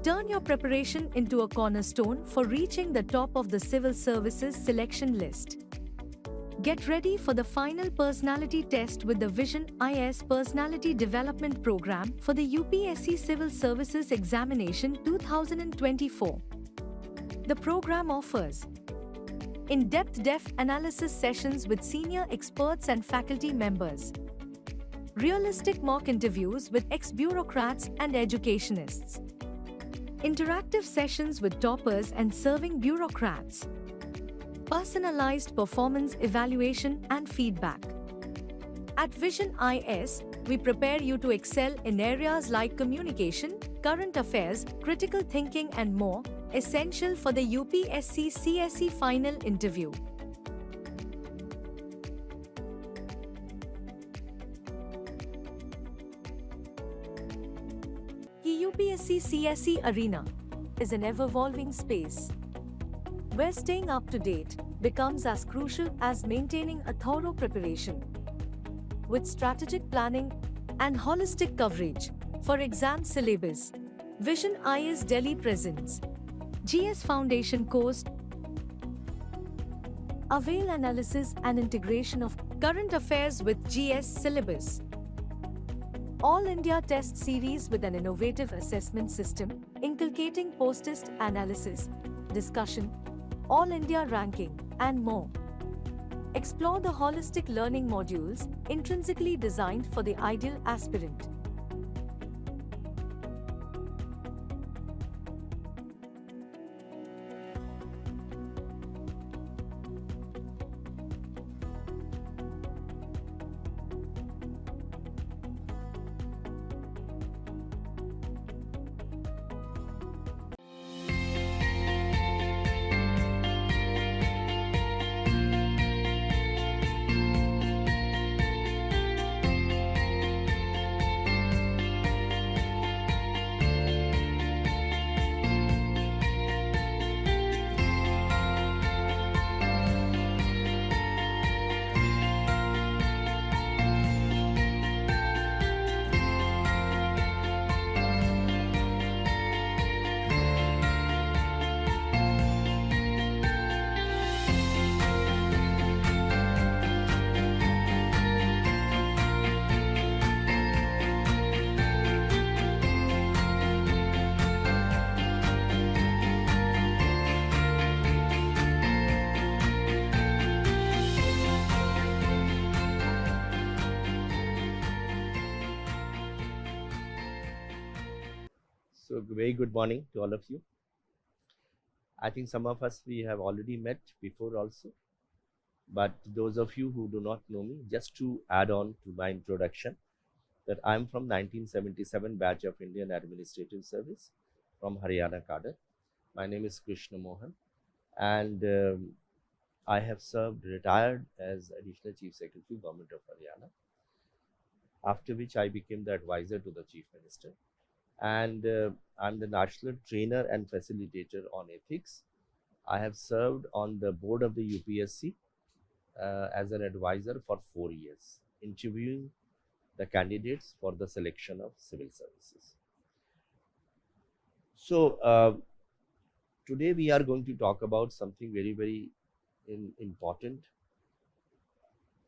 Turn your preparation into a cornerstone for reaching the top of the civil services selection list. Get ready for the final personality test with the Vision IS Personality Development Program for the UPSC Civil Services Examination 2024. The program offers in-depth depth analysis sessions with senior experts and faculty members, realistic mock interviews with ex-bureaucrats and educationists, interactive sessions with toppers and serving bureaucrats, personalized performance evaluation and feedback. At Vision IS, we prepare you to excel in areas like communication, current affairs, critical thinking and more, essential for the UPSC CSE final interview. The UPSC CSE arena is an ever-evolving space where staying up to date becomes as crucial as maintaining a thorough preparation. With strategic planning and holistic coverage for exam syllabus, Vision IS Delhi presents GS Foundation course. Avail analysis and integration of current affairs with GS syllabus. All India test series with an innovative assessment system, inculcating post-test analysis, discussion, All India ranking, and more. Explore the holistic learning modules intrinsically designed for the ideal aspirant. So very good morning to all of you. I think some of us we have already met before also, but those of you who do not know me, just to add on to my introduction, that I am from 1977 batch of Indian Administrative Service from Haryana cadre. My name is Krishna Mohan, and I have retired as Additional Chief Secretary, Government of Haryana, after which I became the advisor to the Chief Minister. And I'm the National Trainer and Facilitator on Ethics. I have served on the board of the UPSC as an advisor for 4 years, interviewing the candidates for the selection of civil services. So today we are going to talk about something very, very important.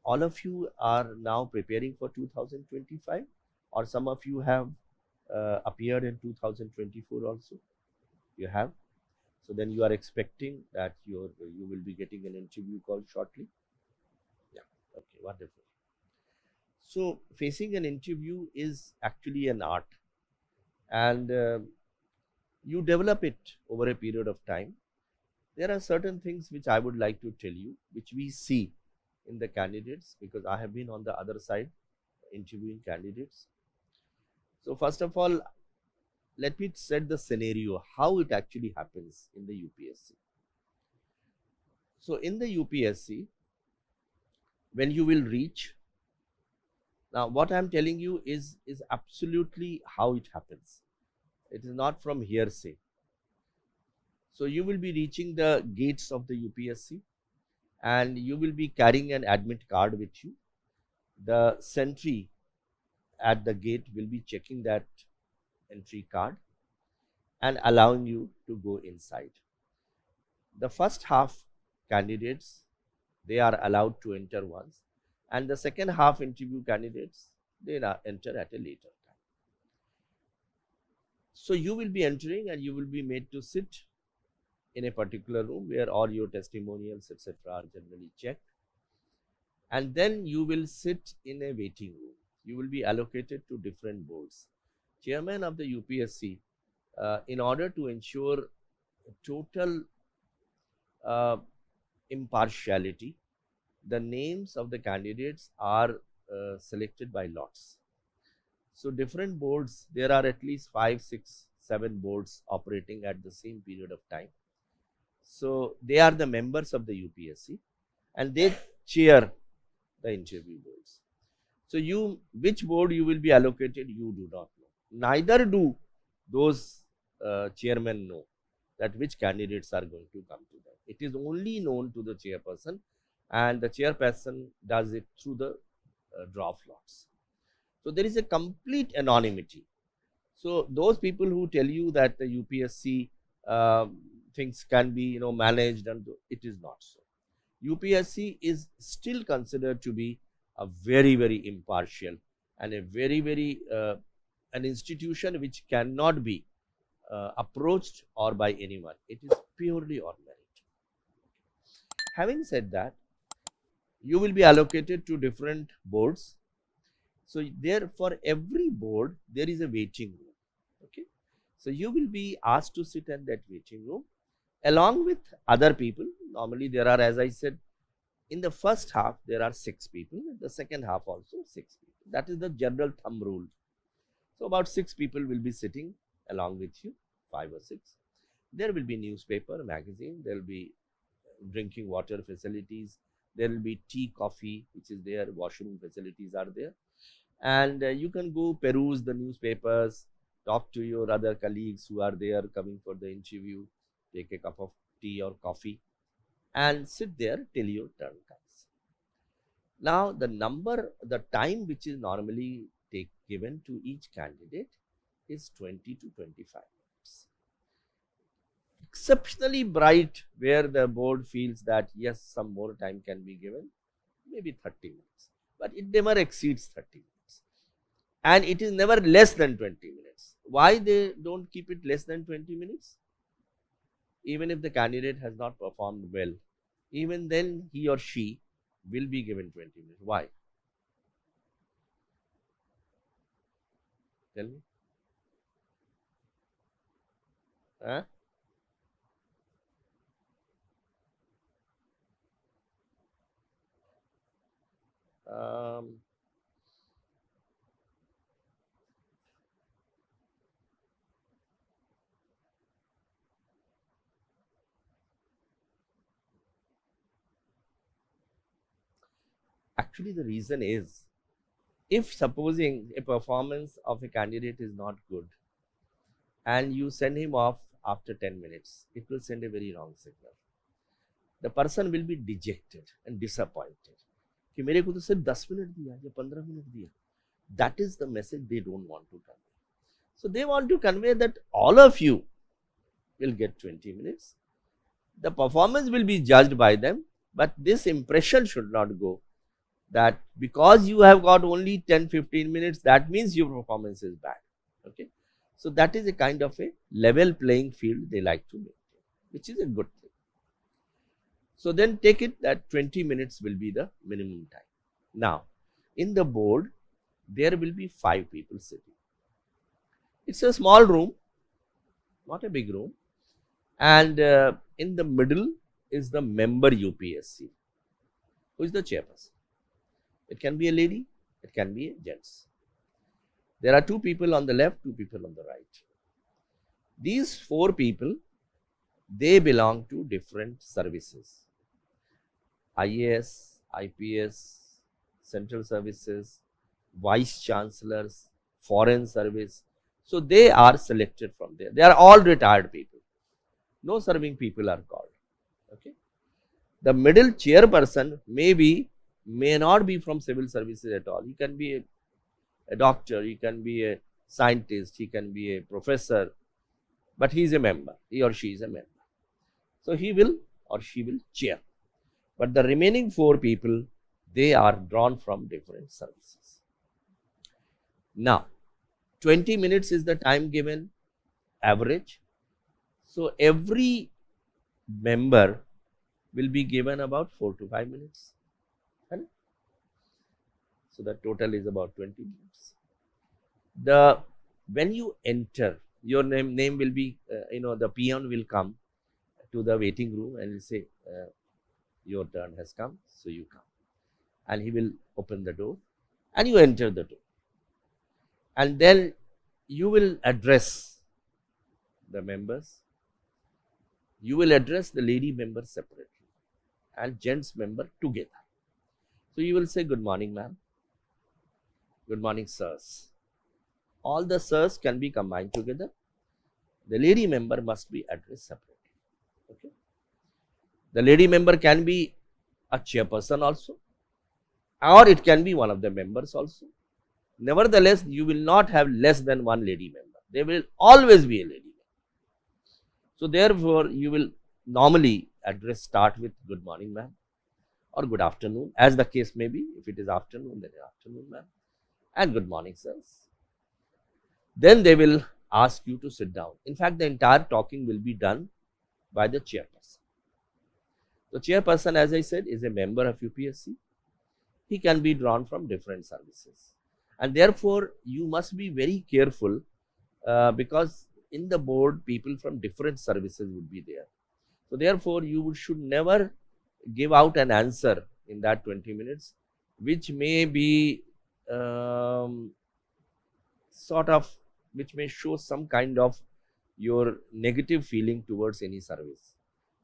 All of you are now preparing for 2025, or some of you have appeared in 2024 also. You have. So then you are expecting that you will be getting an interview call shortly. Yeah. Okay. Wonderful. So facing an interview is actually an art, and you develop it over a period of time. There are certain things which I would like to tell you, which we see in the candidates, because I have been on the other side interviewing candidates. So first of all, let me set the scenario, how it actually happens in the UPSC. So in the UPSC, when you will reach, now what I am telling you is absolutely how it happens. It is not from hearsay. So you will be reaching the gates of the UPSC, and you will be carrying an admit card with you. the sentry at the gate will be checking that entry card and allowing you to go inside. The first half candidates, they are allowed to enter once, and the second half interview candidates, they enter at a later time. So you will be entering and you will be made to sit in a particular room where all your testimonials, etc., are generally checked. And then you will sit in a waiting room. You will be allocated to different boards. Chairman of the UPSC, in order to ensure total impartiality, the names of the candidates are selected by lots. So different boards, there are at least 5, 6, 7 boards operating at the same period of time. So they are the members of the UPSC and they chair the interview boards. So which board you will be allocated, you do not know. Neither do those chairmen know that which candidates are going to come to them. It is only known to the chairperson, and the chairperson does it through the draw of lots. So there is a complete anonymity. So those people who tell you that the UPSC things can be managed, and it is not so. UPSC is still considered to be a very, very impartial and a very, very an institution which cannot be approached or by anyone. It is purely on merit. Having said that, you will be allocated to different boards. So there, for every board, there is a waiting room. Okay. So you will be asked to sit in that waiting room along with other people. Normally there are, as I said, in the first half there are 6 people, in the second half also 6 people. That is the general thumb rule. So about 6 people will be sitting along with you, 5 or 6. There will be newspaper, magazine, there will be drinking water facilities, there will be tea, coffee, which is there, washroom facilities are there. And you can go peruse the newspapers, talk to your other colleagues who are there coming for the interview, take a cup of tea or coffee and sit there till your turn comes. Now the time which is normally given to each candidate is 20 to 25 minutes. Exceptionally bright, where the board feels that yes, some more time can be given, maybe 30 minutes, but it never exceeds 30 minutes. And it is never less than 20 minutes. Why they don't keep it less than 20 minutes? Even if the candidate has not performed well, even then he or she will be given 20 minutes. Why? Tell me. Huh? Actually, the reason is, if supposing a performance of a candidate is not good and you send him off after 10 minutes, it will send a very wrong signal. The person will be dejected and disappointed. कि मेरे को तो सिर्फ 10 minute दिया या 15 minute दिया. That is the message they don't want to convey. So they want to convey that all of you will get 20 minutes. The performance will be judged by them, but this impression should not go that because you have got only 10-15 minutes, that means your performance is bad. Okay. So that is a kind of a level playing field they like to maintain, which is a good thing. So then take it that 20 minutes will be the minimum time. Now, in the board, there will be 5 people sitting. It's a small room, not a big room. And in the middle is the member UPSC, who is the chairperson. It can be a lady, it can be a gents. There are 2 people on the left, 2 people on the right. These 4 people, they belong to different services. IAS, IPS, central services, vice chancellors, foreign service. So they are selected from there. They are all retired people. No serving people are called. Okay. The middle chairperson may be may not be from civil services at all. He can be a doctor, he can be a scientist, he can be a professor, but he is a member, he or she is a member. So he will or she will chair. But the remaining 4 people, they are drawn from different services. Now, 20 minutes is the time given, average. So every member will be given about 4 to 5 minutes. So the total is about 20 minutes. When you enter, your name will be, the peon will come to the waiting room and will say, your turn has come, so you come. And he will open the door and you enter the door. And then you will address the members. You will address the lady member separately and gents member together. So you will say, good morning, ma'am. Good morning, sirs. All the sirs can be combined together. The lady member must be addressed separately. Okay. The lady member can be a chairperson also, or it can be one of the members also. Nevertheless, you will not have less than 1 lady member. There will always be a lady member. So therefore, you will normally start with good morning, ma'am, or good afternoon, as the case may be. If it is afternoon, then afternoon, ma'am, and good morning, sirs. Then they will ask you to sit down. In fact, the entire talking will be done by the chairperson. The chairperson, as I said, is a member of UPSC. He can be drawn from different services. And therefore, you must be very careful because in the board, people from different services would be there. So therefore, you should never give out an answer in that 20 minutes, which may be which may show some kind of your negative feeling towards any service.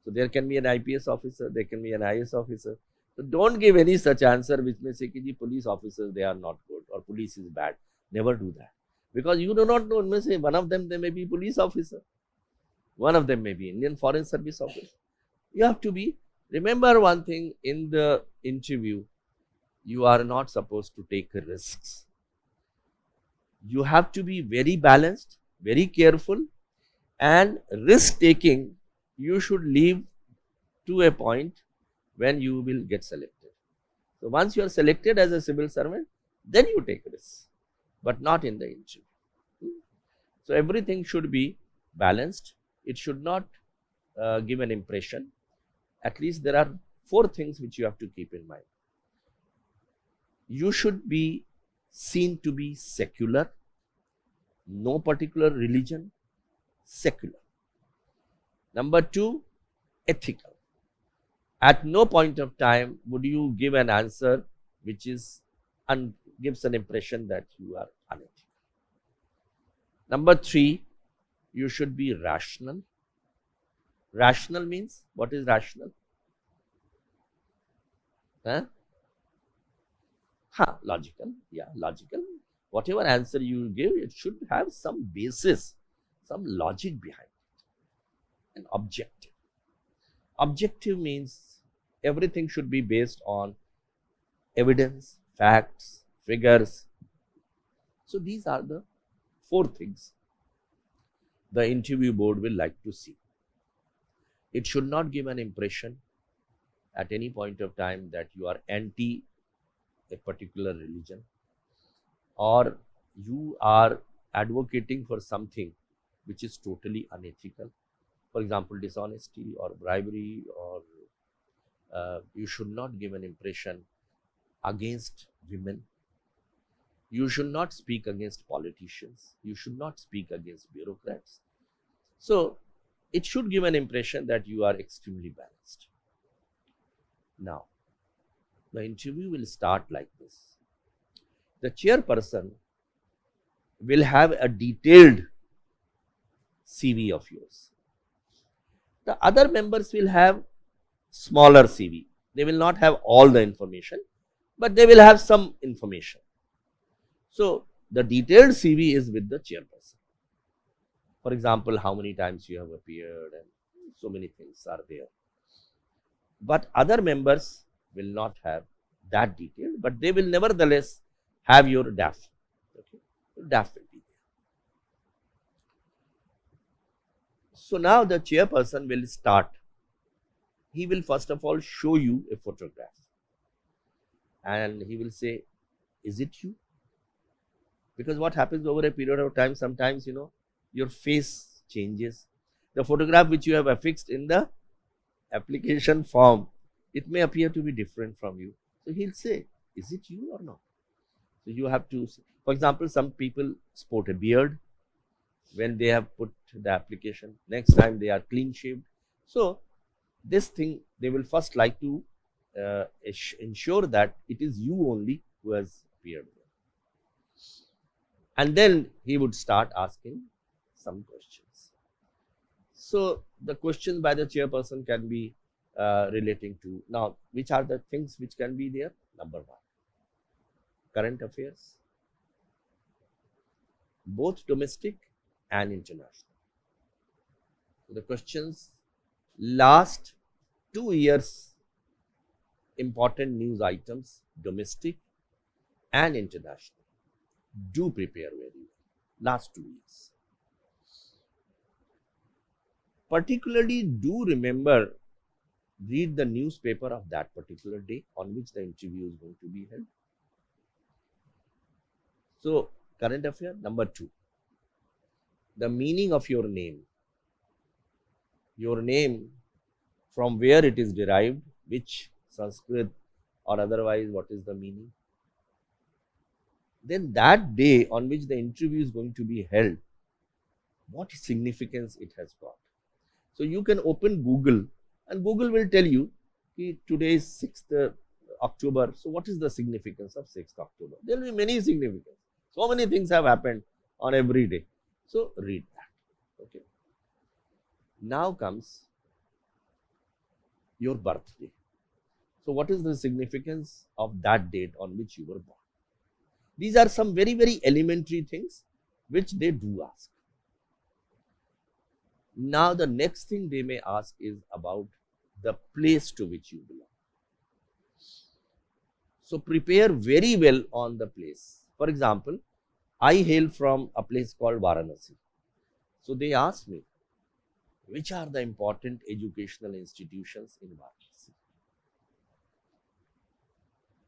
So there can be an IPS officer, there can be an IS officer. So don't give any such answer which may say that police officers, they are not good or police is bad. Never do that. Because you do not know, may say one of them, they may be police officer. One of them may be Indian Foreign Service officer. You have to be, remember one thing, in the interview, you are not supposed to take risks. You have to be very balanced, very careful, and risk taking you should leave to a point when you will get selected. So once you are selected as a civil servant, then you take risks, but not in the interview. So everything should be balanced. It should not give an impression. At least there are 4 things which you have to keep in mind. You should be seen to be secular, no particular religion, secular. Number 2, ethical. At no point of time would you give an answer which is gives an impression that you are unethical. Number 3, you should be rational. Rational means, what is rational? Logical. Yeah, logical. Whatever answer you give, it should have some basis, some logic behind it. And objective. Objective means everything should be based on evidence, facts, figures. So these are the 4 things the interview board will like to see. It should not give an impression at any point of time that you are anti a particular religion or you are advocating for something which is totally unethical. For example, dishonesty or bribery, or you should not give an impression against women. You should not speak against politicians. You should not speak against bureaucrats. So it should give an impression that you are extremely balanced. Now, the interview will start like this. The chairperson will have a detailed CV of yours. The other members will have smaller CV. They will not have all the information, but they will have some information. So the detailed CV is with the chairperson. For example, how many times you have appeared and so many things are there. But other members will not have that detailed, but they will nevertheless have your DAF. Okay, your DAF will be there. So now the chairperson will start. He will first of all show you a photograph and he will say, is it you? Because what happens over a period of time, sometimes, your face changes. The photograph which you have affixed in the application form, it may appear to be different from you. So he'll say, is it you or not? So you have to, for example, some people sport a beard when they have put the application. Next time they are clean shaved. So this thing, they will first like to ensure that it is you only who has appeared there. And then he would start asking some questions. So the questions by the chairperson can be relating to, now, which are the things which can be there? Number one, current affairs, both domestic and international. So the questions, last 2 years important news items, domestic and international. Do prepare very well. Last 2 years. Particularly do remember, read the newspaper of that particular day on which the interview is going to be held. So, current affair. Number 2, the meaning of your name. Your name, from where it is derived, which Sanskrit or otherwise, what is the meaning. Then that day on which the interview is going to be held, what significance it has got. So you can open Google and Google will tell you, today is 6th October. So what is the significance of 6th October? There will be many significance. So many things have happened on every day. So read that. Okay. Now comes your birthday. So what is the significance of that date on which you were born? These are some very, very elementary things which they do ask. Now the next thing they may ask is about the place to which you belong. So prepare very well on the place. For example, I hail from a place called Varanasi. So they asked me, which are the important educational institutions in Varanasi?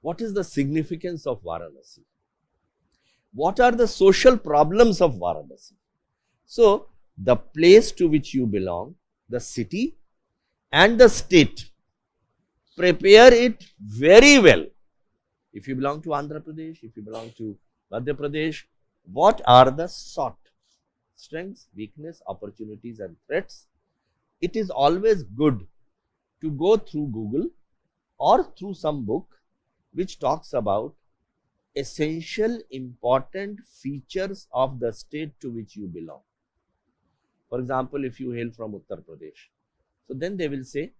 What is the significance of Varanasi? What are the social problems of Varanasi? So, the place to which you belong, the city and the state, prepare it very well. If you belong to Andhra Pradesh, if you belong to Madhya Pradesh, what are the SWOT? Strengths, weakness, opportunities and threats. It is always good to go through Google or through some book which talks about essential important features of the state to which you belong. For example, if you hail from Uttar Pradesh, so then they will say,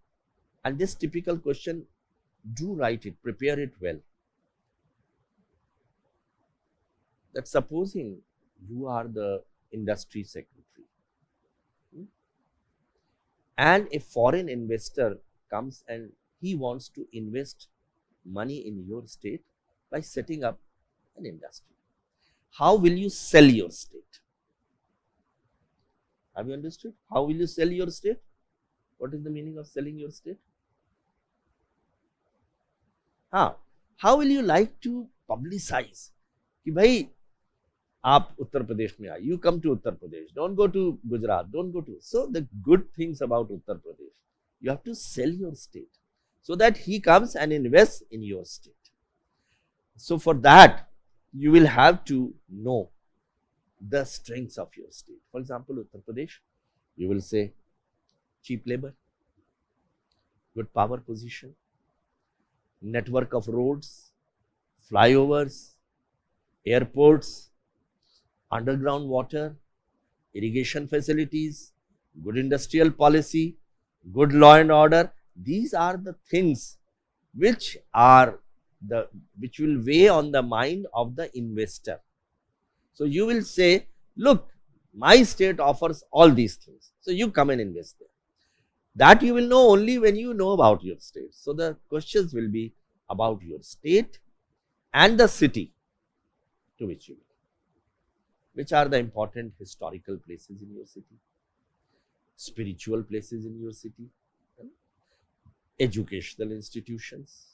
and this typical question, do write it, prepare it well. That supposing you are the industry secretary and a foreign investor comes and he wants to invest money in your state by setting up an industry. How will you sell your state? Have you understood? How will you sell your state? What is the meaning of selling your state? How will you like to publicize? कि भाई आप उत्तर प्रदेश में आए, you come to Uttar Pradesh, don't go to Gujarat, don't go to. So the good things about Uttar Pradesh, you have to sell your state so that he comes and invests in your state. So for that, you will have to know the strengths of your state. For example, Uttar Pradesh, you will say cheap labor, good power position, network of roads, flyovers, airports, underground water, irrigation facilities, good industrial policy, good law and order. These are the things which will weigh on the mind of the investor. So you will say, look, my state offers all these things. So you come and invest there. That you will know only when you know about your state. So the questions will be about your state and the city to which you belong. Which are the important historical places in your city, spiritual places in your city, educational institutions,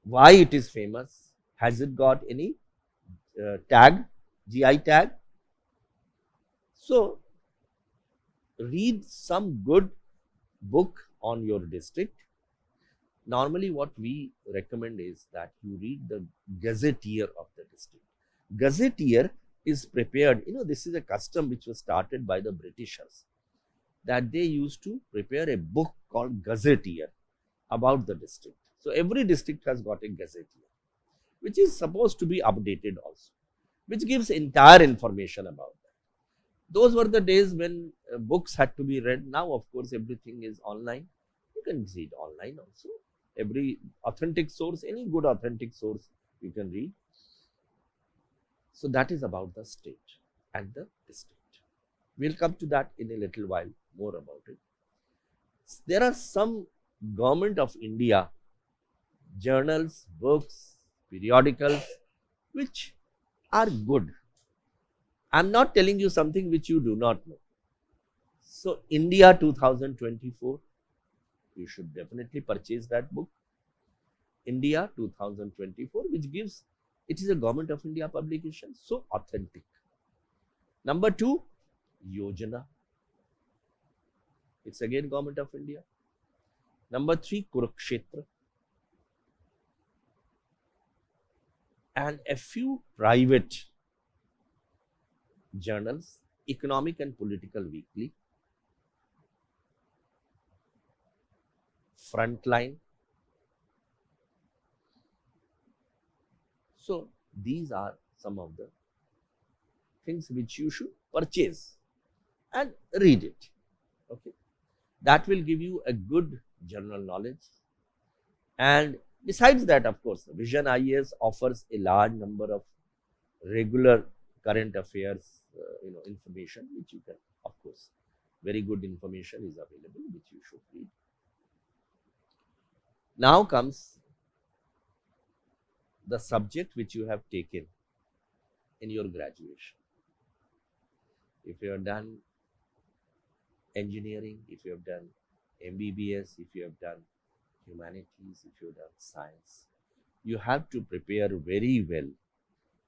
why it is famous, has it got any tag, GI tag? So read some good book on your district. Normally what we recommend is that you read the gazetteer of the district. Gazetteer is prepared, this is a custom which was started by the Britishers, that they used to prepare a book called gazetteer about the district. So every district has got a gazetteer, which is supposed to be updated also, which gives entire information about that. Those were the days when books had to be read. Now, of course, everything is online. You can read online also. Every authentic source, any good authentic source, you can read. So that is about the state and the district. We'll come to that in a little while, more about it. There are some Government of India journals, books, periodicals, which are good. I'm not telling you something which you do not know. So India 2024, you should definitely purchase that book. India 2024, which gives, it is a Government of India publication, so authentic. Number 2, Yojana. It's again Government of India. Number 3, Kurukshetra. And a few private journals, Economic and Political Weekly, Frontline. So these are some of the things which you should purchase and read it. Okay, that will give you a good general knowledge. And besides that, of course, Vision IAS offers a large number of regular current affairs information, which you can, of course, very good information is available, which you should read. Now comes the subject which you have taken in your graduation. If you have done engineering, if you have done MBBS, if you have done humanities, if you have done science, you have to prepare very well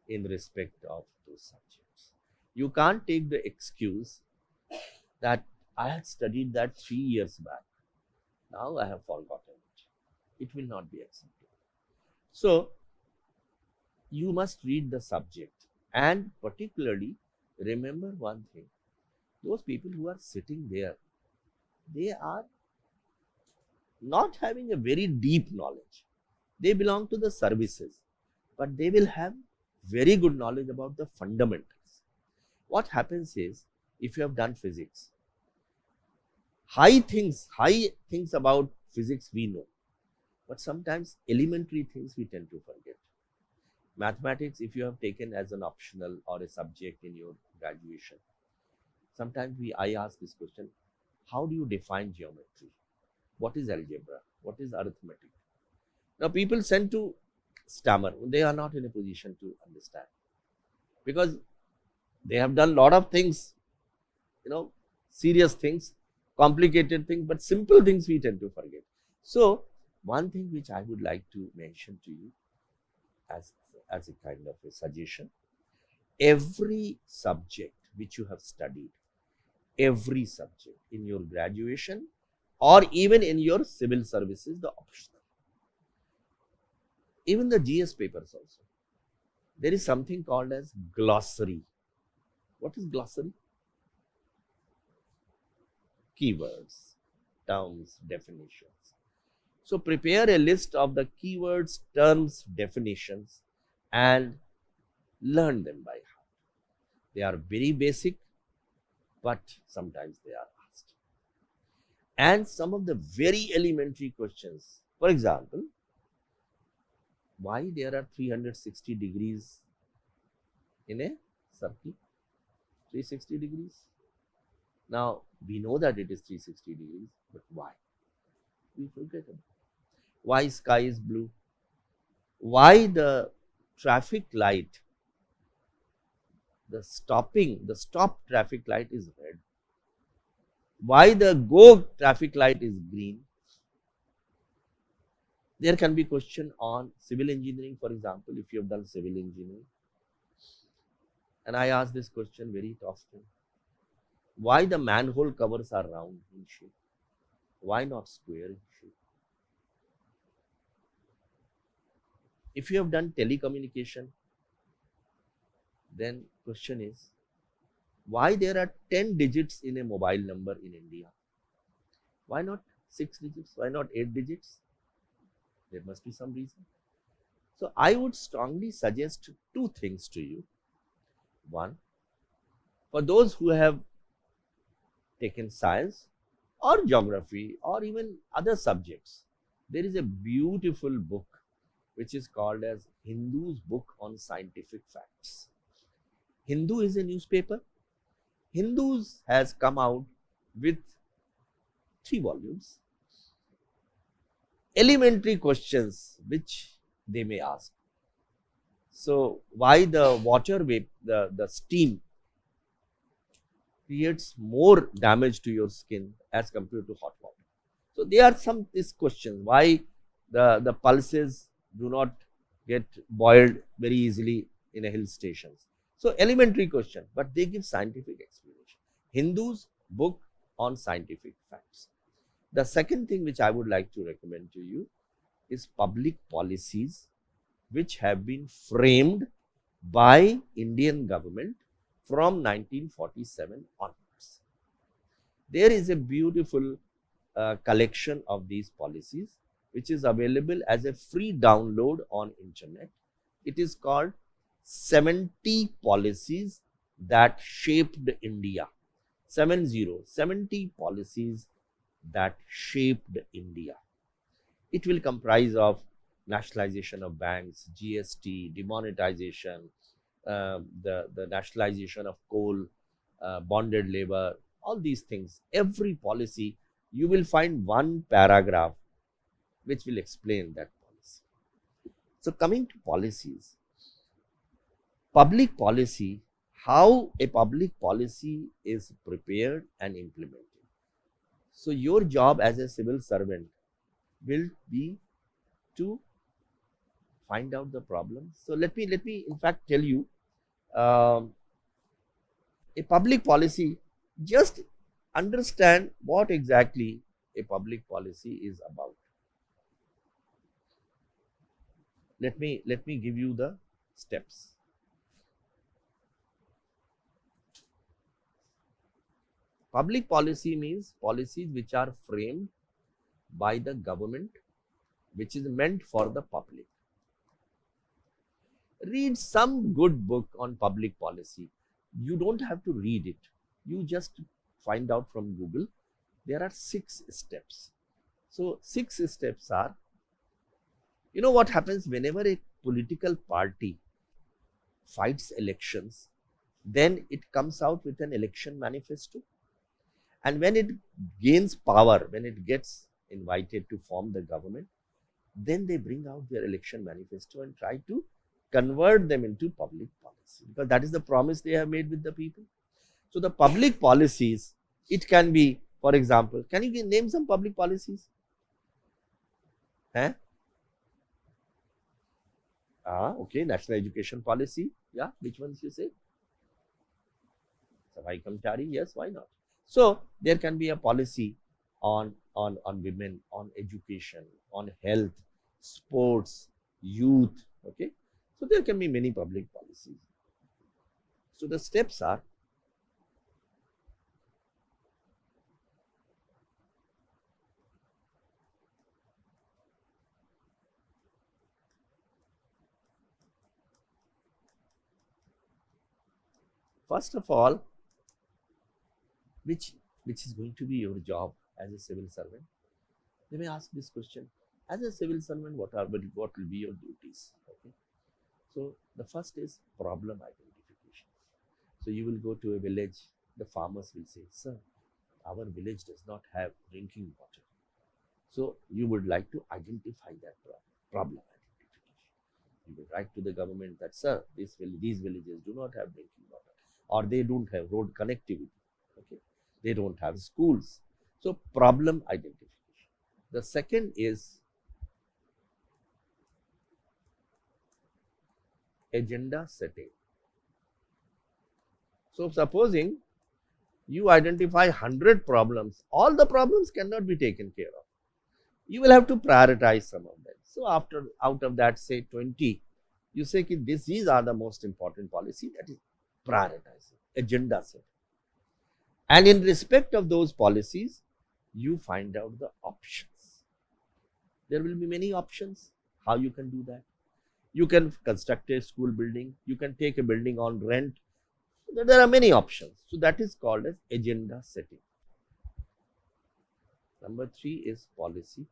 in respect of those subjects. You can't take the excuse that I had studied that 3 years back, now I have forgotten it. It will not be acceptable. So you must read the subject, and particularly remember one thing: those people who are sitting there, they are not having a very deep knowledge. They belong to the services, but they will have very good knowledge about the fundamentals. What happens is, if you have done physics, high things about physics we know, but sometimes elementary things we tend to forget. Mathematics, if you have taken as an optional or a subject in your graduation, sometimes I ask this question: how do you define geometry? What is algebra? What is arithmetic? Now people tend to stammer. They are not in a position to understand, because they have done a lot of things, serious things, complicated things, but simple things we tend to forget. So one thing which I would like to mention to you as a kind of a suggestion: every subject which you have studied, every subject in your graduation or even in your civil services, the optional, even the GS papers also, there is something called as glossary. What is glossary? Keywords, terms, definitions. So prepare a list of the keywords, terms, definitions, and learn them by heart. They are very basic, but sometimes they are asked. And some of the very elementary questions, for example, why there are 360 degrees in a circle? 360 degrees. Now we know that it is 360 degrees, but why? We forget about it. Why sky is blue? why the traffic light, the stop traffic light is red, why the go traffic light is green. There can be question on civil engineering, for example, if you have done civil engineering, and I ask this question very often: why the manhole covers are round in shape? Why not square in shape? If you have done telecommunication, then question is, why there are 10 digits in a mobile number in India? Why not 6 digits? Why not 8 digits? There must be some reason. So I would strongly suggest two things to you. One, for those who have taken science or geography or even other subjects, there is a beautiful book which is called as Hindu's Book on Scientific Facts. Hindu is a newspaper. Hindus has come out with 3 volumes, elementary questions which they may ask. So why the water vapor, the steam creates more damage to your skin as compared to hot water? So there are some these questions, why the pulses do not get boiled very easily in a hill stations. So elementary question, but they give scientific explanation. Hindu's book on scientific facts. The second thing which I would like to recommend to you is public policies which have been framed by Indian government from 1947 onwards. There is a beautiful collection of these policies which is available as a free download on internet. It is called 70 policies that shaped India. 70 policies that shaped India. It will comprise of nationalization of banks, GST, demonetization, the nationalization of coal, bonded labor, all these things. Every policy, you will find one paragraph which will explain that policy. So coming to policies, public policy, how a public policy is prepared and implemented. So your job as a civil servant will be to find out the problem. So let me in fact tell you a public policy. Just understand what exactly a public policy is about. Let me give you the steps. Public policy means policies which are framed by the government, which is meant for the public. Read some good book on public policy. You don't have to read it. You just find out from Google. There are 6 steps. So 6 steps are, you know what happens whenever a political party fights elections, then it comes out with an election manifesto. And when it gains power, when it gets invited to form the government, then they bring out their election manifesto and try to convert them into public policy, because that is the promise they have made with the people. So the public policies, it can be, for example, can you name some public policies? Okay, national education policy. Yeah, which ones you say? Safai Kamchari, yes, why not? So there can be a policy on women, on education, on health, sports, youth. Okay, so there can be many public policies. So the steps are, first of all, which is going to be your job as a civil servant? Let me ask this question: as a civil servant, what will be your duties? Okay, so the first is problem identification. So you will go to a village. The farmers will say, "Sir, our village does not have drinking water." So you would like to identify that problem identification. You will write to the government that, sir, these villages do not have drinking water, or they don't have road connectivity. Okay, they don't have schools. So problem identification. The second is agenda setting. So supposing you identify 100 problems, all the problems cannot be taken care of. You will have to prioritize some of them. So after out of that, say 20, you say that these are the most important policy, that is prioritizing, agenda setting. And in respect of those policies, you find out the options. There will be many options how you can do that. You can construct a school building, you can take a building on rent. There are many options. So that is called as agenda setting. Number 3 is policy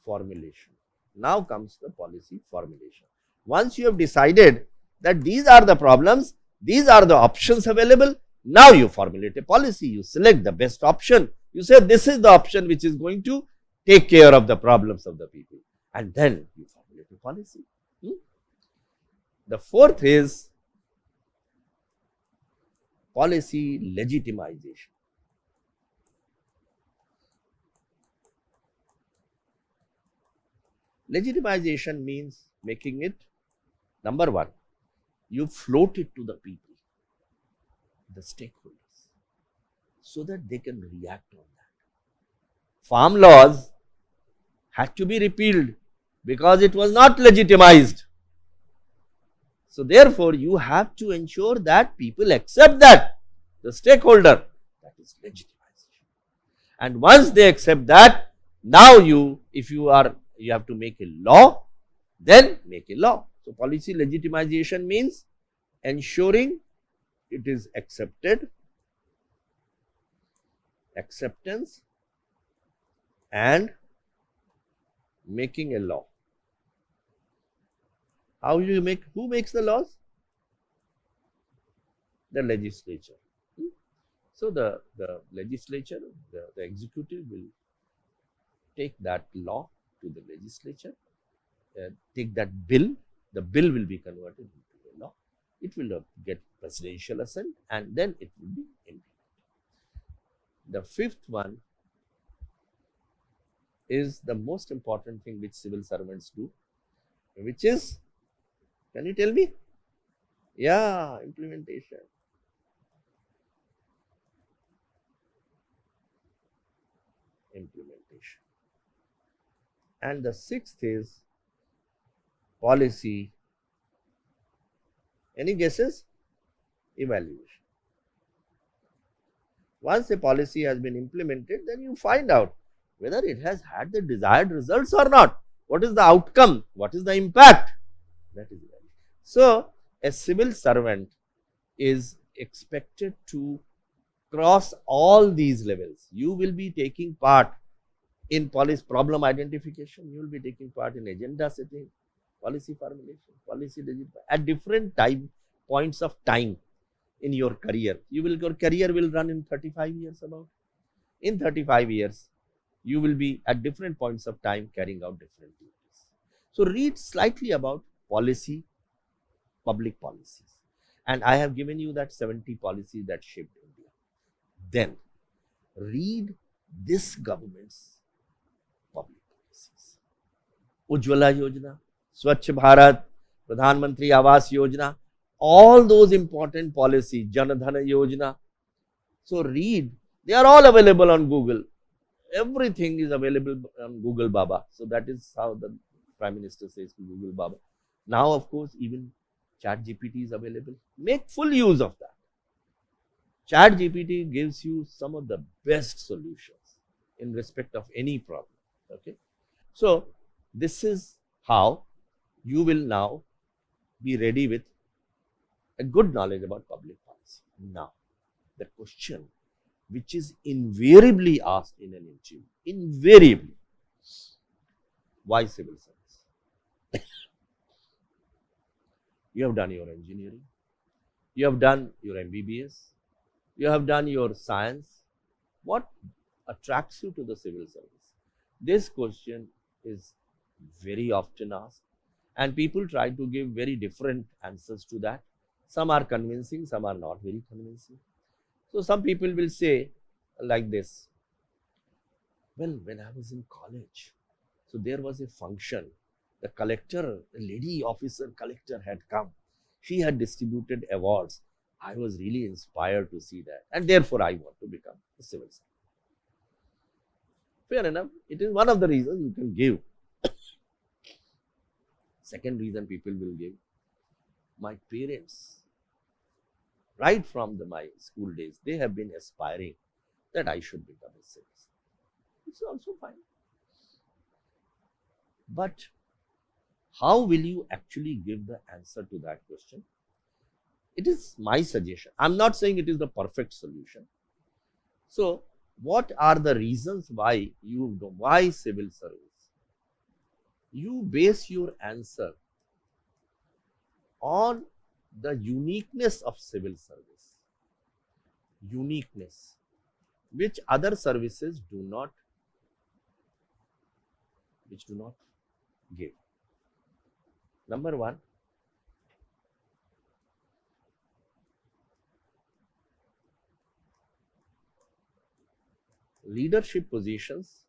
formulation. Now comes the policy formulation. Once you have decided that these are the problems, these are the options available, now you formulate a policy. You select the best option. You say this is the option which is going to take care of the problems of the people. And then you formulate a policy. The fourth is policy legitimization. Legitimization means making it, number 1, you float it to the people, the stakeholders, so that they can react on that. Farm laws had to be repealed because it was not legitimized. So therefore, you have to ensure that people accept that, the stakeholder, that is legitimization. And once they accept that, now if you have to make a law, then make a law. So policy legitimization means ensuring it is accepted, acceptance, and making a law. How do you make? Who makes the laws? The legislature. So the legislature, the executive will take that law to the legislature, take that bill. The bill will be converted into a law. It will get presidential assent, and then it will be implemented. The fifth one is the most important thing which civil servants do, which is, can you tell me? Yeah, implementation. Implementation. And the sixth is policy. Any guesses? Evaluation. Once a policy has been implemented, then you find out whether it has had the desired results or not. What is the outcome? What is the impact? That is evaluation. So, a civil servant is expected to cross all these levels. You will be taking part in policy problem identification, you will be taking part in agenda setting, policy formulation, policy at different points of time in your career. Your career will run in 35 years about. In 35 years, you will be at different points of time carrying out different duties. So read slightly about policy, public policies. And I have given you that 70 policies that shaped India. Then read this government's public policies. Ujjwala Yojana, Swachh Bharat, Pradhan Mantri Awas Yojana, all those important policies, Jan Dhan Yojana. So read, they are all available on Google. Everything is available on Google Baba. So that is how the Prime Minister says to Google Baba. Now, of course, even ChatGPT is available. Make full use of that. ChatGPT gives you some of the best solutions in respect of any problem. Okay. So this is how you will now be ready with a good knowledge about public policy. Now, the question which is invariably asked in an interview, invariably, why civil service? You have done your engineering, you have done your MBBS, you have done your science. What attracts you to the civil service? This question is very often asked, and people try to give very different answers to that. Some are convincing, some are not very convincing. So some people will say like this, well, when I was in college, so there was a function. The collector, the lady officer collector had come. She had distributed awards. I was really inspired to see that, and therefore I want to become a civil servant. Fair enough. It is one of the reasons you can give. Second reason people will give, my parents, right from my school days, they have been aspiring that I should become a civil servant. It's also fine. But how will you actually give the answer to that question? It is my suggestion. I'm not saying it is the perfect solution. So, what are the reasons why why civil service? You base your answer on the uniqueness of civil service. Uniqueness, which other services do not give. Number one, leadership positions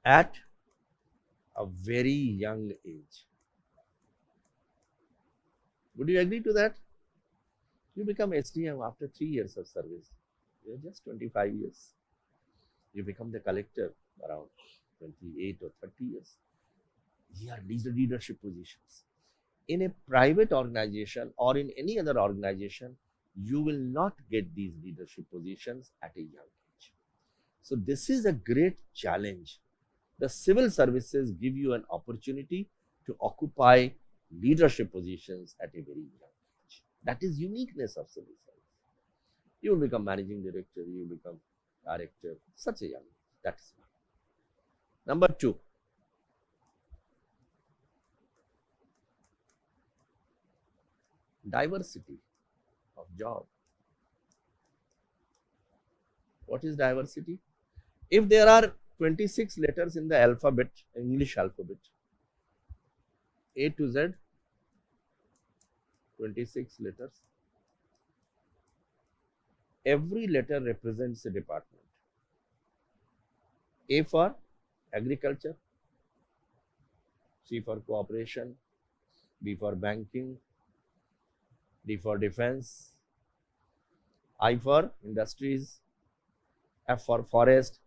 at a very young age. Would you agree to that? You become SDM after 3 years of service. You are just 25 years. You become the collector around 28 or 30 years. Here, these are leadership positions. In a private organization or in any other organization, you will not get these leadership positions at a young age. So this is a great challenge. The civil services give you an opportunity to occupy leadership positions at a very young age. That is uniqueness of civil service. You will become managing director, you will become director, such a young age. That is one. Number two, diversity of job. What is diversity? If there are 26 letters in the alphabet, English alphabet, A to Z, 26 letters, every letter represents a department. A for agriculture, C for cooperation, B for banking, D for defense, I for industries, F for forest.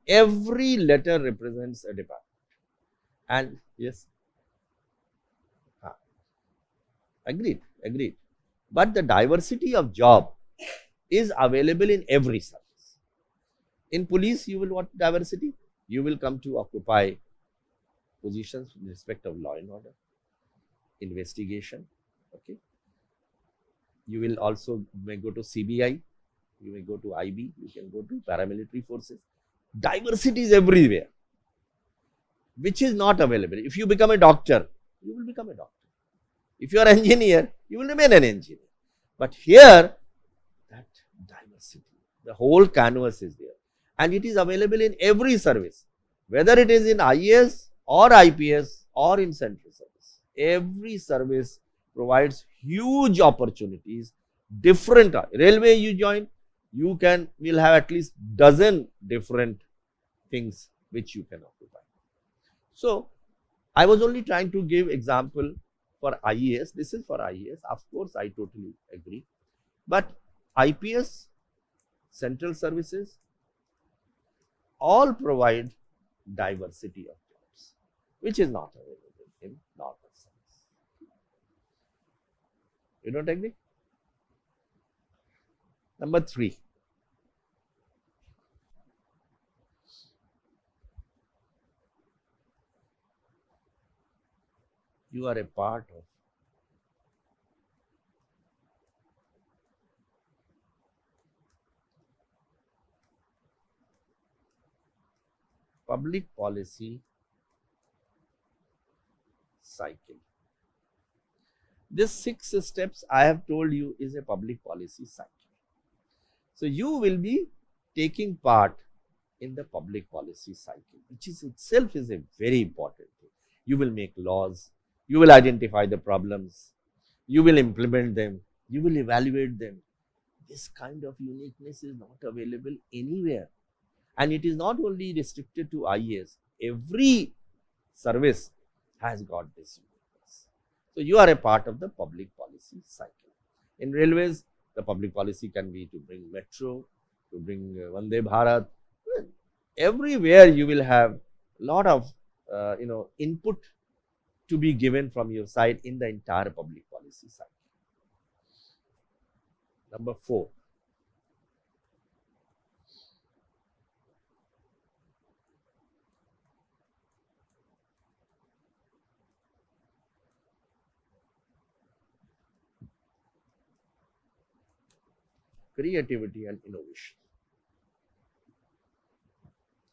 Every letter represents a department. And yes, agreed. But the diversity of job is available in every service. In police, you will want diversity. You will come to occupy positions in respect of law and order, investigation. Okay. You will also may go to CBI, you may go to IB, you can go to paramilitary forces. Diversity is everywhere, which is not available. If you become a doctor, you will become a doctor. If you are an engineer, you will remain an engineer. But here, that diversity, the whole canvas is there. And it is available in every service, whether it is in IAS or IPS or in central service. Every service provides huge opportunities. Different railway you join, you will have at least dozen different things which you can occupy. So I was only trying to give example for IAS. This is for IAS. Of course, I totally agree. But IPS, central services, all provide diversity of jobs, which is not available in normal service. You don't agree? Number three, you are a part of public policy cycle. This 6 steps I have told you is a public policy cycle. So you will be taking part in the public policy cycle, which is itself is a very important thing. You will make laws, you will identify the problems, you will implement them, you will evaluate them. This kind of uniqueness is not available anywhere. And it is not only restricted to IAS. Every service has got this uniqueness. So you are a part of the public policy cycle. In railways, the public policy can be to bring metro, to bring Vande Bharat. Everywhere you will have a lot of input to be given from your side in the entire public policy cycle. Number 4. Creativity and innovation.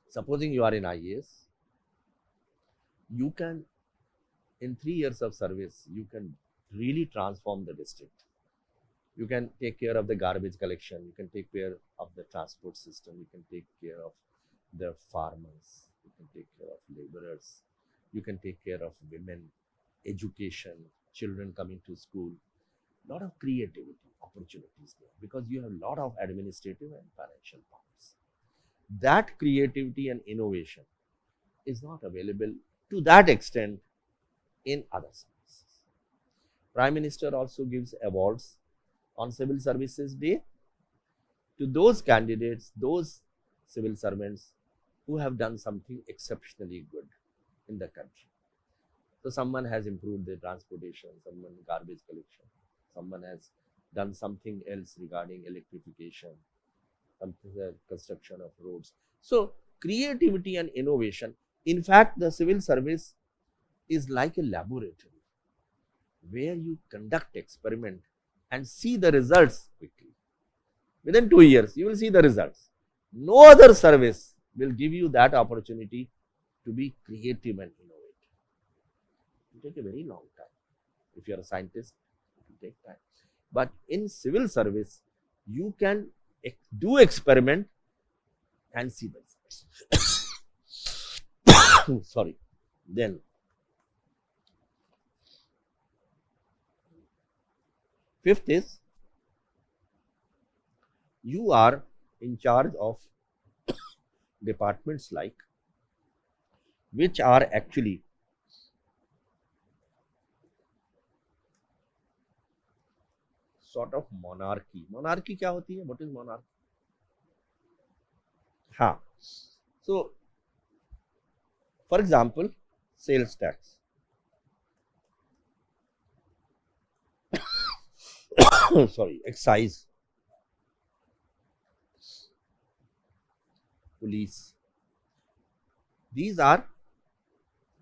Supposing you are in IAS, you can, in 3 years of service, you can really transform the district. You can take care of the garbage collection, you can take care of the transport system, you can take care of the farmers, you can take care of laborers, you can take care of women, education, children coming to school. Lot of creativity opportunities there because you have a lot of administrative and financial powers. That creativity and innovation is not available to that extent in other services. Prime Minister also gives awards on Civil Services Day to those candidates, those civil servants who have done something exceptionally good in the country. So someone has improved the transportation, someone garbage collection, someone has done something else regarding electrification, something construction of roads. So creativity and innovation. In fact, the civil service is like a laboratory where you conduct experiment and see the results quickly. Within 2 years, you will see the results. No other service will give you that opportunity to be creative and innovative. It will take a very long time. If you are a scientist, it will take time. But in civil service, you can do experiment and see the results. Sorry. Then, fifth is, you are in charge of departments like which are actually sort of monarchy. Monarchy क्या होती है? What is monarchy? हाँ. So, for example, sales tax. Sorry, excise, police. These are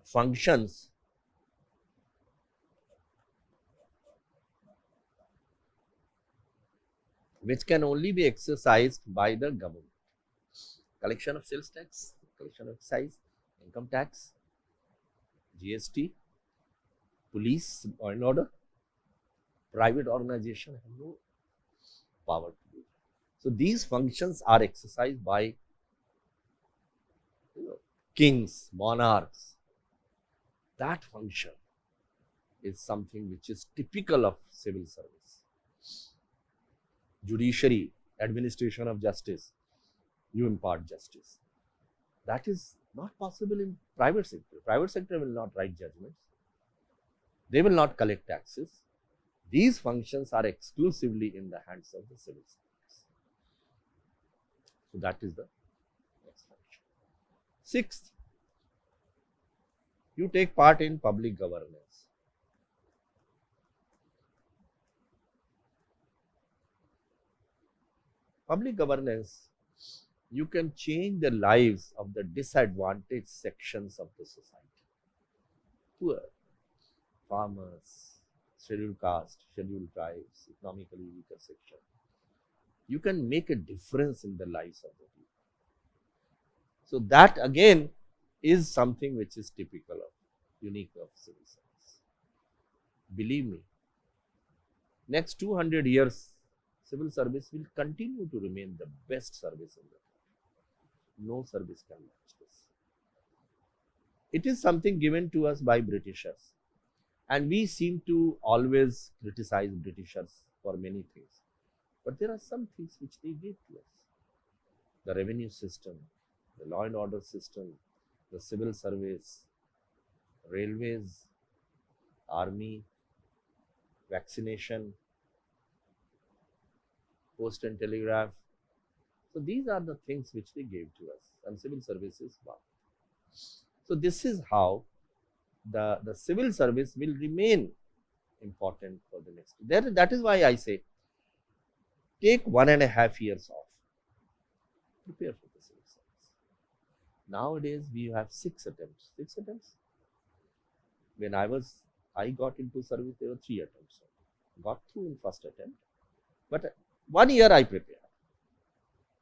functions which can only be exercised by the government. Collection of sales tax, collection of excise, income tax, GST, police, law and order. Private organization have no power to do that. So these functions are exercised by kings, monarchs. That function is something which is typical of civil service. Judiciary, administration of justice, you impart justice. That is not possible in private sector. Private sector will not write judgments. They will not collect taxes. These functions are exclusively in the hands of the civil service. So that is the next function. Sixth, you take part in public governance. Public governance, you can change the lives of the disadvantaged sections of the society. Poor, farmers, scheduled caste, scheduled tribes, economically weaker section. You can make a difference in the lives of the people. So that again is something which is typical of, unique of civil service. Believe me, next 200 years, civil service will continue to remain the best service in the country. No service can match this. It is something given to us by Britishers, and we seem to always criticize Britishers for many things. But there are some things which they gave to us. The revenue system, the law and order system, the civil service, railways, army, vaccination, post and telegraph. So these are the things which they gave to us, and civil service is one. So this is how the civil service will remain important for the next. That is why I say, take 1.5 years off. Prepare for the civil service. Nowadays we have 6 attempts. 6 attempts. When I got into service, there were 3 attempts. Got through in first attempt, but 1 year I prepared,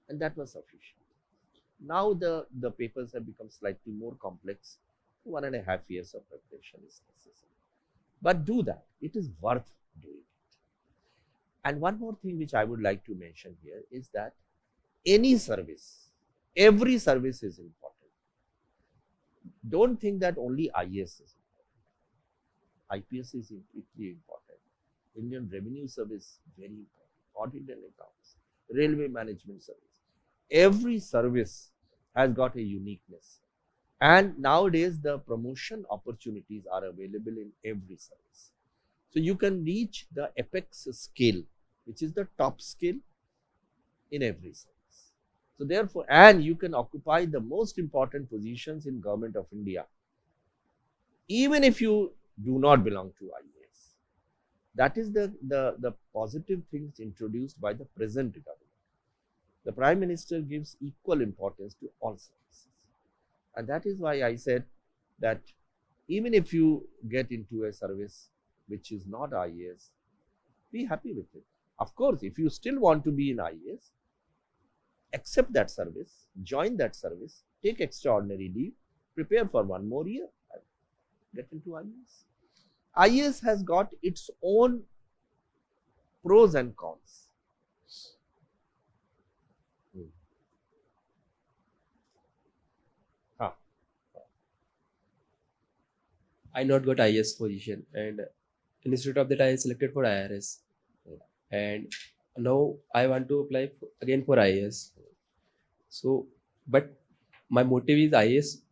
and that was sufficient. Now the papers have become slightly more complex. 1.5 years of preparation is necessary. But do that. It is worth doing it. And one more thing which I would like to mention here is that any service, every service is important. Don't think that only IAS is important. IPS is equally important. Indian Revenue Service, very important. Audit and accounts, railway management service. Every service has got a uniqueness. And nowadays, the promotion opportunities are available in every service. So you can reach the apex scale, which is the top scale in every service. So therefore, and you can occupy the most important positions in Government of India, even if you do not belong to IAS. That is the positive things introduced by the present government. The Prime Minister gives equal importance to all services. And that is why I said that even if you get into a service which is not IAS, be happy with it. Of course, if you still want to be in IAS, accept that service, join that service, take extraordinary leave, prepare for 1 more year, and get into IAS. IAS has got its own pros and cons. I not got IS position, and instead of that I selected for IRS, and now I want to apply again for IS. So, but my motive is IS,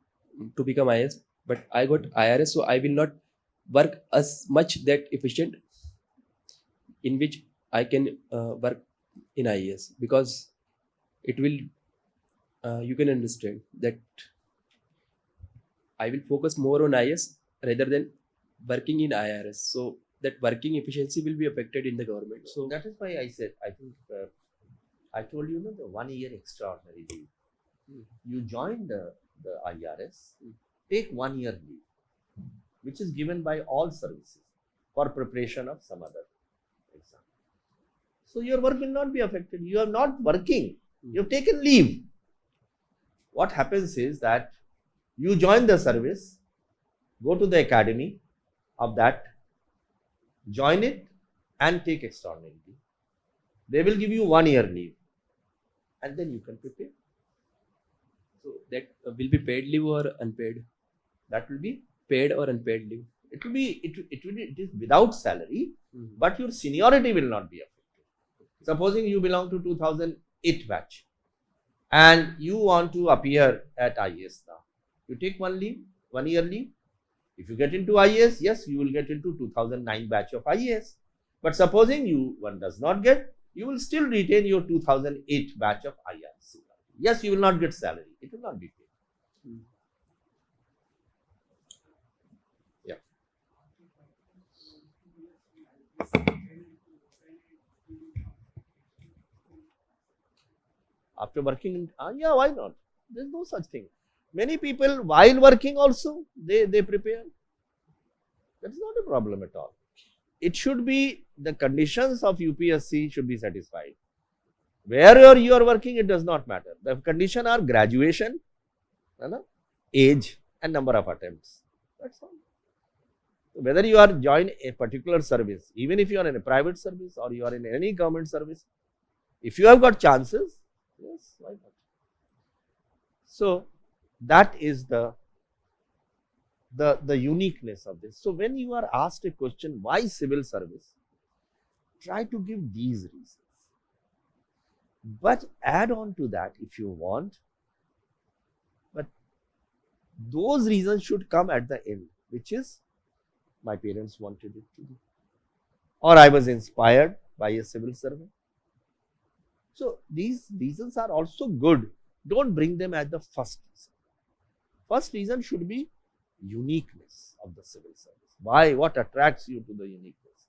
to become IS, but I got IRS, so I will not work as much that efficient in which I can work in IS, because it will you can understand that I will focus more on IS rather than working in IRS. So that working efficiency will be affected in the government. So that is why I said, I think I told you, the 1 year extraordinary leave. You join the IRS, take 1 year leave, which is given by all services for preparation of some other exam. So your work will not be affected. You are not working. You have taken leave. What happens is that you join the service, go to the academy of that, join it and take extraordinary leave. They will give you 1 year leave and then you can prepare. So that will be paid leave or unpaid? That will be paid or unpaid leave. It is without salary, but your seniority will not be affected. Supposing you belong to 2008 batch and you want to appear at IAS now. You take 1 year leave. If you get into IAS, yes, you will get into 2009 batch of IAS. But supposing one does not get, you will still retain your 2008 batch of IAS. Yes, you will not get salary. It will not be paid. Yeah. After working, yeah, why not? There is no such thing. Many people, while working also, they prepare. That is not a problem at all. It should be, the conditions of UPSC should be satisfied. Where you are working, it does not matter. The condition are graduation, age and number of attempts. That's all. Whether you are join a particular service, even if you are in a private service or you are in any government service, if you have got chances, yes, why not? So that is the uniqueness of this. So when you are asked a question, why civil service, try to give these reasons. But add on to that if you want, but those reasons should come at the end, which is my parents wanted it to be, or I was inspired by a civil servant. So these reasons are also good. Don't bring them at the first reason. First reason should be uniqueness of the civil service. Why? What attracts you to the uniqueness?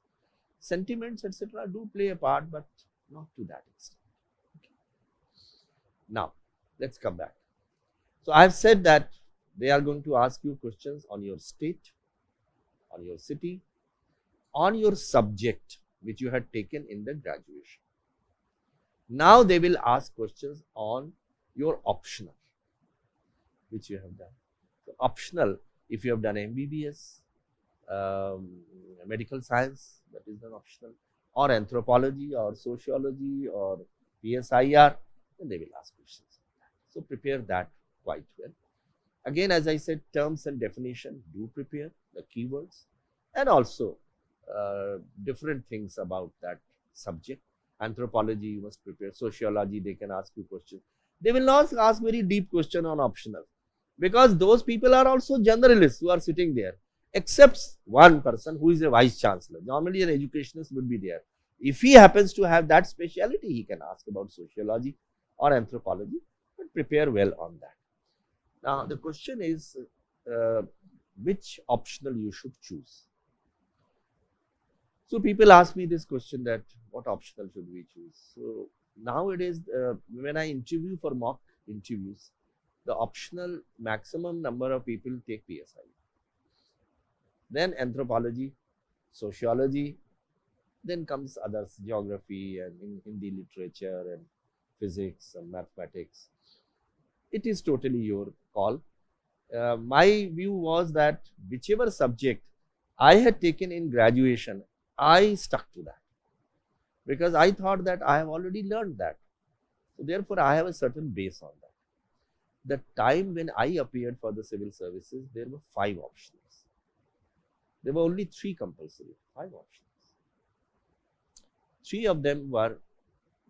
Sentiments, etc. do play a part, but not to that extent. Okay. Now, let's come back. So I have said that they are going to ask you questions on your state, on your city, on your subject which you had taken in the graduation. Now they will ask questions on your optional which you have done. So optional, if you have done MBBS, medical science, that is an optional, or anthropology or sociology or PSIR, then they will ask questions on that. So prepare that quite well. Again, as I said, terms and definition, do prepare the keywords, and also different things about that subject. Anthropology, you must prepare. Sociology, they can ask you questions. They will not ask very deep question on optional, because those people are also generalists who are sitting there, except one person who is a vice chancellor. Normally an educationist would be there. If he happens to have that speciality, he can ask about sociology or anthropology, but prepare well on that. Now the question is which optional you should choose. So people ask me this question, that what optional should we choose? So nowadays when I interview for mock interviews, the optional maximum number of people take PSI. Then anthropology, sociology, then comes others, geography and in Hindi literature and physics and mathematics. It is totally your call. My view was that whichever subject I had taken in graduation, I stuck to that, because I thought that I have already learned that. So therefore, I have a certain base on that. The time when I appeared for the civil services, there were 5 options. There were only 3 compulsory, 5 options. 3 of them were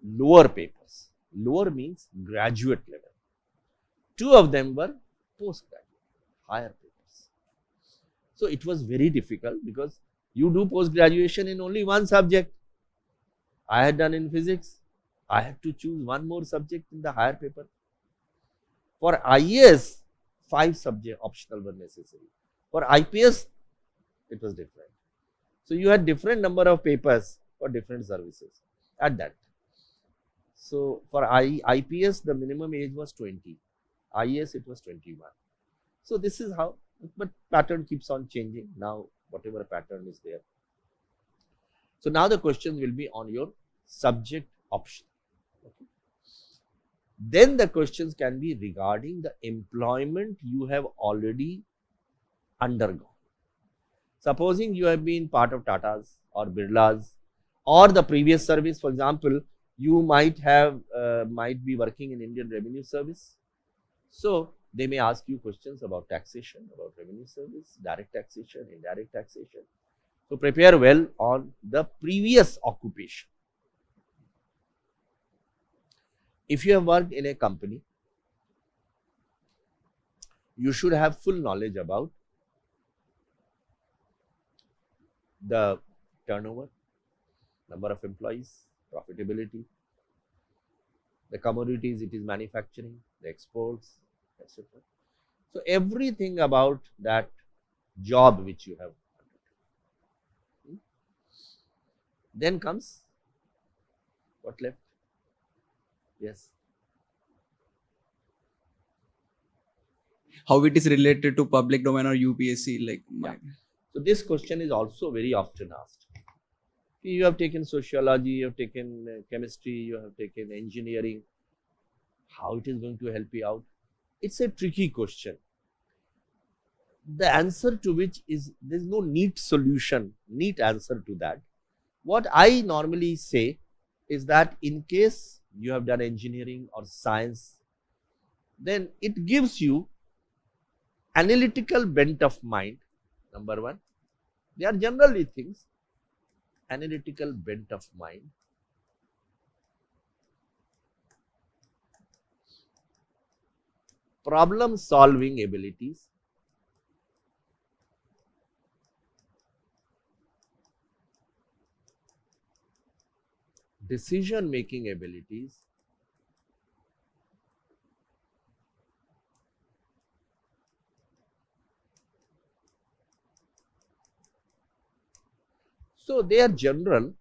lower papers. Lower means graduate level. 2 of them were postgraduate, higher papers. So it was very difficult, because you do post graduation in only one subject. I had done in physics. I had to choose one more subject in the higher paper. For IAS, 5 subject optional were necessary. For IPS, it was different. So you had different number of papers for different services at that. So for IPS, the minimum age was 20. IAS, it was 21. So this is how, but pattern keeps on changing. Now whatever pattern is there. So now the questions will be on your subject option. Okay. Then the questions can be regarding the employment you have already undergone. Supposing you have been part of Tatas or Birlas or the previous service, for example, you might be working in Indian Revenue Service. So they may ask you questions about taxation, about revenue service, direct taxation, indirect taxation. So prepare well on the previous occupation. If you have worked in a company, you should have full knowledge about the turnover, number of employees, profitability, the commodities it is manufacturing, the exports, etc. So everything about that job which you have undertaken. Then comes what left? Yes. How it is related to public domain or UPSC, like So this question is also very often asked. You have taken sociology, you have taken chemistry, you have taken engineering. How it is going to help you out? It's a tricky question. The answer to which is, there is no neat solution, neat answer to that. What I normally say is that in case you have done engineering or science, then it gives you analytical bent of mind, number one. They are generally things, analytical bent of mind, problem solving abilities, decision making abilities, so they are general.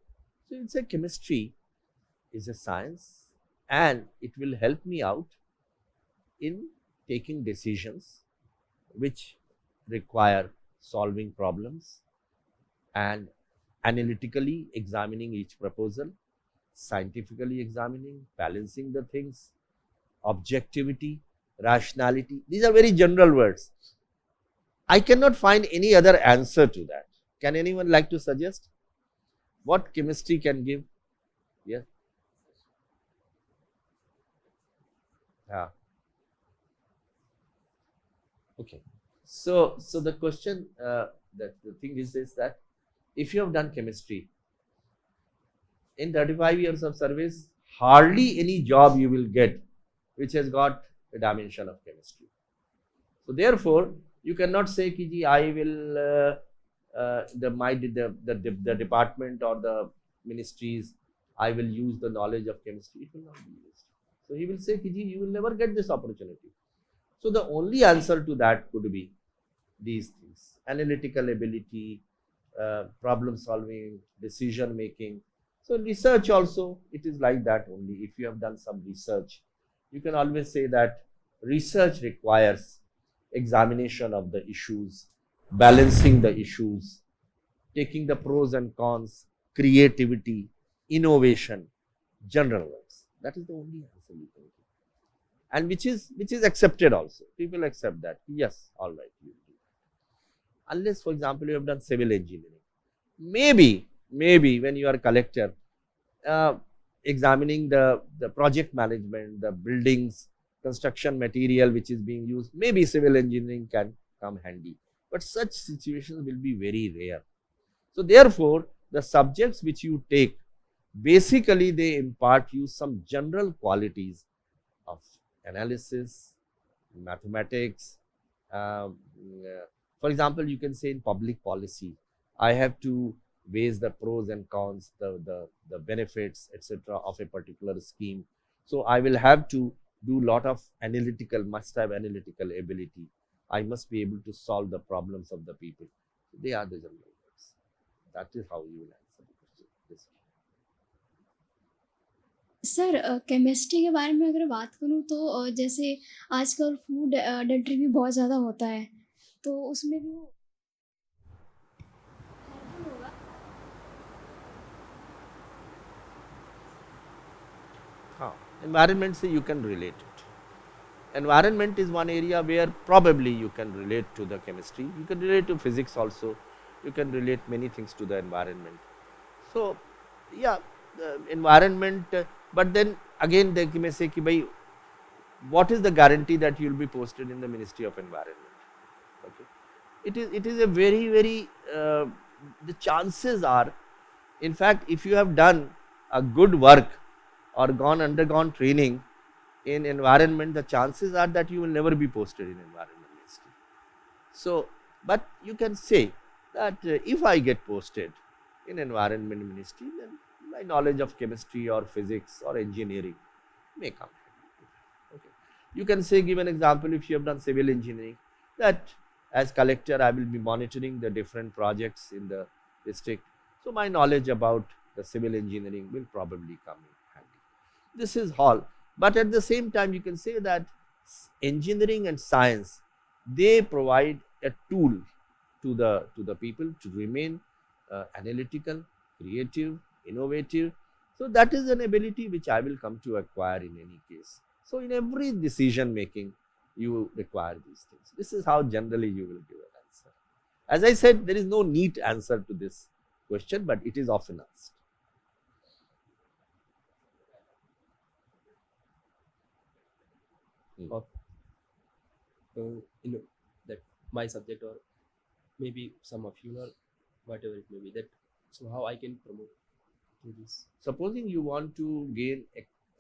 So it's a chemistry is a science, and it will help me out in taking decisions which require solving problems and analytically examining each proposal, scientifically examining, balancing the things, objectivity, rationality. These are very general words. I cannot find any other answer to that. Can anyone like to suggest what chemistry can give? Yes. Yeah. Okay. So the question, that the thing is that if you have done chemistry in 35 years of service, hardly any job you will get which has got a dimension of chemistry. So therefore, you cannot say ki ji, I will the department or the ministries, I will use the knowledge of chemistry. It will not be used. So he will say ki ji, you will never get this opportunity. So the only answer to that could be these things: analytical ability, problem solving, decision making. So research also, it is like that only. If you have done some research, you can always say that research requires examination of the issues, balancing the issues, taking the pros and cons, creativity, innovation, general words. That is the only answer you can give, and which is accepted also. People accept that. Yes, all right, you do that. Unless, for example, you have done civil engineering. Maybe when you are a collector, examining the project management, the buildings, construction material which is being used, maybe civil engineering can come handy. But such situations will be very rare. So therefore, the subjects which you take, basically they impart you some general qualities of analysis, mathematics. For example, you can say in public policy, I have to weigh the pros and cons, the benefits, etc. of a particular scheme. So I will have to do lot of analytical, must have analytical ability. I must be able to solve the problems of the people. They are the general words. That is how you will answer the question. Yes. Sir chemistry के बारे में अगर बात करूँ तो जैसे आजकल food adultery भी बहुत ज़्यादा होता है, तो उसमें भी वो हेल्पफुल होगा। Environment, say you can relate it. Environment is one area where probably you can relate to the chemistry. You can relate to physics also. You can relate many things to the environment. So, yeah, the environment, but then again they may say ki bhai, what is the guarantee that you will be posted in the Ministry of Environment? Okay. It is a very, the chances are, in fact, if you have done a good work or undergone training in environment, the chances are that you will never be posted in environment ministry. So, but you can say that if I get posted in environment ministry, then my knowledge of chemistry or physics or engineering may come. Okay. You can say, give an example, if you have done civil engineering, that as collector I will be monitoring the different projects in the district. So my knowledge about the civil engineering will probably come in handy. This is all. But at the same time, you can say that engineering and science, they provide a tool to the people to remain analytical, creative, innovative. So that is an ability which I will come to acquire in any case. So in every decision making, you require these things. This is how generally you will give an answer. As I said, there is no neat answer to this question, but it is often asked. that my subject, or maybe some of or whatever it may be, that so how I can promote through this. Supposing you want to gain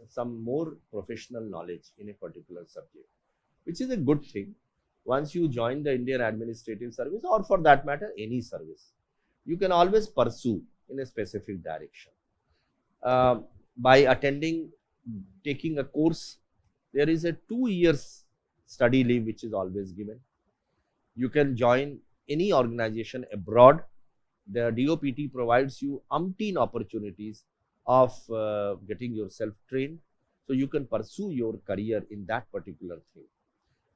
some more professional knowledge in a particular subject, which is a good thing. Once you join the Indian Administrative Service, or for that matter any service, you can always pursue in a specific direction by taking a course. There is a 2 years study leave which is always given. You can join any organization abroad. The DOPT provides you umpteen opportunities of getting yourself trained, so you can pursue your career in that particular thing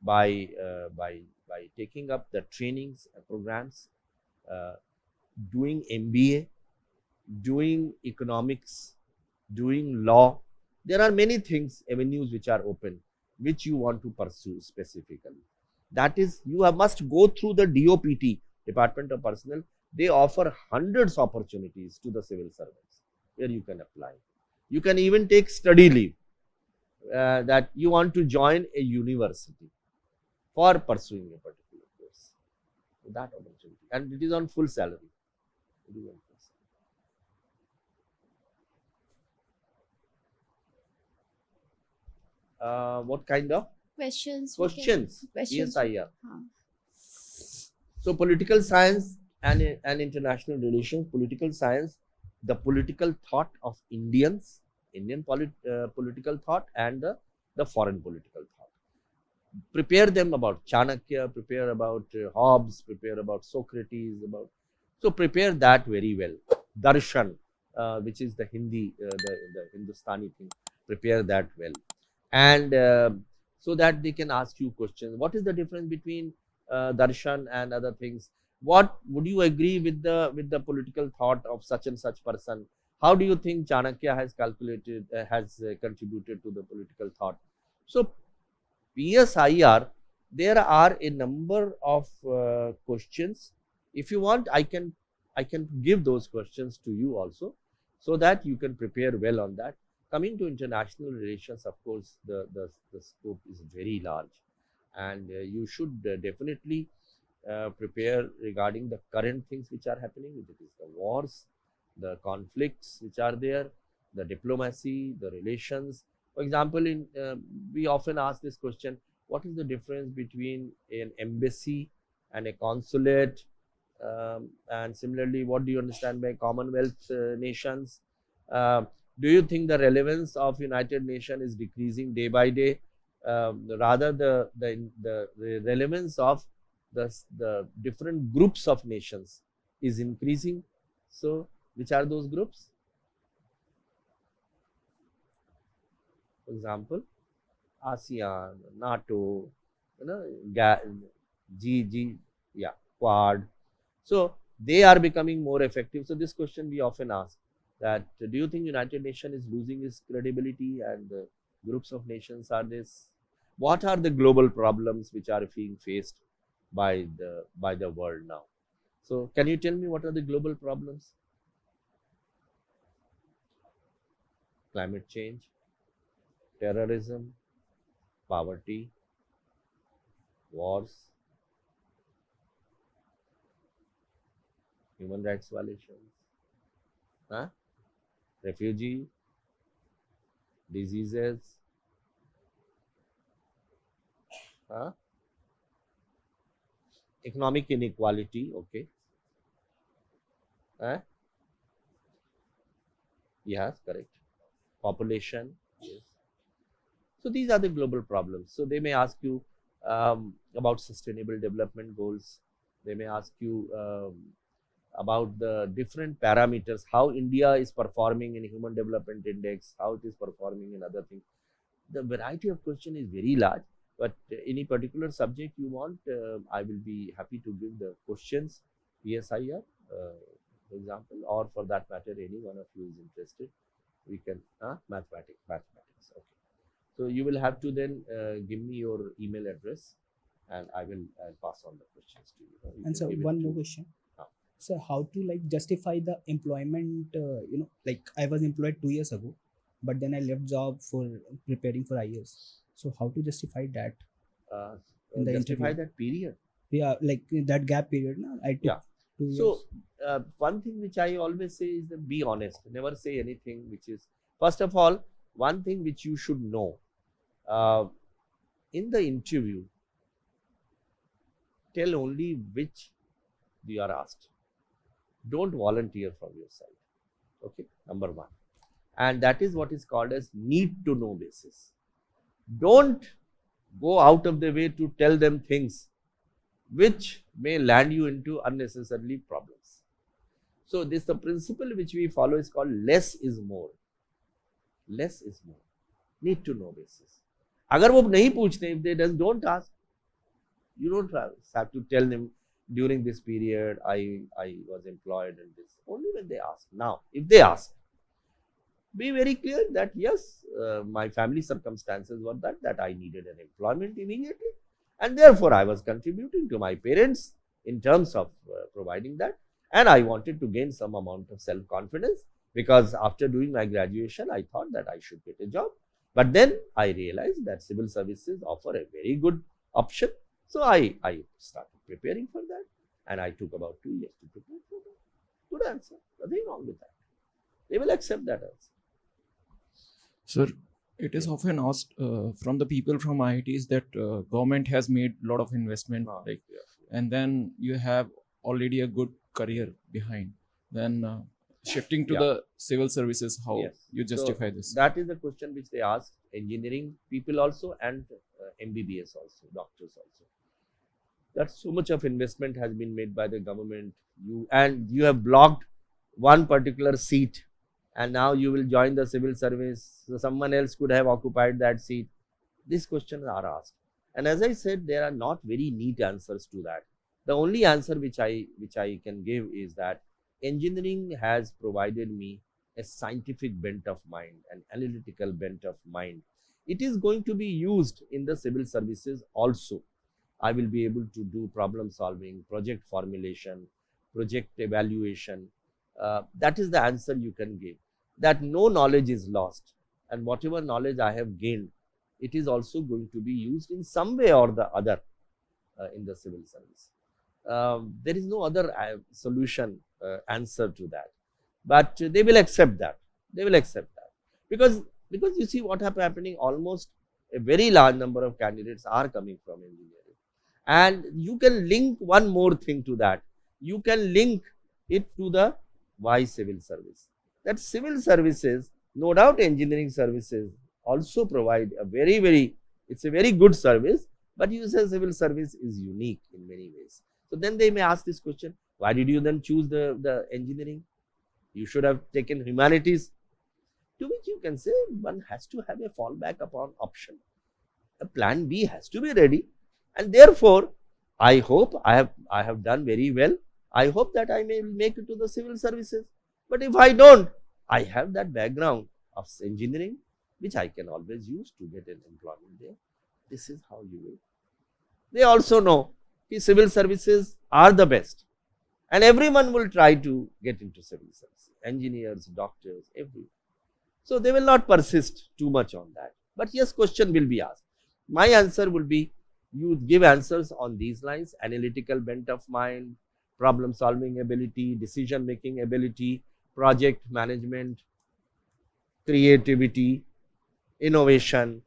by taking up the trainings programs, doing MBA, doing economics, doing law. There are many things, avenues which are open, which you want to pursue specifically. That is, you must go through the DOPT, Department of Personnel. They offer hundreds of opportunities to the civil servants where you can apply. You can even take study leave that you want to join a university for pursuing a particular course. That opportunity, and it is on full salary. It is on full salary. What kind of questions? questions? Questions. PSIR. हाँ. So political science and international relations, political science, the political thought of Indian political thought, and the foreign political thought. Prepare them about Chanakya, prepare about Hobbes, prepare about Socrates, so prepare that very well. Darshan, which is the Hindi, the Hindustani thing, prepare that well, and so that they can ask you questions. What is the difference between darshan and other things? What would you agree with the political thought of such and such person? How do you think Chanakya has contributed to the political thought? So PSIR, there are a number of questions. If you want, I can give those questions to you also, so that you can prepare well on that. Coming to international relations, of course, the scope is very large, and you should definitely prepare regarding the current things which are happening. It is the wars, the conflicts which are there, the diplomacy, the relations. For example, we often ask this question: what is the difference between an embassy and a consulate? And similarly, what do you understand by Commonwealth nations? Do you think the relevance of United Nations is decreasing day by day? Rather, the relevance of the different groups of nations is increasing. So, which are those groups? For example, ASEAN, NATO, Quad. So they are becoming more effective. So this question we often ask, that do you think United Nations is losing its credibility, and the groups of nations are this? What are the global problems which are being faced by the world now? So can you tell me what are the global problems? Climate change, terrorism, poverty, wars, human rights violations, refugee, diseases, economic inequality, okay. Yes, correct. Population, yes. So these are the global problems. So they may ask you about sustainable development goals. They may ask you about the different parameters, how India is performing in Human Development Index, how it is performing in other things. The variety of question is very large, but any particular subject you want, I will be happy to give the questions, PSIR, for example, or for that matter, any one of you is interested, we can, mathematics, okay. So you will have to then give me your email address, and I'll pass on the questions to you. You And so one more question. So how to justify the employment, I was employed 2 years ago, but then I left job for preparing for IAS. So how to justify that? in the justify interview. that period. Yeah, like that gap period. Na, I took Yeah. 2 So years. one thing which I always say is that be honest. Never say anything which is, first of all, one thing which you should know in the interview, tell only which you are asked. Don't volunteer from your side. Okay, number one. And that is what is called as need to know basis. Don't go out of the way to tell them things which may land you into unnecessarily problems. So this the principle which we follow is called less is more. Less is more. Need to know basis. अगर वो नहीं पूछते, if they don't ask, you don't have to tell them during this period I was employed in this. Only when they ask. Now, if they ask, be very clear that yes, my family circumstances were that I needed an employment immediately, and therefore I was contributing to my parents in terms of providing that, and I wanted to gain some amount of self-confidence because after doing my graduation I thought that I should get a job, but then I realized that civil services offer a very good option, so I started preparing for that, and I took about 2 years to prepare for that. Good answer, nothing wrong with that. They will accept that answer. Sir, it is often asked from the people from IITs that government has made a lot of investment, and then you have already a good career behind. Then shifting to the civil services, how you justify this? That is the question which they ask engineering people also and MBBS also, doctors also. That so much of investment has been made by the government, you have blocked one particular seat, and now you will join the civil service, so someone else could have occupied that seat. These questions are asked, and as I said, there are not very neat answers to that. The only answer which I can give is that engineering has provided me a scientific bent of mind, an analytical bent of mind. It is going to be used in the civil services also. I will be able to do problem solving, project formulation, project evaluation. That is the answer you can give. That no knowledge is lost, and whatever knowledge I have gained, it is also going to be used in some way or the other in the civil service. There is no other solution answer to that, but they will accept that. They will accept that because you see what happening. Almost a very large number of candidates are coming from engineering, and you can link one more thing to that. You can link it to the why civil service. That civil services, no doubt engineering services also provide a it's a very good service, but you say civil service is unique in many ways. So then they may ask this question, why did you then choose the engineering? You should have taken humanities. To which you can say one has to have a fallback upon option. A plan B has to be ready, and therefore I hope I have done very well. I hope that I may make it to the civil services. But if I don't, I have that background of engineering, which I can always use to get an employment there. This is how you will. They also know that civil services are the best, and everyone will try to get into civil services. Engineers, doctors, everyone. So they will not persist too much on that. But yes, question will be asked. My answer will be, you give answers on these lines: analytical bent of mind, problem solving ability, decision making ability, project management, creativity, innovation,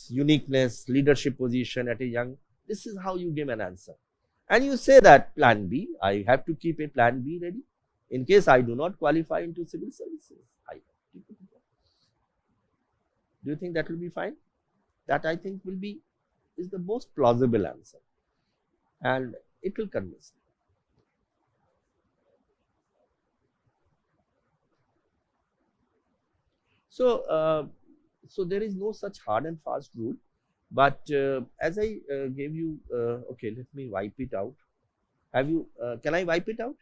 uniqueness, leadership position at a young. This is how you give an answer. And you say that plan B, I have to keep a plan B ready in case I do not qualify into civil services. I have to keep it ready. Do you think that will be fine? That I think is the most plausible answer, and it will convince me. So, so there is no such hard and fast rule, but as I gave you, okay, let me wipe it out. Have you? Can I wipe it out?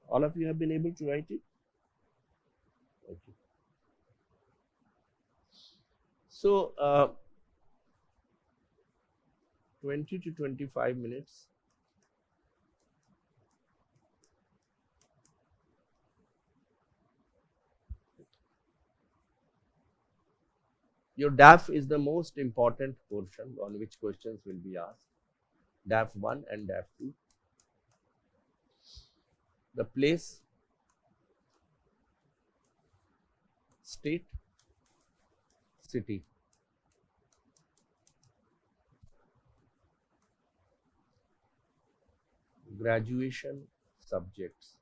All of you have been able to write it. Okay. So, 20 to 25 minutes. Your DAF is the most important portion on which questions will be asked. DAF 1 and DAF 2. The place, state, city. Graduation subjects.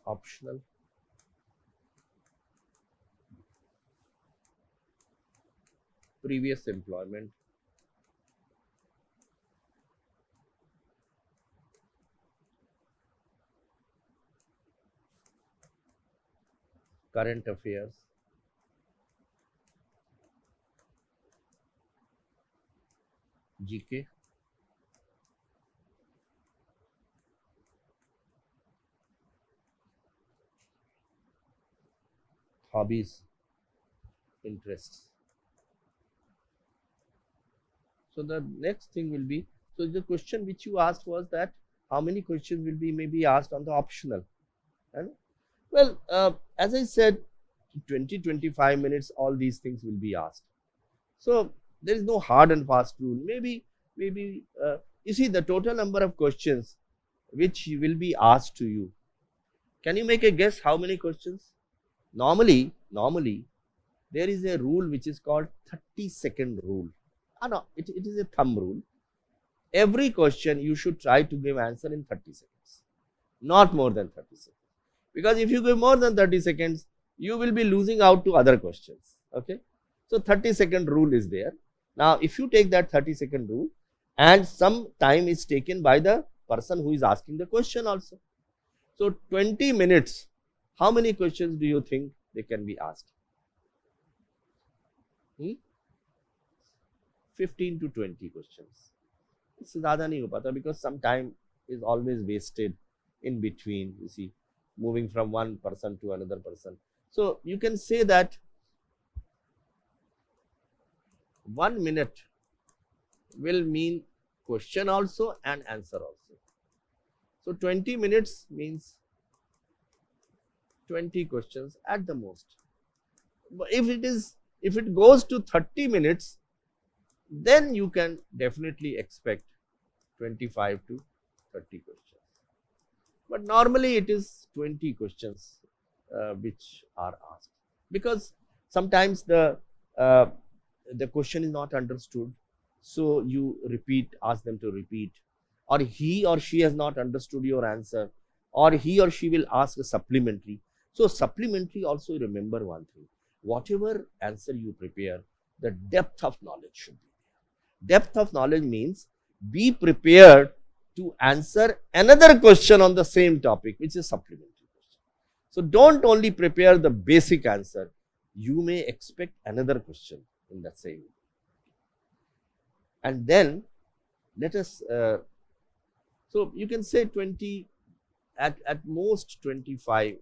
Optional. Previous employment. Current affairs. GK. Hobbies, interests. So the next thing will be, so the question which you asked was that how many questions will be maybe asked on the optional. And well, as I said, 20-25 minutes, all these things will be asked. So there is no hard and fast rule. Maybe you see the total number of questions which will be asked to you. Can you make a guess how many questions? Normally, there is a rule which is called 30-second rule. No, it is a thumb rule. Every question you should try to give answer in 30 seconds, not more than 30 seconds. Because if you give more than 30 seconds, you will be losing out to other questions. Okay. So 30-second rule is there. Now, if you take that 30-second rule and some time is taken by the person who is asking the question also. So 20 minutes, how many questions do you think they can be asked? 15 to 20 questions. इससे ज़्यादा नहीं हो पाता because some time is always wasted in between, you see, moving from one person to another person. So you can say that 1 minute will mean question also and answer also. So 20 minutes means 20 questions at the most. But if it goes to 30 minutes, then you can definitely expect 25 to 30 questions. But normally it is 20 questions which are asked, because sometimes the question is not understood, so you ask them to repeat, or he or she has not understood your answer, or he or she will ask a supplementary. So supplementary also, remember one thing, whatever answer you prepare, the depth of knowledge should be there. Depth of knowledge means be prepared to answer another question on the same topic, which is supplementary question. So don't only prepare the basic answer, you may expect another question in the same. And then let us, so you can say 20, at most 25,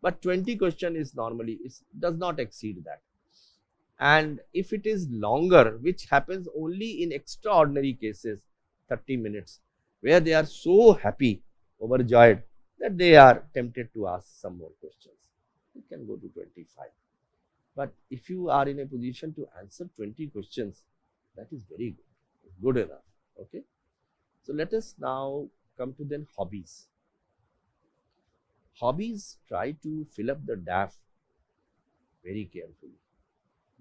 but 20 question is normally, it does not exceed that. And if it is longer, which happens only in extraordinary cases, 30 minutes, where they are so happy, overjoyed, that they are tempted to ask some more questions, it can go to 25. But if you are in a position to answer 20 questions, that is very good enough. Okay. So let us now come to then hobbies. Hobbies, try to fill up the DAF very carefully.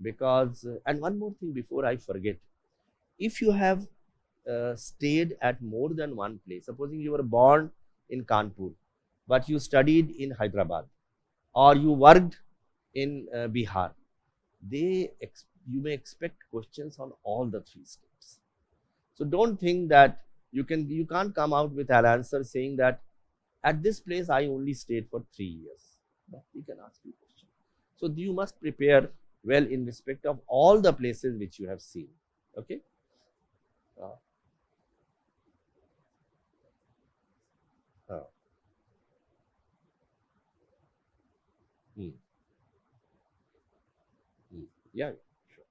Because, and one more thing before I forget, if you have stayed at more than one place, supposing you were born in Kanpur, but you studied in Hyderabad, or you worked in Bihar, you may expect questions on all the 3 states. So don't think that you can't come out with an answer saying that at this place I only stayed for 3 years. But we can ask you questions. So you must prepare well in respect of all the places which you have seen. Okay. Yeah, sure.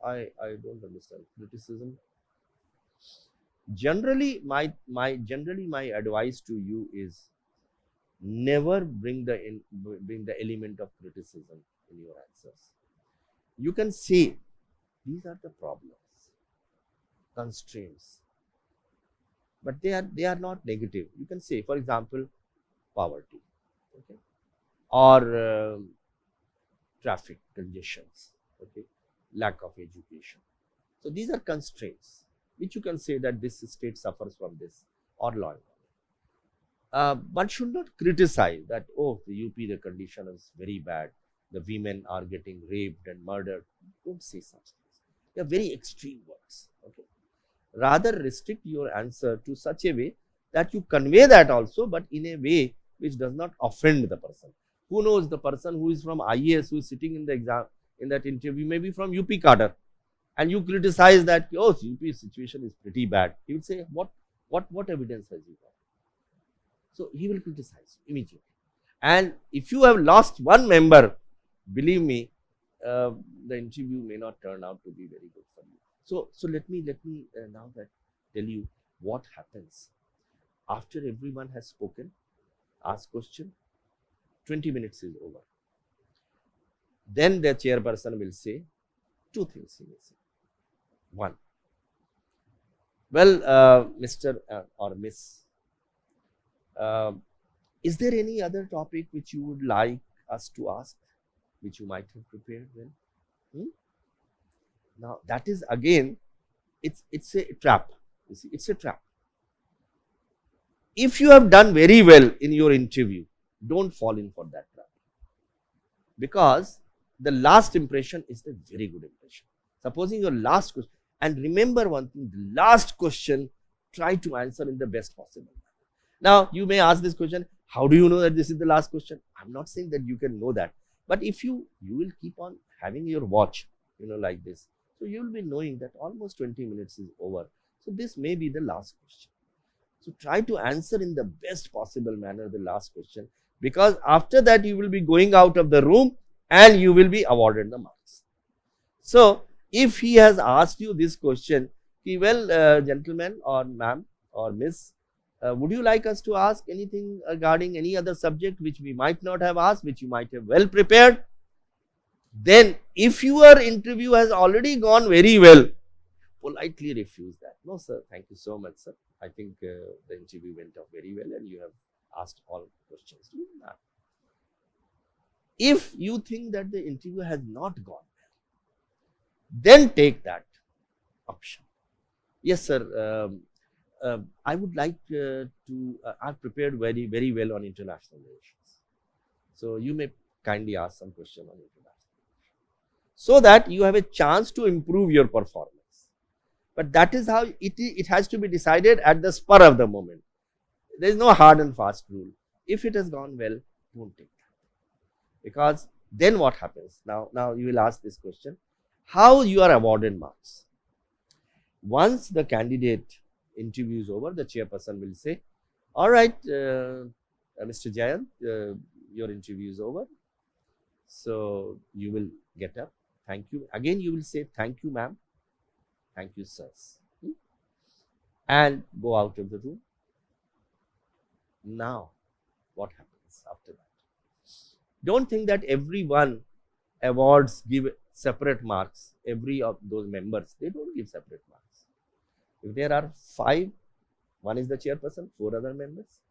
I don't understand criticism. Generally, my advice to you is never bring the element of criticism in your answers. You can say these are the problems, constraints, but they are not negative. You can say, for example, poverty, okay, or traffic congestions, okay, lack of education. So these are constraints which you can say that this state suffers from this, or law and order. One should not criticize that, oh, the UP, the condition is very bad, the women are getting raped and murdered. Don't say such things. They are very extreme words. Okay. Rather restrict your answer to such a way that you convey that also, but in a way which does not offend the person. Who knows, the person who is from IAS, who is sitting in the exam, in that interview, may be from UP cadre, and you criticize that, oh, UP situation is pretty bad. He will say, what evidence has you got? So he will criticize you immediately. And if you have lost one member, believe me, the interview may not turn out to be very good for you. So let me now that tell you what happens after everyone has spoken, ask question. 20 minutes is over. Then the chairperson will say two things. He will say. One, well, Mr. Or Miss, is there any other topic which you would like us to ask, which you might have prepared well? Now that is again, it's a trap. You see, it's a trap. If you have done very well in your interview, don't fall in for that trap, because the last impression is a very good impression. Supposing your last question, and remember one thing, the last question, try to answer in the best possible manner. Now you may ask this question, how do you know that this is the last question? I'm not saying that you can know that, but if you will keep on having your watch, like this, so you will be knowing that almost 20 minutes is over. So this may be the last question. So try to answer in the best possible manner the last question, because after that you will be going out of the room and you will be awarded the marks. So if he has asked you this question, well, gentlemen or ma'am or miss, would you like us to ask anything regarding any other subject which we might not have asked, which you might have well prepared? Then if your interview has already gone very well, politely refuse that. No sir, thank you so much sir. I think the interview went off very well and you have asked all questions. If you think that the interview has not gone well, then take that option. Yes sir, I would like I've prepared very, very well on international relations. So you may kindly ask some question on international relations, so that you have a chance to improve your performance. But that is how it has to be decided at the spur of the moment. There is no hard and fast rule. If it has gone well, don't take that. Because then what happens? Now you will ask this question, how you are awarded marks. Once the candidate interview is over, the chairperson will say, all right, Mr. Jayant, your interview is over. So you will get up. Thank you. Again, you will say, thank you, ma'am. Thank you, sirs. And go out of the room. Now, what happens after that? Don't think that everyone awards give separate marks. Every of those members, they don't give separate marks. If there are 5, one is the chairperson, 4 other members.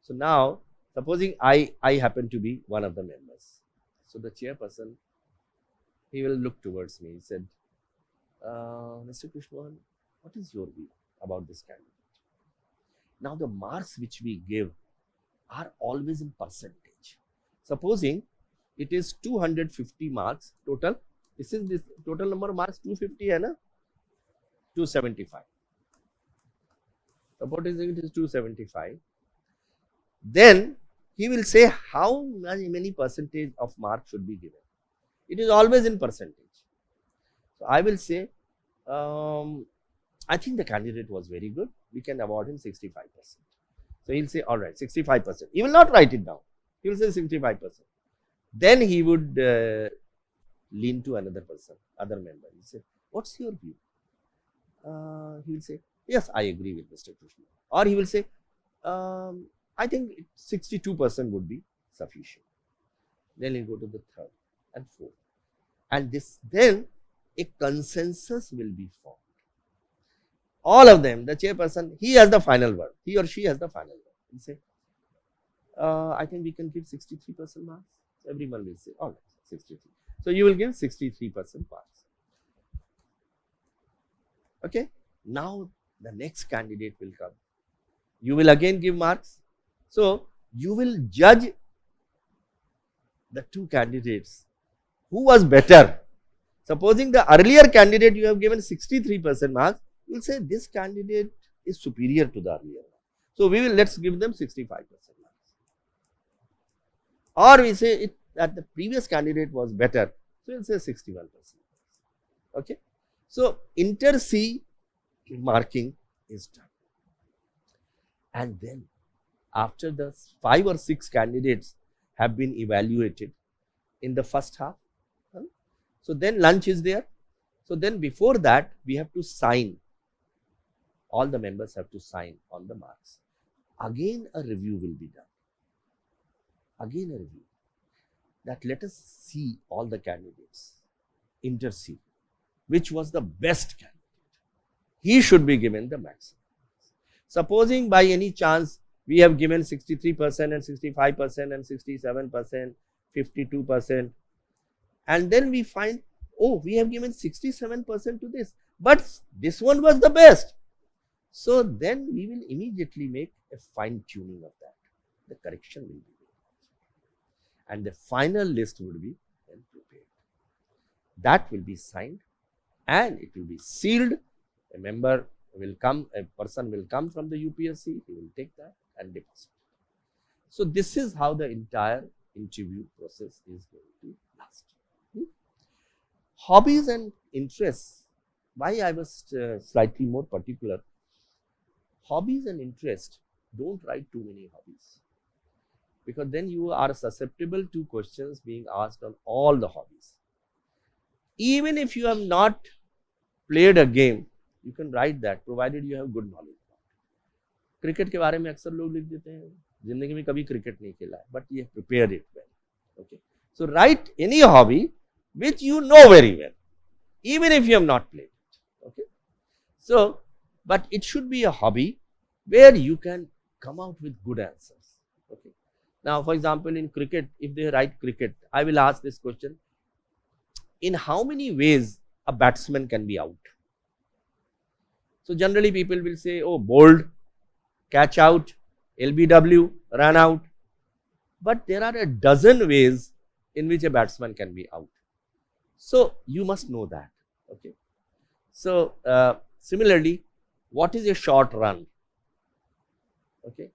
So now, supposing I happen to be one of the members. So the chairperson, he will look towards me. He said, Mr. Krishnan, what is your view about this candidate? Now the marks which we give are always in percentage. Supposing it is 250 marks total. This total number of marks 250 hai na? 275. Supposing it is 275. Then he will say how many percentage of marks should be given. It is always in percentage. So I will say, I think the candidate was very good. We can award him 65%. So he'll say, all right, 65%. He will not write it down. He will say 65%. Then he would lean to another person, other member. He said, What's your view? He will say, yes, I agree with Mr. Krishna. Or he will say, I think 62% would be sufficient. Then he'll go to the third and fourth. And then a consensus will be formed. All of them, the chairperson, he has the final word. He or she has the final word. He'll say, I think we can give 63% marks. Everyone will say, all right, 63. So you will give 63% marks. Okay. Now the next candidate will come. You will again give marks. So you will judge the two candidates. Who was better? Supposing the earlier candidate you have given 63% marks, you will say this candidate is superior to the earlier one. So let's give them 65% marks. Or we say that the previous candidate was better, so we'll say 61%. Okay. So inter-C marking is done. And then after the 5 or 6 candidates have been evaluated in the first half, so then lunch is there. So then before that we have to sign. All the members have to sign on the marks. Again a review will be done. Again a review. That let us see all the candidates. Inter-C. Which was the best candidate? He should be given the maximum. Supposing by any chance we have given 63% and 65% and 67%, 52%, and then we find, oh, we have given 67% to this, but this one was the best. So then we will immediately make a fine tuning of that. The correction will be made. And the final list will be then prepared. That will be signed and it will be sealed. A member will come, a person will come from the UPSC, he will take that and deposit. So this is how the entire interview process is going to last. Hobbies and interests. Why I was slightly more particular. Hobbies and interests, don't write too many hobbies. Because then you are susceptible to questions being asked on all the hobbies. Even if you have not played a game, you can write that, provided you have good knowledge. Cricket के बारे में अक्सर लोग लिख देते हैं, जिंदगी में कभी क्रिकेट नहीं खेला है, but you prepare it well. Okay, so write any hobby which you know very well, even if you have not played it. Okay, so but it should be a hobby where you can come out with good answers. Okay, now for example in cricket, if they write cricket, I will ask this question: in how many ways a batsman can be out? So generally people will say, oh, bowled, catch out, LBW, run out. But there are a dozen ways in which a batsman can be out. So you must know that. Okay. So similarly, what is a short run? Okay.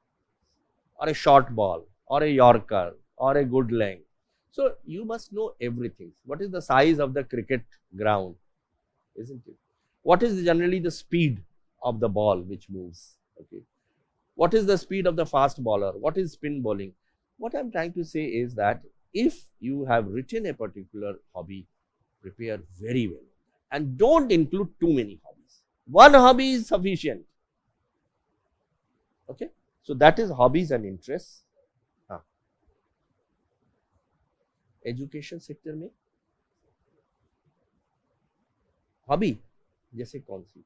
Or a short ball, or a yorker, or a good length. So you must know everything. What is the size of the cricket ground? Isn't it? What is generally the speed of the ball which moves? Okay. What is the speed of the fast bowler? What is spin bowling? What I am trying to say is that if you have written a particular hobby, prepare very well and don't include too many hobbies. One hobby is sufficient. Okay. So that is hobbies and interests. Education sector में hobby जैसे कौन सी?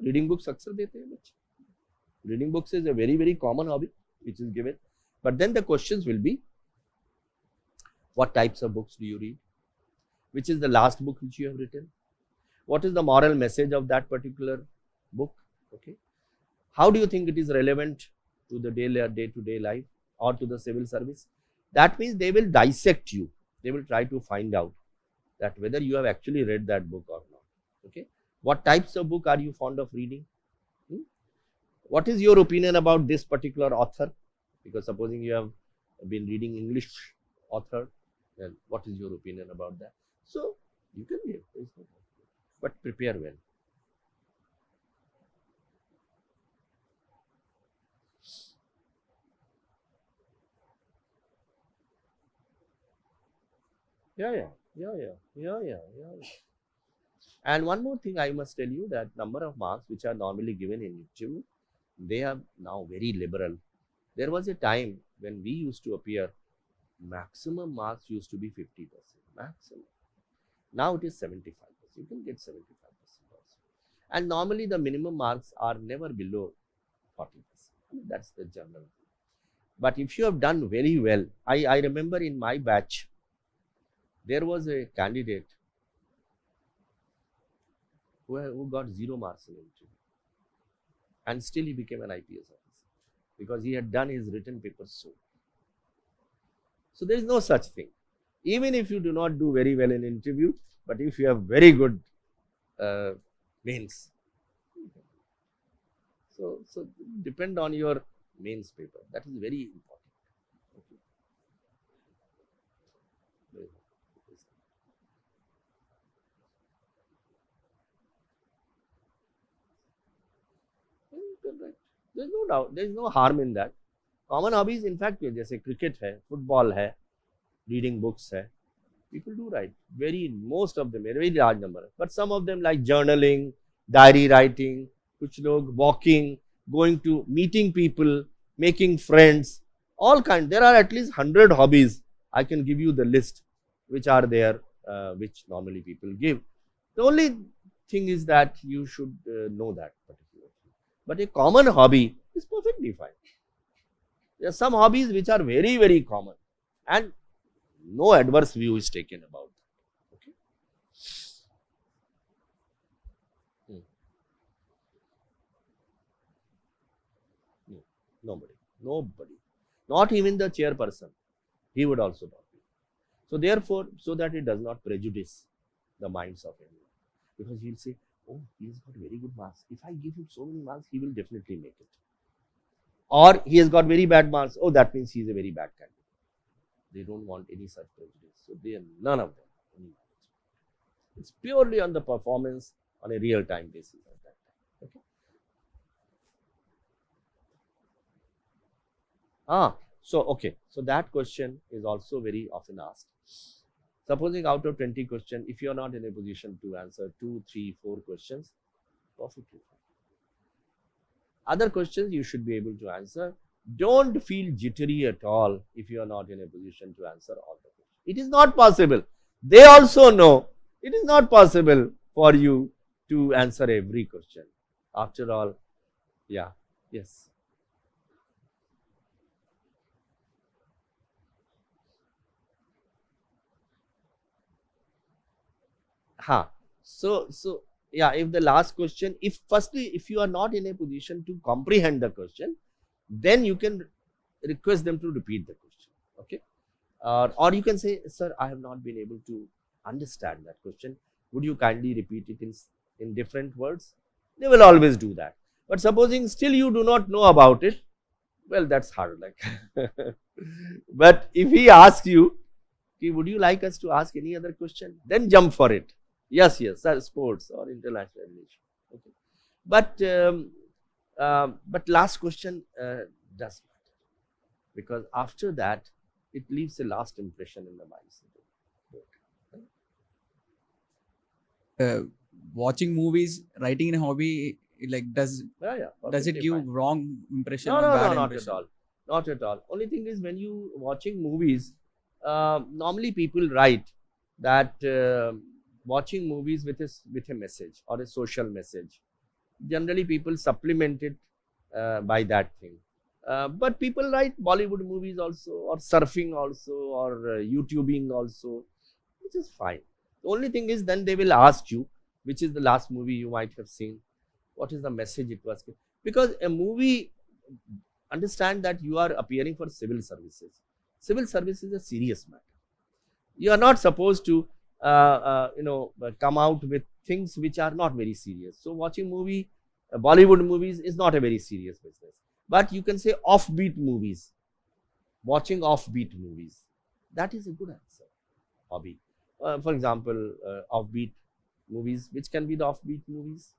Reading books अक्सर देते हैं बच्चे. Reading books is a very very common hobby which is given, but then the questions will be, what types of books do you read? Which is the last book which you have written? What is the moral message of that particular book? Okay, how do you think it is relevant to the day-to-day life or to the civil service? That means they will dissect you. They will try to find out that whether you have actually read that book or not. Okay, what types of book are you fond of reading? What is your opinion about this particular author? Because supposing you have been reading English author, then what is your opinion about that? So you can give, but prepare well. Yeah. Yeah. And one more thing I must tell you, that number of marks which are normally given in interview, they are now very liberal. There was a time when we used to appear, maximum marks used to be 50%, maximum. Now it is 75%. You can get 75% also. And normally the minimum marks are never below 40%. That's the general thing. But if you have done very well, I remember in my batch, there was a candidate who got 0 marks in interview. And still he became an IPS officer because he had done his written paper so. So there is no such thing. Even if you do not do very well in interview, but if you have very good mains, so depend on your mains paper. That is very important. Okay. Correct. There is no doubt. There is no harm in that. Common hobbies, in fact, जैसे cricket है, football है, reading books है. People do write. Most of them, a very large number. But some of them like journaling, diary writing, कुछ लोग walking, going to meeting people, making friends, all kinds. There are at least 100 hobbies. I can give you the list which are there, which normally people give. The only thing is that you should know that particular thing. But a common hobby is perfectly fine. There are some hobbies which are very, very common and no adverse view is taken about that. Okay. Nobody. Not even the chairperson. He would also not be. So therefore, so that it does not prejudice the minds of anyone. Because he'll say, oh, he's got very good marks. If I give him so many marks, he will definitely make it. Or he has got very bad marks. Oh, that means he is a very bad candidate. They don't want any such prejudice. So they are none of them. It's purely on the performance on a real-time basis at that time. Okay. So that question is also very often asked. Supposing out of 20 questions, if you are not in a position to answer 2, 3, 4 questions, perfectly fine. Other questions you should be able to answer. Don't feel jittery at all if you are not in a position to answer all the questions. It is not possible. They also know it is not possible for you to answer every question. After all, yeah, yes. So yeah, if the last question, if you are not in a position to comprehend the question, then you can request them to repeat the question. Okay. Or you can say, sir, I have not been able to understand that question. Would you kindly repeat it in different words? They will always do that. But supposing still you do not know about it, well, that's hard. But if he asks you, would you like us to ask any other question? Then jump for it. Yes, sir, sports or international relations. Okay. But last question does matter, because after that it leaves a last impression in the mindset. Watching movies, writing a hobby, like does it give fine. wrong impression? No, or bad not impression? at all. Not at all. Only thing is, when you watching movies, normally people write that watching movies with a message or a social message. Generally, people supplement it by that thing. But people write Bollywood movies also, or surfing also, or YouTubing also, which is fine. The only thing is, then they will ask you, which is the last movie you might have seen, what is the message it was. Because a movie, understand that you are appearing for civil services. Civil service is a serious matter. You are not supposed to come out with things which are not very serious. So watching Bollywood movies is not a very serious business. But you can say offbeat movies. Watching offbeat movies, that is a good answer. Hobby. For example, offbeat movies. Which can be the offbeat movies?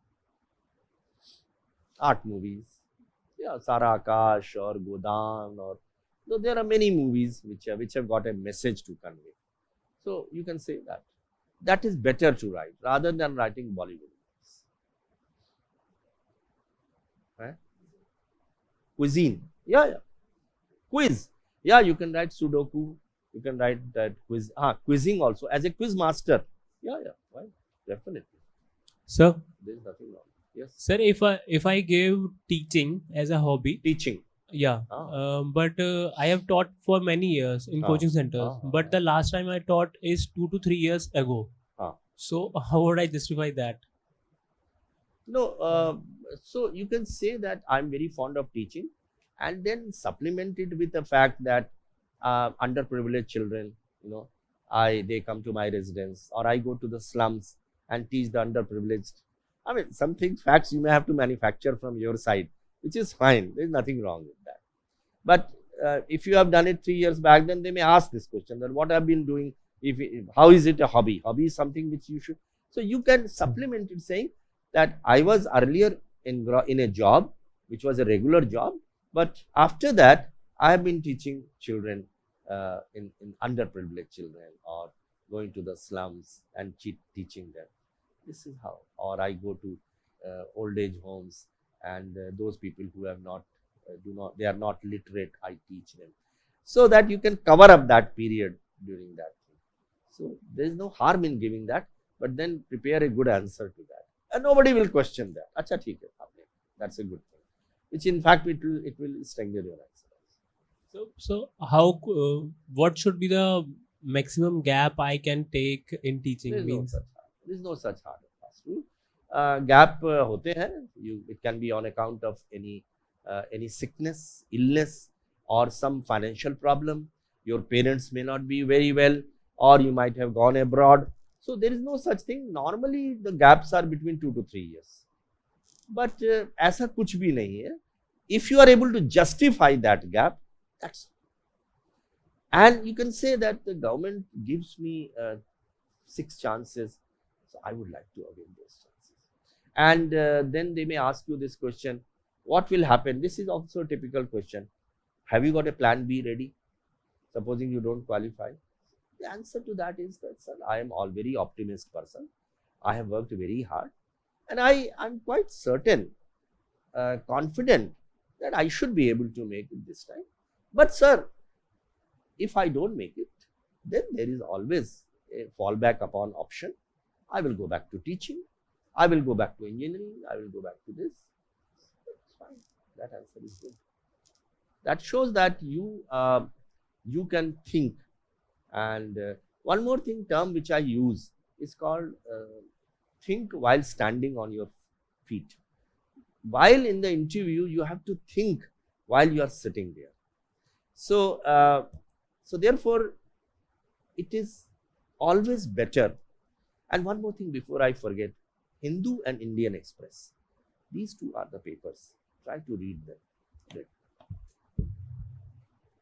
Art movies. Yeah, Sara Akash or Godan, or so there are many movies which have got a message to convey. So you can say that. that is better to write rather than writing Bollywood. Right? Cuisine, yeah. Quiz, yeah, you can write Sudoku, you can write that quiz, quizzing also as a quiz master, yeah, right, definitely. Sir, There is nothing wrong. Yes. sir, if I give teaching as a hobby, Teaching. yeah, but I have taught for many years in coaching centers, but the last time I taught is 2 to 3 years ago. So how would I justify that? No, so you can say that I'm very fond of teaching, and then supplement it with the fact that underprivileged children, they come to my residence, or I go to the slums and teach the underprivileged. I mean, some things, facts you may have to manufacture from your side, which is fine. There's nothing wrong with that. But if you have done it 3 years back, then they may ask this question, that what I've been doing, how is it a hobby? Hobby is something which you should, so you can supplement it saying that I was earlier in a job, which was a regular job, but after that, I have been teaching children, in underprivileged children, or going to the slums and teaching them. This is how. Or I go to old age homes, and those people who have they are not literate, I teach them. So that you can cover up that period during that thing. So there is no harm in giving that, but then prepare a good answer to that. And nobody will question that. Acha, theek hai, that's a good thing. Which in fact it will strengthen your answer. So how what should be the maximum gap I can take in teaching? There is no such hard and fast rule. Gap hote hain. It can be on account of any sickness, illness, or some financial problem. Your parents may not be very well, or you might have gone abroad. So there is no such thing. Normally the gaps are between 2 to 3 years. But aisa kuch bhi nahi hai. If you are able to justify that gap, that's, and you can say that the government gives me 6 chances, so I would like to avail those chances. And then they may ask you this question, what will happen? This is also a typical question. Have you got a plan B ready? Supposing you don't qualify. The answer to that is that, sir, I am all very optimist person. I have worked very hard, and I'm quite certain, confident that I should be able to make it this time. But sir, if I don't make it, then there is always a fallback upon option. I will go back to teaching. I will go back to engineering. I will go back to this. That's fine. That answer is good. That shows that you can think. And one more term which I use is called think while standing on your feet. While in the interview, you have to think while you are sitting there. So, therefore, it is always better. And one more thing before I forget, Hindu and Indian Express. These two are the papers. Try to read them.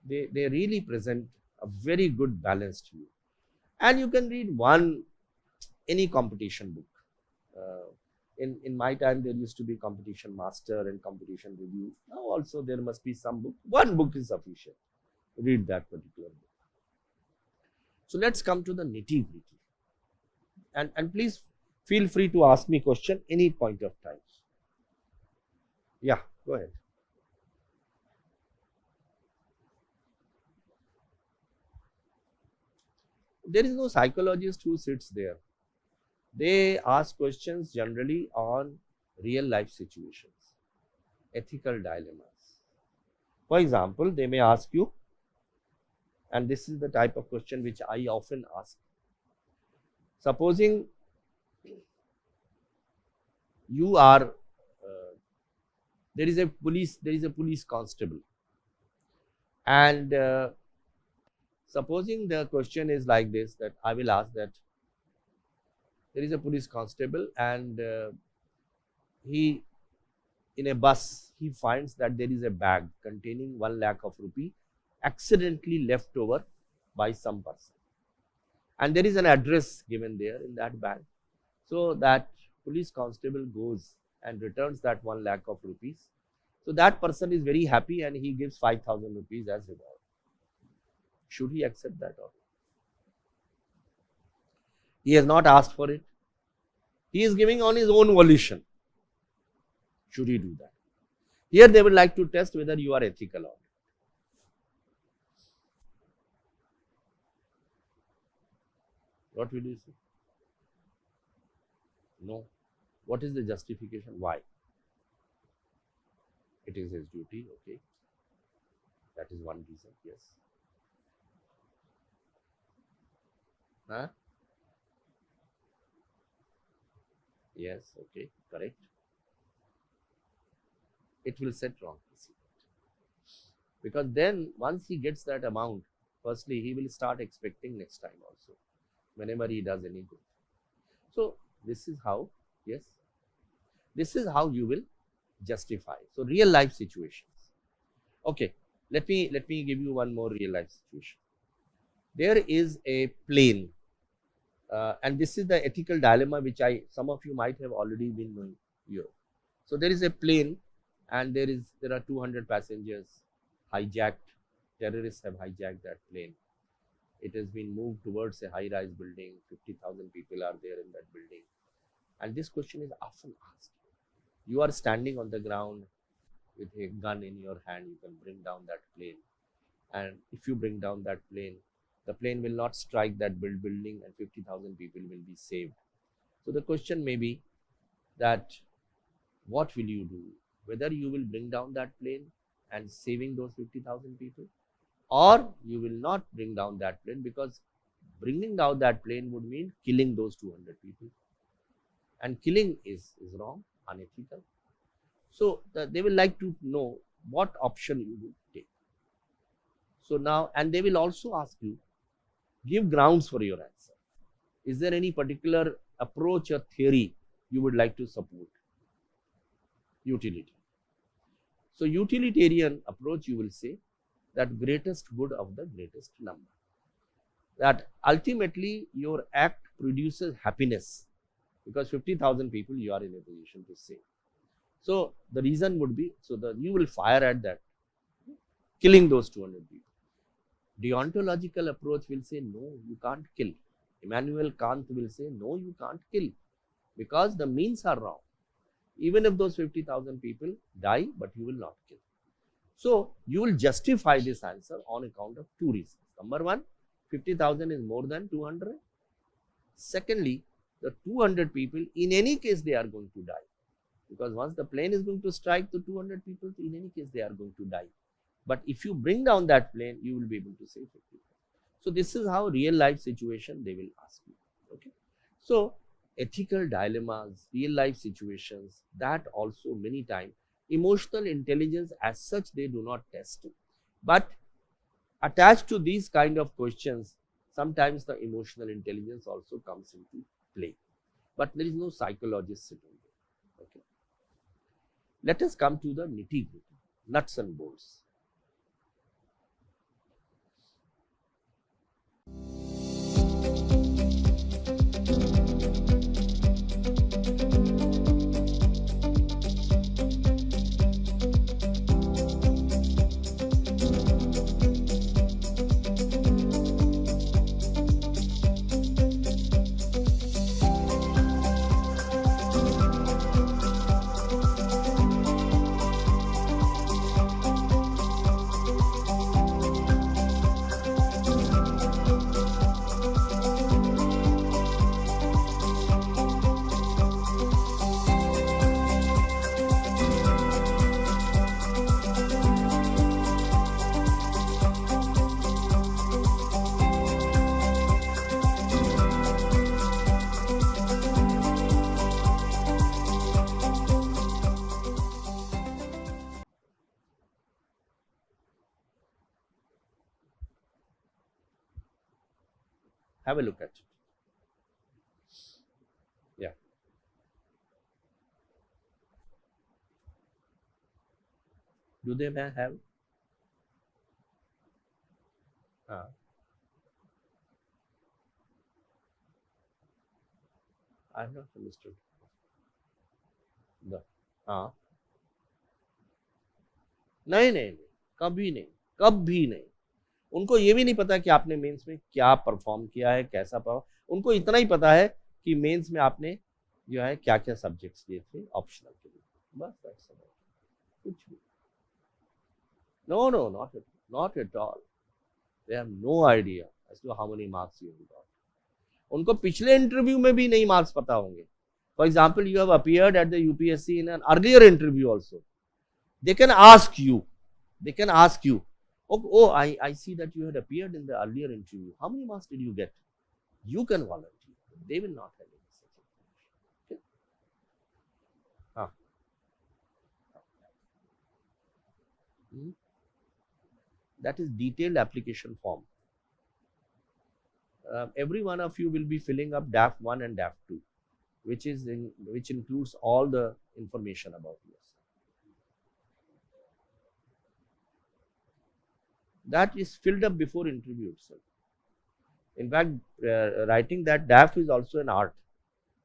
They really present a very good balanced view. And you can read any competition book. In my time, there used to be Competition Master and Competition Review. Now also there must be some book. One book is sufficient. Read that particular book. So let's come to the nitty-gritty. And please feel free to ask me question any point of time. Yeah, go ahead. There is no psychologist who sits there. They ask questions generally on real life situations, ethical dilemmas. For example, they may ask you, and this is the type of question which I often ask. Supposing you are, there is a police constable, and supposing the question is like this, that I will ask that there is a police constable, and he, in a bus, he finds that there is a bag containing 1 lakh of rupee accidentally left over by some person. And there is an address given there in that bag. So that police constable goes and returns that 1 lakh of rupees. So that person is very happy and he gives 5,000 rupees as reward. Should he accept that or not? He has not asked for it. He is giving on his own volition. Should he do that? Here they would like to test whether you are ethical or not. What will you say? No. What is the justification? Why? It is his duty, okay. That is one reason, yes. Huh? Yes, okay, correct. It will set wrong. Because then once he gets that amount, firstly he will start expecting next time also, whenever he does any good. So this is how, yes, this is how you will justify. So real life situations. Okay, let me give you one more real life situation. There is a plane, and this is the ethical dilemma which some of you might have already been knowing here. So there is a plane, and there are 200 passengers hijacked. Terrorists have hijacked that plane. It has been moved towards a high-rise building. 50,000 people are there in that building. And this question is often asked. You are standing on the ground with a gun in your hand. You can bring down that plane. And if you bring down that plane, the plane will not strike that building and 50,000 people will be saved. So the question may be that what will you do? Whether you will bring down that plane and saving those 50,000 people, or you will not bring down that plane, because bringing down that plane would mean killing those 200 people. And killing is wrong, unethical. So they will like to know what option you will take. So now, and they will also ask you, give grounds for your answer. Is there any particular approach or theory you would like to support? Utility. So utilitarian approach, you will say that greatest good of the greatest number. That ultimately your act produces happiness, because 50,000 people you are in a position to save. So the reason would be, so that you will fire at that, killing those 200 people. Deontological approach will say, no, you can't kill. Immanuel Kant will say, no, you can't kill, because the means are wrong. Even if those 50,000 people die, but you will not kill. So you will justify this answer on account of two reasons. Number one, 50,000 is more than 200. Secondly, the 200 people, in any case, they are going to die. Because once the plane is going to strike the 200 people, in any case, they are going to die. But if you bring down that plane, you will be able to save 50. So this is how real life situation they will ask you. Okay. So ethical dilemmas, real life situations, that also many times emotional intelligence as such they do not test. But attached to these kind of questions, sometimes the emotional intelligence also comes into play. But there is no psychologist sitting there. Okay. Let us come to the nitty-gritty, nuts and bolts. Have a look at it. Yeah. Do they have? I have not understood. The नहीं नहीं नहीं, कभी नहीं, कभी नहीं. उनको ये भी नहीं पता कि आपने मेंस में क्या परफॉर्म किया है, कैसा परफॉर्म. उनको इतना ही पता है कि मेंस में आपने जो है क्या क्या सब्जेक्ट्स लिए थे ऑप्शनल के लिए, बस दैट्स ऑल, कुछ भी। No, not at all, they have no idea as to how many marks you got. उनको पिछले इंटरव्यू में भी नहीं मार्क्स पता होंगे। For example, you have appeared at the UPSC in an earlier interview also. They can ask you, oh, I see that you had appeared in the earlier interview. How many marks did you get? You can volunteer. They will not have any such information. Okay? That is detailed application form. Every one of you will be filling up DAF 1 and DAF 2, which includes all the information about yourself. That is filled up before interview itself. In fact, writing that DAF is also an art.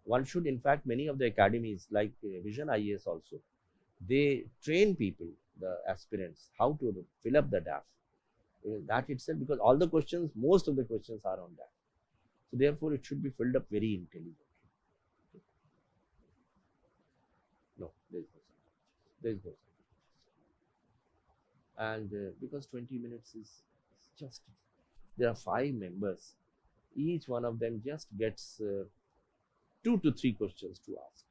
One should, in fact, many of the academies like Vision IAS also, they train people, the aspirants, how to fill up the DAF. That itself, because all the questions, most of the questions are on DAF. So therefore, it should be filled up very intelligently. No, there is no such. And because 20 minutes is just, there are 5 members, each one of them just gets 2 to 3 questions to ask.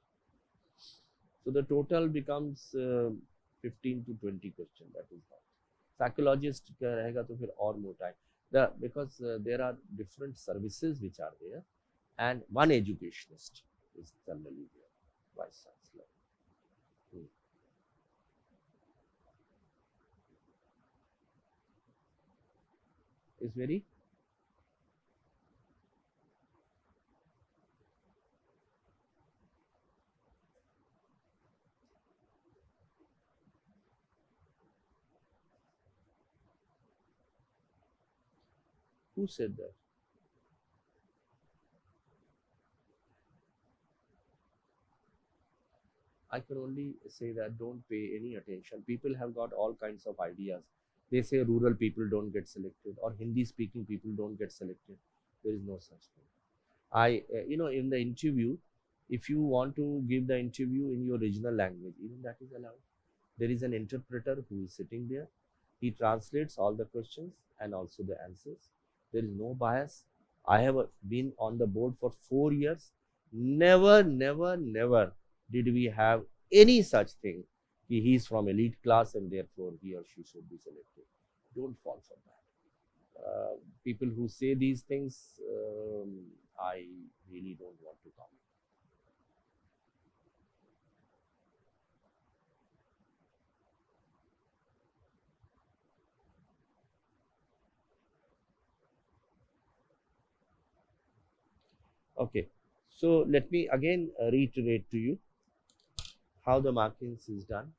So the total becomes 15 to 20 questions. That is not. Psychologist का रहेगा तो फिर और मोटा है, because there are different services which are there, and one educationist is generally there, vice chancellor. Is very who said that? I can only say that don't pay any attention. People have got all kinds of ideas. They say rural people don't get selected, or Hindi speaking people don't get selected. There is no such thing. In the interview, if you want to give the interview in your original language, even that is allowed. There is an interpreter who is sitting there. He translates all the questions and also the answers. There is no bias. I have been on the board for 4 years. Never did we have any such thing. He is from elite class and therefore he or she should be selected. Don't fall for that. People who say these things, I really don't want to comment. Okay, so let me again reiterate to you how the markings is done.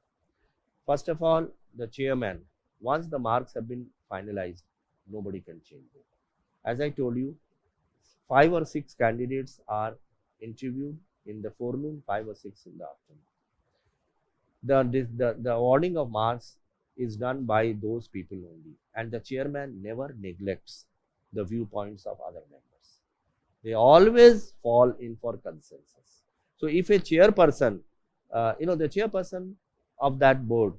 First of all, the chairman, once the marks have been finalized, nobody can change it. As I told you, 5 or 6 candidates are interviewed in the forenoon, 5 or 6 in the afternoon. The awarding of marks is done by those people only, and the chairman never neglects the viewpoints of other members. They always fall in for consensus. So if a chairperson, the chairperson of that board,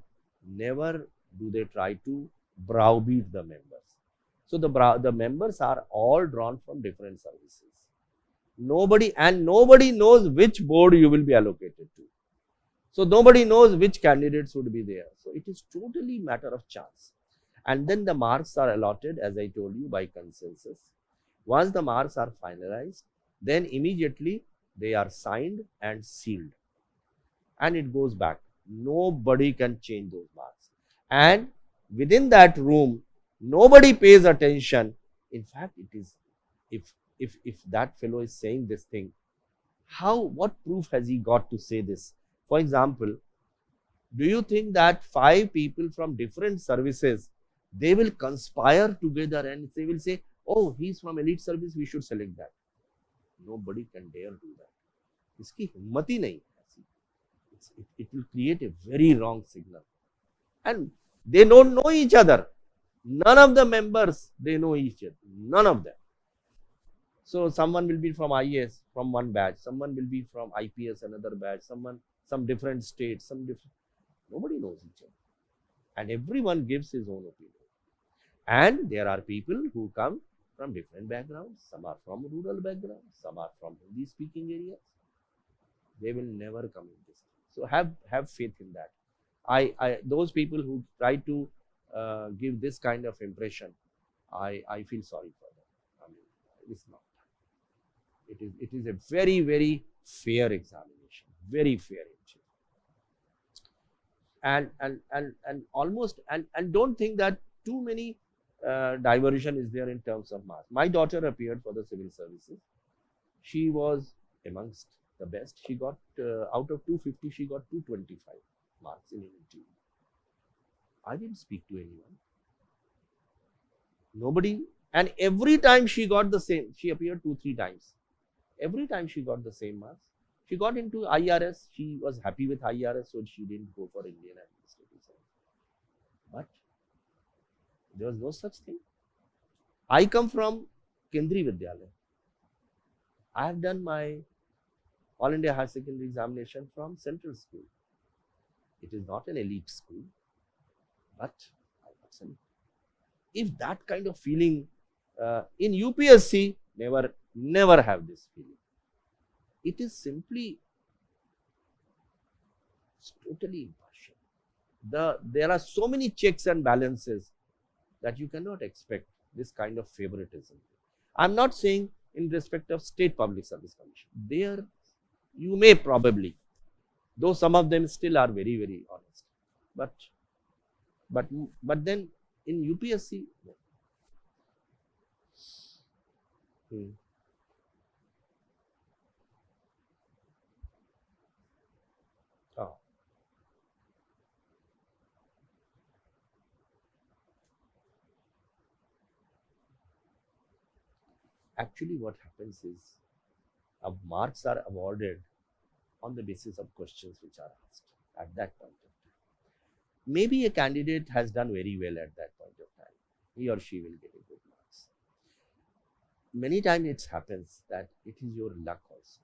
never do they try to browbeat the members. So the members are all drawn from different services. Nobody knows which board you will be allocated to. So nobody knows which candidates would be there. So it is totally matter of chance. And then the marks are allotted, as I told you, by consensus. Once the marks are finalized, then immediately they are signed and sealed. And it goes back. Nobody can change those marks. And within that room, nobody pays attention. In fact, it is, if that fellow is saying this thing, what proof has he got to say this? For example, do you think that 5 people from different services, they will conspire together and they will say, oh, he's from elite service, we should select that? Nobody can dare do that. Iski himmat hi nahi. It will create a very wrong signal. And they don't know each other. None of the members, they know each other. None of them. So someone will be from IAS from one batch, someone will be from IPS another batch, some different states, nobody knows each other. And everyone gives his own opinion. And there are people who come from different backgrounds. Some are from rural backgrounds, some are from Hindi speaking areas. They will never come in this. So have faith in that. Those people who try to give this kind of impression, I feel sorry for them. I mean, it's not. It is a very, very fair examination, very fair. And almost and don't think that too many diversion is there in terms of marks. My daughter appeared for the civil services. She was amongst the best. She got out of 250, she got 225 marks in an interview. I didn't speak to anyone. Nobody. And every time she got the same. She appeared 2-3 times. Every time she got the same marks. She got into IRS. She was happy with IRS, so she didn't go for Indian Administrative Service. But there was no such thing. I come from Kendriya Vidyalaya. I have done my All India Higher Secondary Examination from Central School. It is not an elite school, but I got some. If that kind of feeling in UPSC, never have this feeling. It is simply totally impartial. There are so many checks and balances that you cannot expect this kind of favoritism. I'm not saying in respect of State Public Service Commission. There you may probably, though some of them still are very, very honest. But then in UPSC, no. Oh. Actually, what happens is marks are awarded on the basis of questions which are asked at that point of time. Maybe a candidate has done very well at that point of time. He or she will get a good marks. Many times it happens that it is your luck also.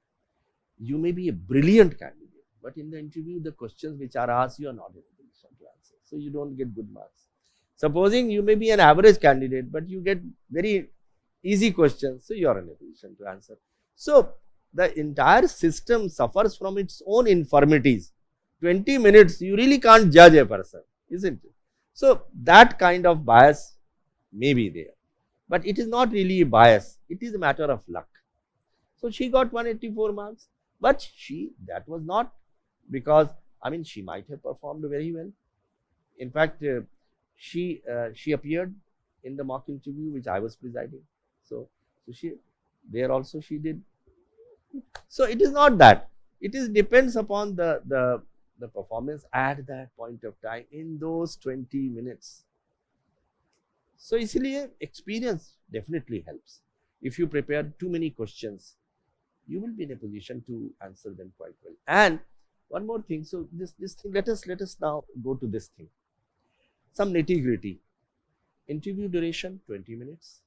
You may be a brilliant candidate, but in the interview, the questions which are asked, you are not in a position to answer. So you don't get good marks. Supposing you may be an average candidate, but you get very easy questions, so you are in a position to answer. So the entire system suffers from its own infirmities. 20 minutes, you really can't judge a person, isn't it? So that kind of bias may be there. But it is not really a bias. It is a matter of luck. So she got 184 marks. But that was not because, I mean, she might have performed very well. In fact, she appeared in the mock interview which I was presiding. So she did. So it is not that. It depends upon the performance at that point of time in those 20 minutes. So इसलिए experience definitely helps. If you prepare too many questions, you will be in a position to answer them quite well. And one more thing. So this thing. Let us now go to this thing. Some nitty-gritty. Interview duration 20 minutes.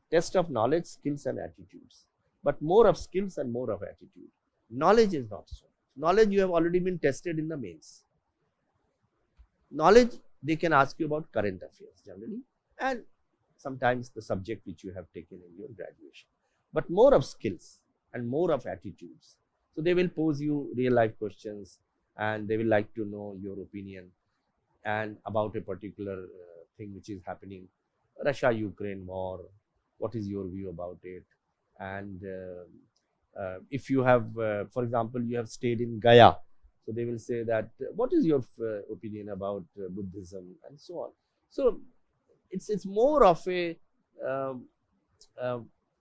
Test of knowledge, skills and attitudes. But more of skills and more of attitude. Knowledge is not so. Knowledge you have already been tested in the mains. Knowledge they can ask you about current affairs generally and sometimes the subject which you have taken in your graduation. But more of skills and more of attitudes. So they will pose you real life questions and they will like to know your opinion and about a particular thing which is happening. Russia-Ukraine war, what is your view about it? And if you have, for example, you have stayed in Gaya, so they will say that, what is your opinion about Buddhism and so on. So it's more of a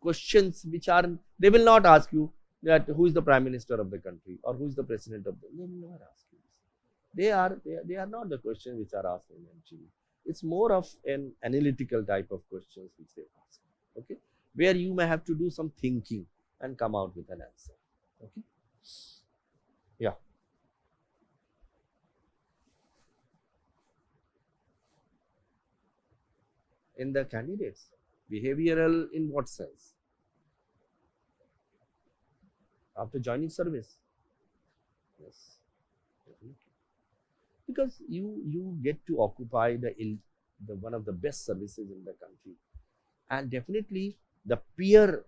questions which are, they will not ask you that who is the Prime Minister of the country or who is the President of the, they will never ask you this. They are not the questions which are asked in MGB. It's more of an analytical type of questions which they ask, okay, where you may have to do some thinking and come out with an answer, okay. Yeah. In the candidates, behavioral in what sense? after joining service. Yes, definitely. Because you get to occupy the one of the best services in the country, and definitely the peer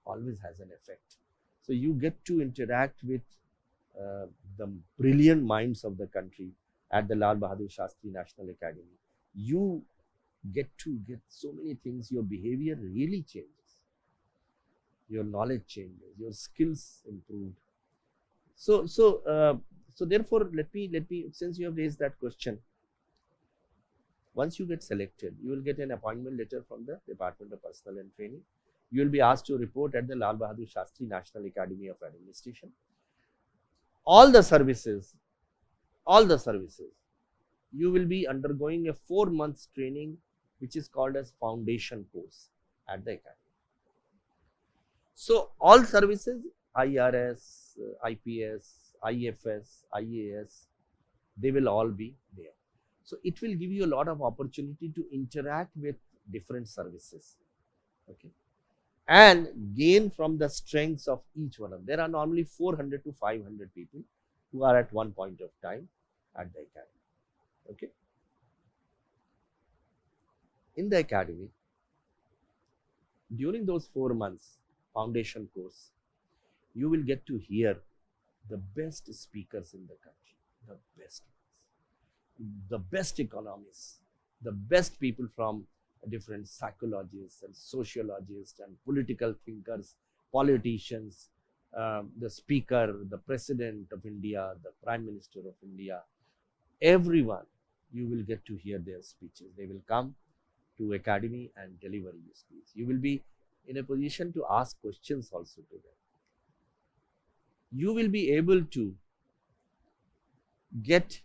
always has an effect. So you get to interact with the brilliant minds of the country at the Lal Bahadur Shastri National Academy. You get to get so many things. Your behavior really changes, your knowledge changes, your skills improved. So therefore, let me since you have raised that question, once you get selected, you will get an appointment letter from the Department of Personnel and Training. You will be asked to report at the Lal Bahadur Shastri National Academy of Administration. All the services, you will be undergoing a 4 months training, which is called as foundation course at the academy. So all services, IRS, IPS, IFS, IAS, they will all be there. So it will give you a lot of opportunity to interact with different services, okay, and gain from the strengths of each one of them. There are normally 400 to 500 people who are at one point of time at the academy, okay. In the academy, during those 4 months foundation course, you will get to hear the best speakers in the country, the best economists, the best people from different psychologists and sociologists and political thinkers, politicians, the speaker, the president of India, the prime minister of India, everyone, you will get to hear their speeches. They will come to academy and deliver your speech. You will be in a position to ask questions also to them. You will be able to get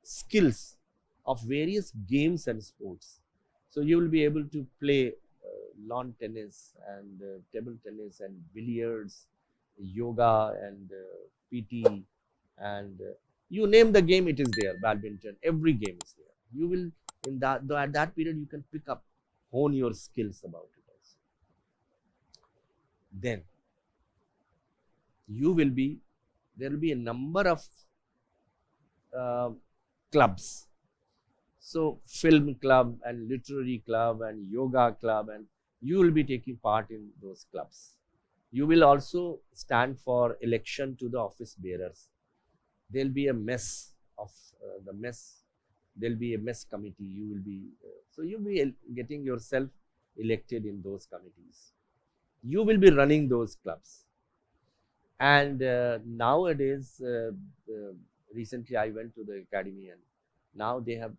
skills of various games and sports. So you will be able to play lawn tennis and table tennis and billiards, yoga and PT, and you name the game, it is there. Badminton, every game is there. You will at that period you can pick up, hone your skills about it also. Then there will be a number of clubs. So film club and literary club and yoga club, and you will be taking part in those clubs. You will also stand for election to the office bearers. There will be a mess of there will be a mess committee. You will be so you will be getting yourself elected in those committees. You will be running those clubs. And nowadays, recently I went to the academy, and now they have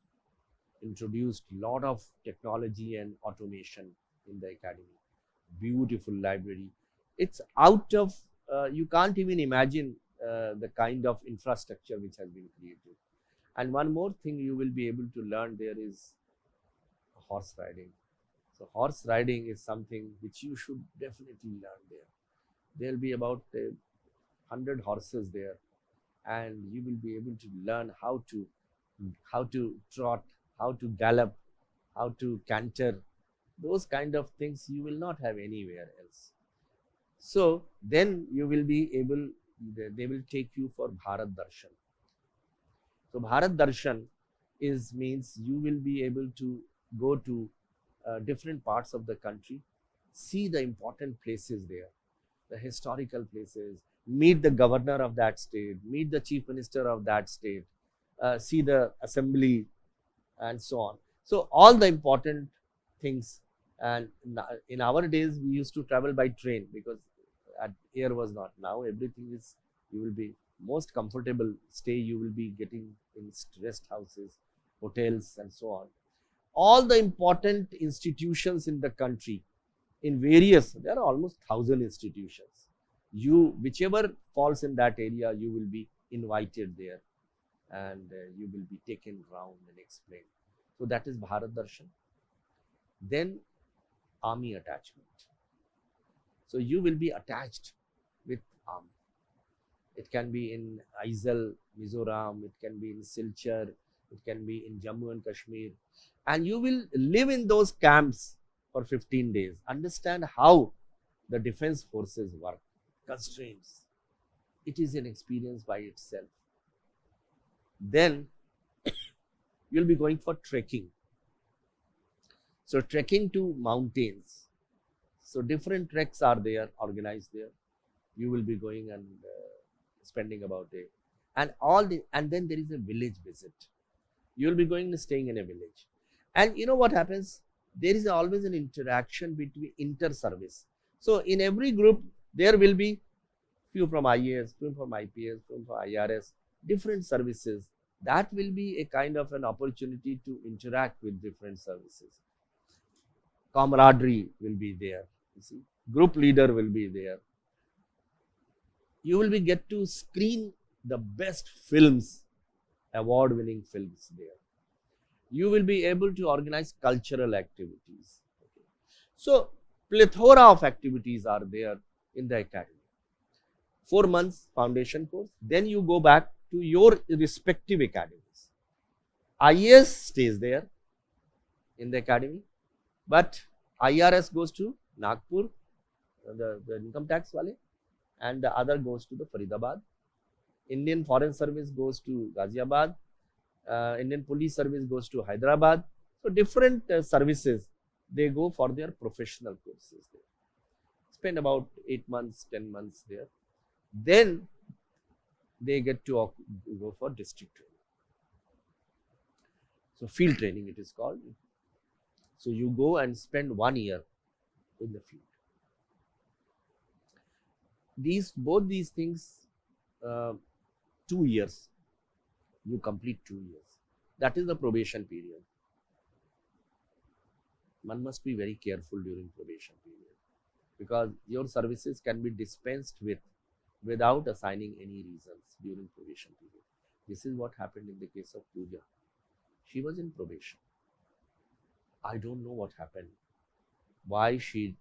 introduced a lot of technology and automation in the academy. Beautiful library. It's out of, you can't even imagine the kind of infrastructure which has been created. And one more thing you will be able to learn there is horse riding. So horse riding is something which you should definitely learn there. There will be about 100 horses there, and you will be able to learn how to trot, how to gallop, how to canter. Those kind of things you will not have anywhere else. So then you will be able, they will take you for Bharat Darshan. So Bharat Darshan means you will be able to go to different parts of the country, see the important places there, the historical places, meet the governor of that state, meet the chief minister of that state, see the assembly, and so on. So all the important things. And in our days we used to travel by train because air was not. Now everything is, you will be most comfortable stay you will be getting in rest houses, hotels, and so on. All the important institutions in the country, in various, there are almost 1,000 institutions. You, whichever falls in that area, you will be invited there, and you will be taken round and explained. So that is Bharat Darshan. Then army attachment. So you will be attached with army. It can be in Aizawl, Mizoram, it can be in Silchar, it can be in Jammu and Kashmir, and you will live in those camps for 15 days. Understand how the defense forces work, constraints. It is an experience by itself. Then you'll be going for trekking. So trekking to mountains. So different treks are there, organized there. You will be going and spending about a, and then there is a village visit. You will be going and staying in a village. And you know what happens? There is always an interaction between inter-service. So in every group, there will be few from IAS, few from IPS, few from IRS, different services. That will be a kind of an opportunity to interact with different services. Camaraderie will be there. You see, group leader will be there. You will be get to screen the best films, award-winning films there. You will be able to organize cultural activities. Okay. So, plethora of activities are there in the academy. 4 months foundation course, then you go back to your respective academies. IAS stays there in the academy, but IRS goes to Nagpur, the income tax wale, and the other goes to the Faridabad. Indian Foreign Service goes to Ghaziabad. Indian Police Service goes to Hyderabad. So different services, they go for their professional courses there. Spend about 8 months, 10 months there. Then they get to go for district training. So field training it is called. So you go and spend 1 year in the field. Both these things, 2 years, you complete 2 years. That is the probation period. One must be very careful during probation period, because your services can be dispensed with without assigning any reasons during probation period. This is what happened in the case of Pooja. She was in probation. I don't know what happened. Why she,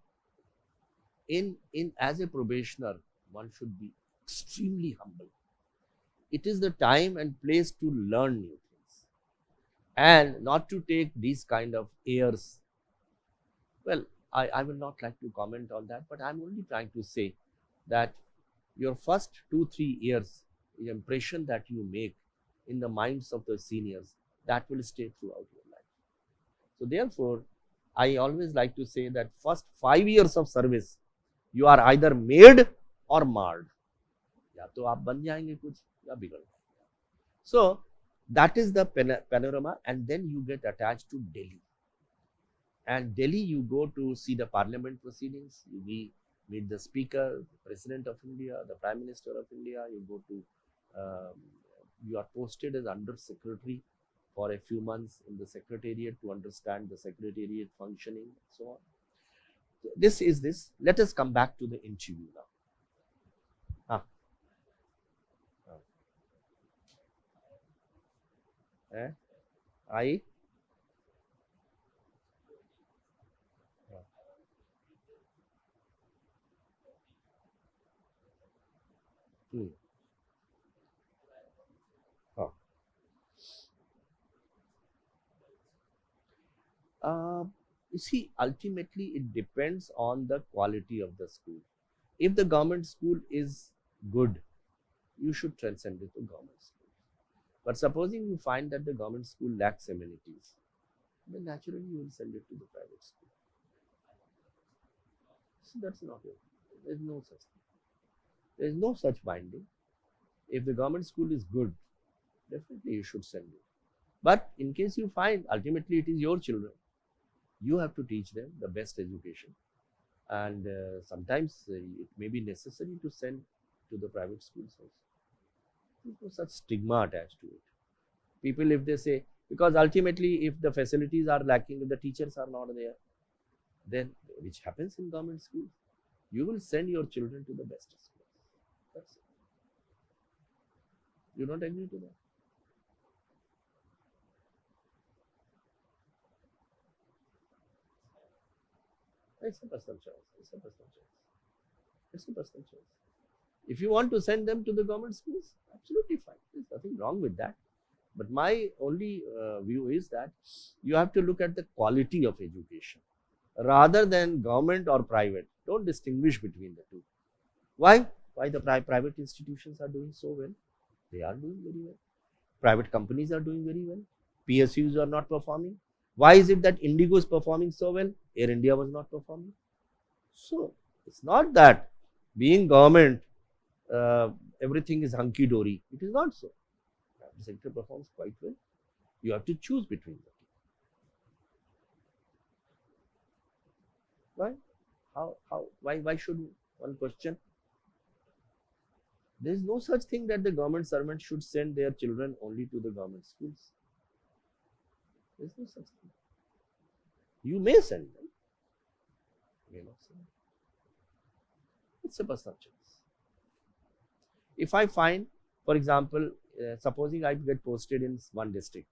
as a probationer, one should be extremely humble. It is the time and place to learn new things and not to take these kind of airs. Well, I will not like to comment on that, but I am only trying to say that your first 2-3 years, the impression that you make in the minds of the seniors, that will stay throughout your life. So therefore, I always like to say that first 5 years of service, you are either made or marred. या तो आप बन जाएंगे कुछ या बिगड़ जाएंगे. So that is the panorama, and then you get attached to Delhi. And Delhi, you go to see the parliament proceedings, you meet the speaker, the president of India, the prime minister of India. You go to, you are posted as under secretary for a few months in the secretariat to understand the secretariat functioning and so on. So this is this. Let us come back to the interview now. I you see, ultimately it depends on the quality of the school. If the government school is good, you should transcend it to government school. But supposing you find that the government school lacks amenities, then naturally you will send it to the private school. So that's not it. There is no such thing. There is no such binding. If the government school is good, definitely you should send it. But in case you find ultimately it is your children, you have to teach them the best education. And sometimes it may be necessary to send to the private schools also. There's no such stigma attached to it. People, if they say, because ultimately if the facilities are lacking, if the teachers are not there, then which happens in government schools, you will send your children to the best schools. That's it. You don't agree to that? It's a personal choice. It's a personal choice. It's a personal choice. If you want to send them to the government schools, absolutely fine. There's nothing wrong with that. But my only view is that you have to look at the quality of education rather than government or private. Don't distinguish between the two. Why? Why the private institutions are doing so well? They are doing very well. Private companies are doing very well. PSUs are not performing. Why is it that Indigo is performing so well? Air India was not performing. So, it's not that being government, everything is hunky-dory. It is not so. The sector performs quite well. You have to choose between them. Why? Why should one question? There is no such thing that the government servant should send their children only to the government schools. There is no such thing. You may send them, you may not send them. It's a personal choice. If I find, for example, supposing I get posted in one district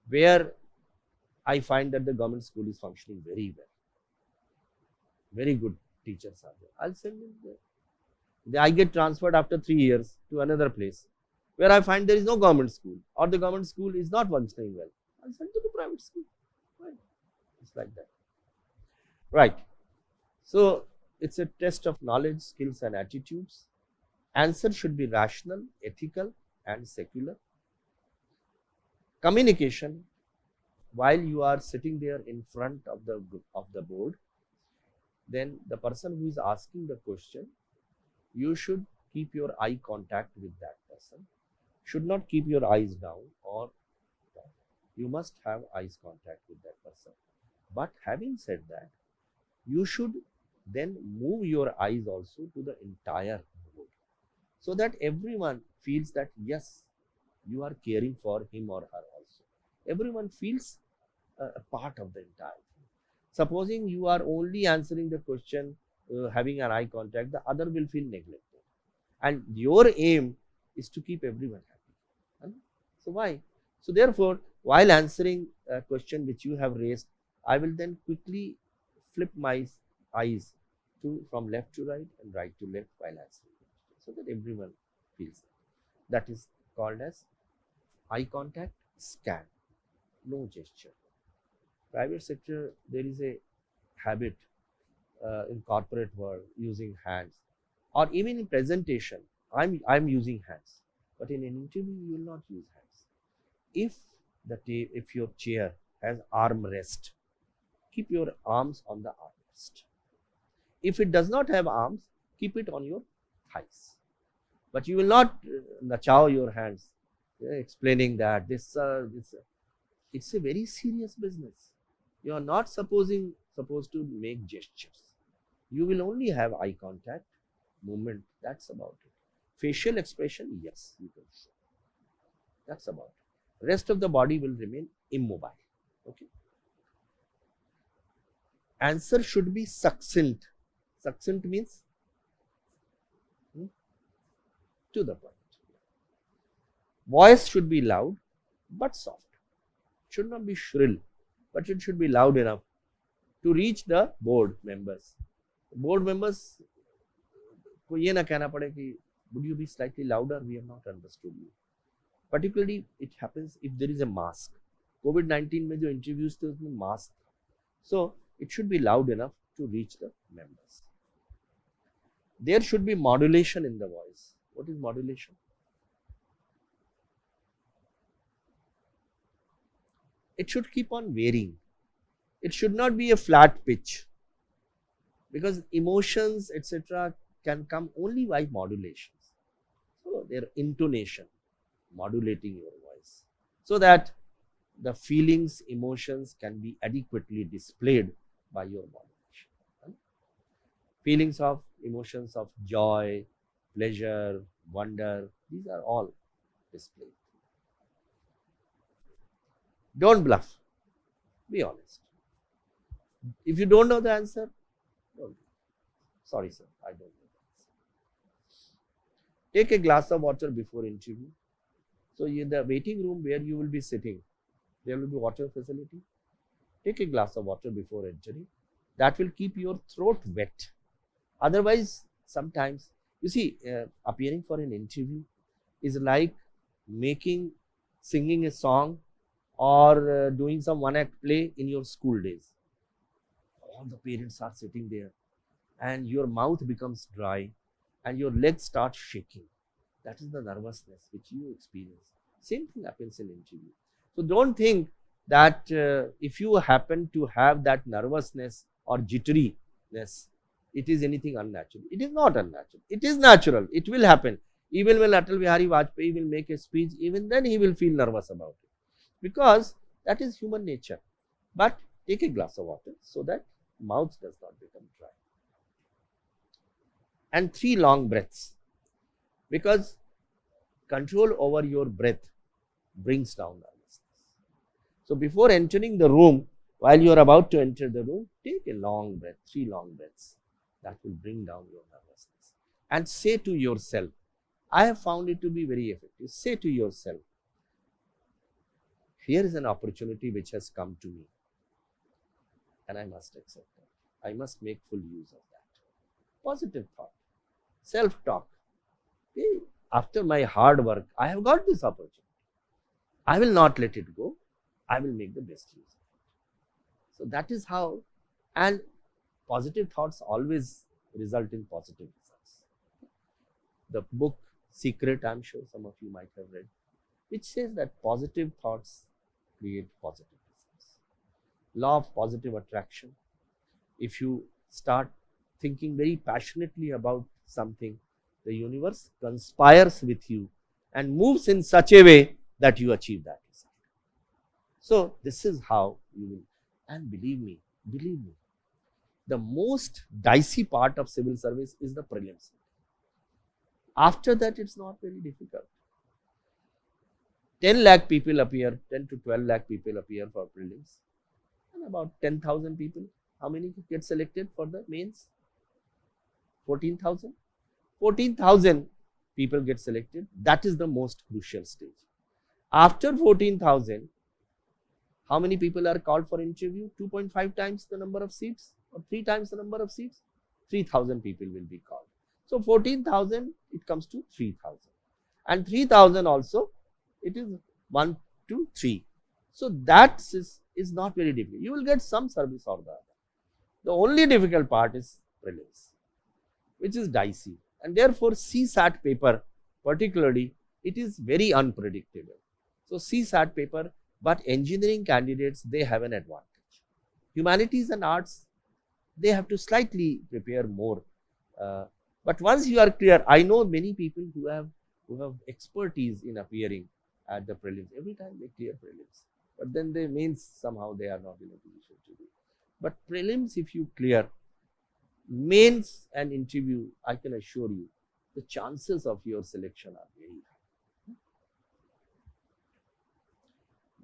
where I find that the government school is functioning very well, very good teachers are there, I'll send them there. I get transferred after 3 years to another place where I find there is no government school or the government school is not functioning well, I'll send to the private school. Right? It's like that. Right. So, it's a test of knowledge, skills and attitudes. Answer should be rational, ethical and secular. Communication, while you are sitting there in front of the board, then the person who is asking the question, you should keep your eye contact with that person. Should not keep your eyes down or down. You must have eyes contact with that person. But having said that, you should then move your eyes also to the entire board, so that everyone feels that yes, you are caring for him or her also. Everyone feels a part of the entire thing. Supposing you are only answering the question, having an eye contact, the other will feel neglected. And your aim is to keep everyone happy. So why? So therefore, while answering a question which you have raised, I will then quickly flip my eyes from left to right and right to left while answering the question, so that everyone feels it. That is called as eye contact scan, no gesture. Private sector, there is a habit in corporate world using hands, or even in presentation, I'm using hands, but in an interview you will not use hands. If your chair has arm rest, keep your arms on the armrest. If it does not have arms, keep it on your thighs. But you will not nachaw your hands, explaining that it's a very serious business. You are not supposed to make gestures. You will only have eye contact, movement, that's about it. Facial expression, yes, you can show. That's about it. Rest of the body will remain immobile. Okay. Answer should be succinct. Succinct means to the point. Voice should be loud but soft. It should not be shrill, but it should be loud enough to reach the board members. Board members को ये ना कहना पड़े कि would you be slightly louder? We have not understood you. Particularly, it happens if there is a mask. COVID-19 में जो interviews थे उसमें mask था. So it should be loud enough to reach the members. There should be modulation in the voice. What is modulation? It should keep on varying. It should not be a flat pitch, because emotions etc. can come only by modulations. So their intonation, modulating your voice, so that the feelings, emotions can be adequately displayed by your modulation. Feelings of emotions of joy, pleasure, wonder, these are all displayed. Don't bluff. Be honest. If you don't know the answer, don't. Sorry, sir, I don't know the answer. Take a glass of water before interview. So in the waiting room where you will be sitting, there will be water facility. Take a glass of water before entering. That will keep your throat wet. Otherwise, sometimes, you see, appearing for an interview is like singing a song or doing some one-act play in your school days. All the parents are sitting there. and your mouth becomes dry and your legs start shaking. That is the nervousness which you experience. Same thing happens in interview. So don't think that if you happen to have that nervousness or jitteriness, it is anything unnatural. It is not unnatural. It is natural. It will happen. Even when Atal Bihari Vajpayee will make a speech, even then he will feel nervous about it, because that is human nature. But take a glass of water so that mouth does not become dry. And 3 long breaths, because control over your breath brings down nervousness. So before entering the room, while you are about to enter the room, take a long breath, 3 long breaths. That will bring down your nervousness. And say to yourself, I have found it to be very effective. Say to yourself, here is an opportunity which has come to me, and I must accept it. I must make full use of that. Positive thought, self-talk. Hey, after my hard work, I have got this opportunity. I will not let it go. I will make the best use of it. So that is how, and positive thoughts always result in positive results. The book Secret, I am sure some of you might have read, which says that positive thoughts create positive results. Law of positive attraction. If you start thinking very passionately about something, the universe conspires with you and moves in such a way that you achieve that result. So this is how you will, and believe me, the most dicey part of civil service is the prelims. After that, it's not very difficult. 10 lakh people appear, 10 to 12 lakh people appear for prelims, and about 10,000 people. How many get selected for the mains? 14,000. 14,000 people get selected. That is the most crucial stage. After 14,000, how many people are called for interview? 2.5 times the number of seats, or 3 times the number of seats? 3,000 people will be called. So 14,000, it comes to 3,000. And 3,000 also, it is 1 to 3. So that is not very difficult. You will get some service or the other. The only difficult part is prelims, which is dicey. And therefore, CSAT paper, particularly, it is very unpredictable. So CSAT paper, but engineering candidates, they have an advantage. Humanities and arts, they have to slightly prepare more. But once you are clear, I know many people who have expertise in appearing at the prelims. Every time they clear prelims, but then they means somehow they are not in a position to do. But prelims, if you clear, mains and interview, I can assure you, the chances of your selection are very high.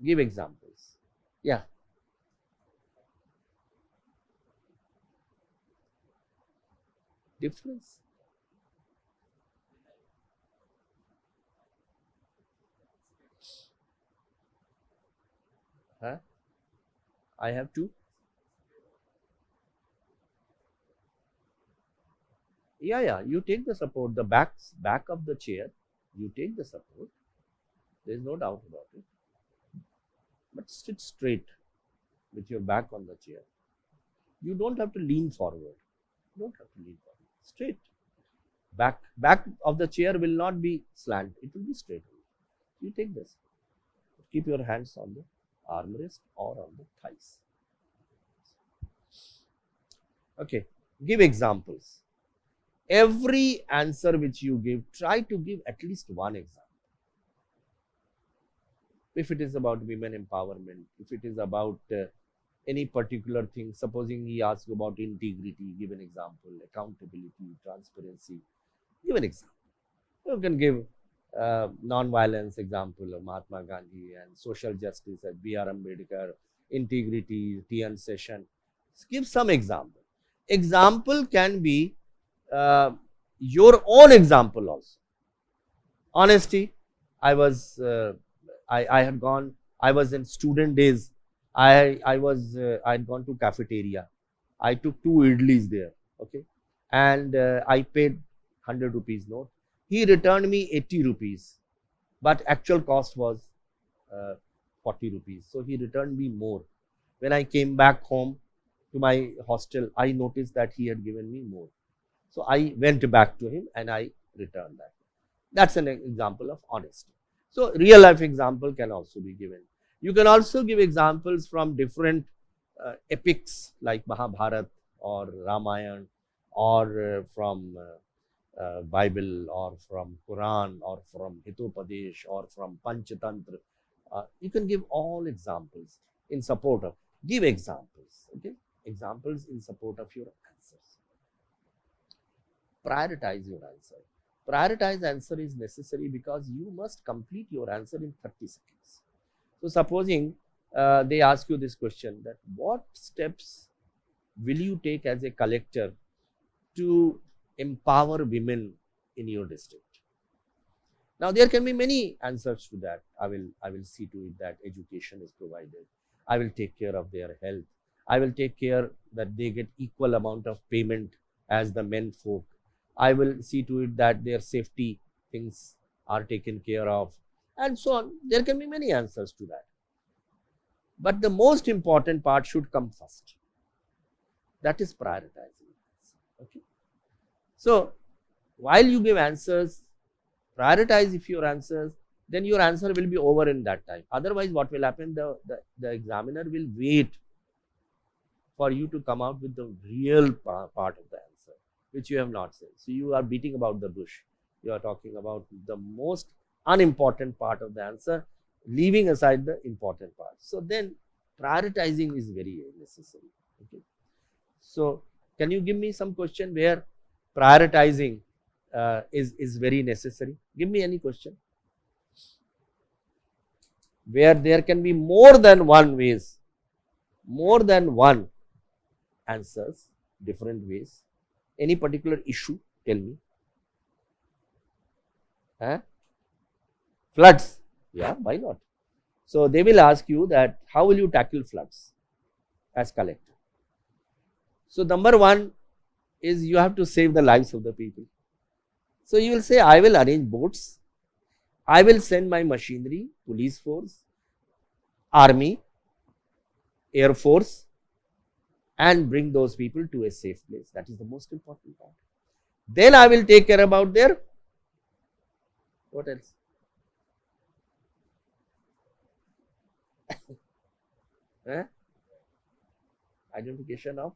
Give examples. Yeah. Difference. Huh? I have to. Yeah. You take the support, the back of the chair. You take the support. There is no doubt about it. But sit straight with your back on the chair. You don't have to lean forward. Straight. Back of the chair will not be slant. It will be straight. You take this. Keep your hands on the armrest or on the thighs. Okay. Give examples. Every answer which you give, try to give at least one example. If it is about women empowerment, if it is about any particular thing, supposing he asks about integrity, give an example, accountability, transparency, give an example. You can give non-violence example of Mahatma Gandhi, and social justice at B.R. Ambedkar, integrity, TN session. Give some example. Example can be your own example also. Honesty. I was in student days. I had gone to cafeteria. I took 2 idlis there. Okay, and I paid 100 rupees note. He returned me 80 rupees, but actual cost was 40 rupees. So he returned me more. When I came back home, to my hostel, I noticed that he had given me more. So I went back to him and I returned that. That's an example of honesty. So real life example can also be given. You can also give examples from different epics like Mahabharata or Ramayana, or from Bible, or from Quran, or from Hitopadesh, or from Panchatantra. You can give all examples in support of, give examples, okay? Examples in support of your answers. Prioritize your answer. Prioritize answer is necessary because you must complete your answer in 30 seconds. So supposing they ask you this question, that what steps will you take as a collector to empower women in your district? Now there can be many answers to that. I will see to it that education is provided. I will take care of their health. I will take care that they get equal amount of payment as the men folk. I will see to it that their safety things are taken care of, and so on. There can be many answers to that. But the most important part should come first. That is prioritizing. Okay. So while you give answers, prioritize if your answers, then your answer will be over in that time. Otherwise, what will happen? The examiner will wait for you to come out with the real part of the answer, which you have not said. So you are beating about the bush. You are talking about the most unimportant part of the answer, leaving aside the important part. So then prioritizing is very necessary. Okay. So can you give me some question where prioritizing is very necessary? Give me any question where there can be more than one ways, more than one answers, different ways. Any particular issue, tell me. Floods, yeah, why not? So they will ask you that how will you tackle floods as collector? So number one is you have to save the lives of the people. So you will say, I will arrange boats, I will send my machinery, police force, army, air force, and bring those people to a safe place. That is the most important part. Then I will take care about their, what else? Identification of,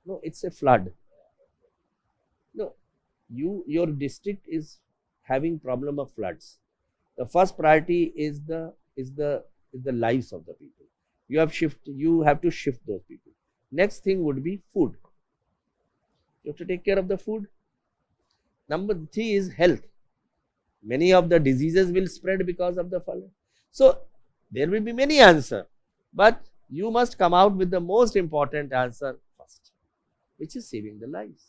no, it's a flood. No, your district is having problem of floods. The first priority is the lives of the people. You have to shift those people. Next thing would be food. You have to take care of the food. Number 3 is health. Many of the diseases will spread because of the flood. So there will be many answers, but you must come out with the most important answer first, which is saving the lives.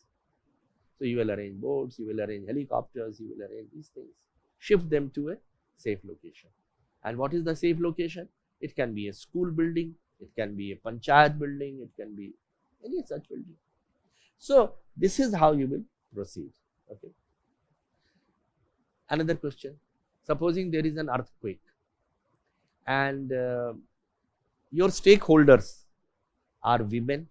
So you will arrange boats, you will arrange helicopters, you will arrange these things. Shift them to a safe location. And what is the safe location? It can be a school building, it can be a panchayat building, it can be any such building. So this is how you will proceed. Okay. Another question. Supposing there is an earthquake and your stakeholders are women,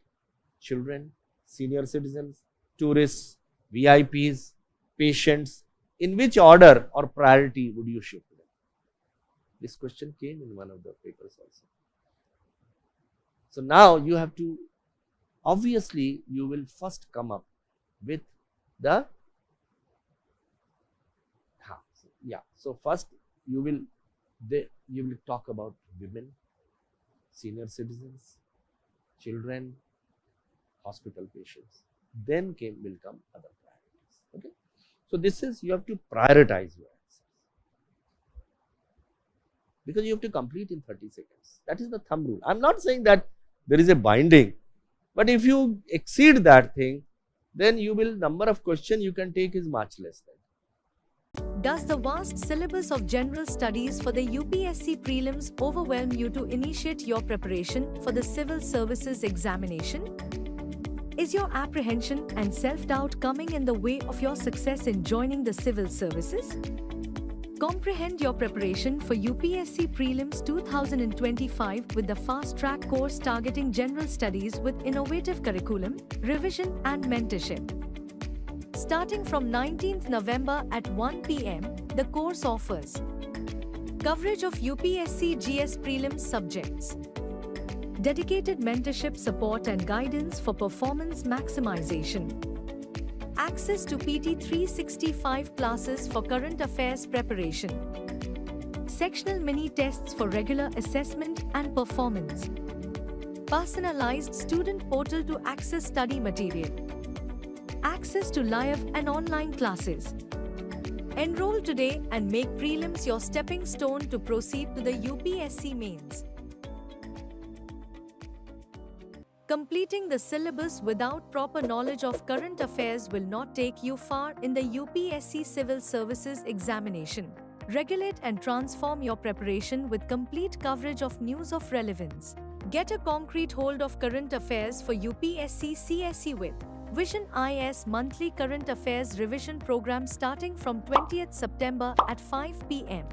children, senior citizens, tourists, VIPs, patients. In which order or priority would you shift them? This question came in one of the papers also. So now you have to, obviously you will first come up with the, so first you will talk about women, senior citizens, children, hospital patients. Then will come other priorities. Okay. So this is, you have to prioritize your answers because you have to complete in 30 seconds. That is the thumb rule. I'm not saying that there is a binding, but if you exceed that thing, then number of questions you can take is much less than. Does the vast syllabus of general studies for the UPSC prelims overwhelm you to initiate your preparation for the civil services examination? Is your apprehension and self-doubt coming in the way of your success in joining the civil services? Comprehend your preparation for UPSC Prelims 2025 with the Fast Track course targeting general studies with innovative curriculum, revision and mentorship. Starting from 19th November at 1 p.m., the course offers coverage of UPSC GS Prelims subjects, dedicated mentorship support and guidance for performance maximization, access to PT 365 classes for current affairs preparation, sectional mini tests for regular assessment and performance, personalized student portal to access study material, access to live and online classes. Enroll today and make prelims your stepping stone to proceed to the UPSC mains. Completing the syllabus without proper knowledge of current affairs will not take you far in the UPSC Civil Services examination. Regulate and transform your preparation with complete coverage of news of relevance. Get a concrete hold of current affairs for UPSC CSE with Vision IS Monthly Current Affairs Revision Program starting from 20th September at 5 p.m.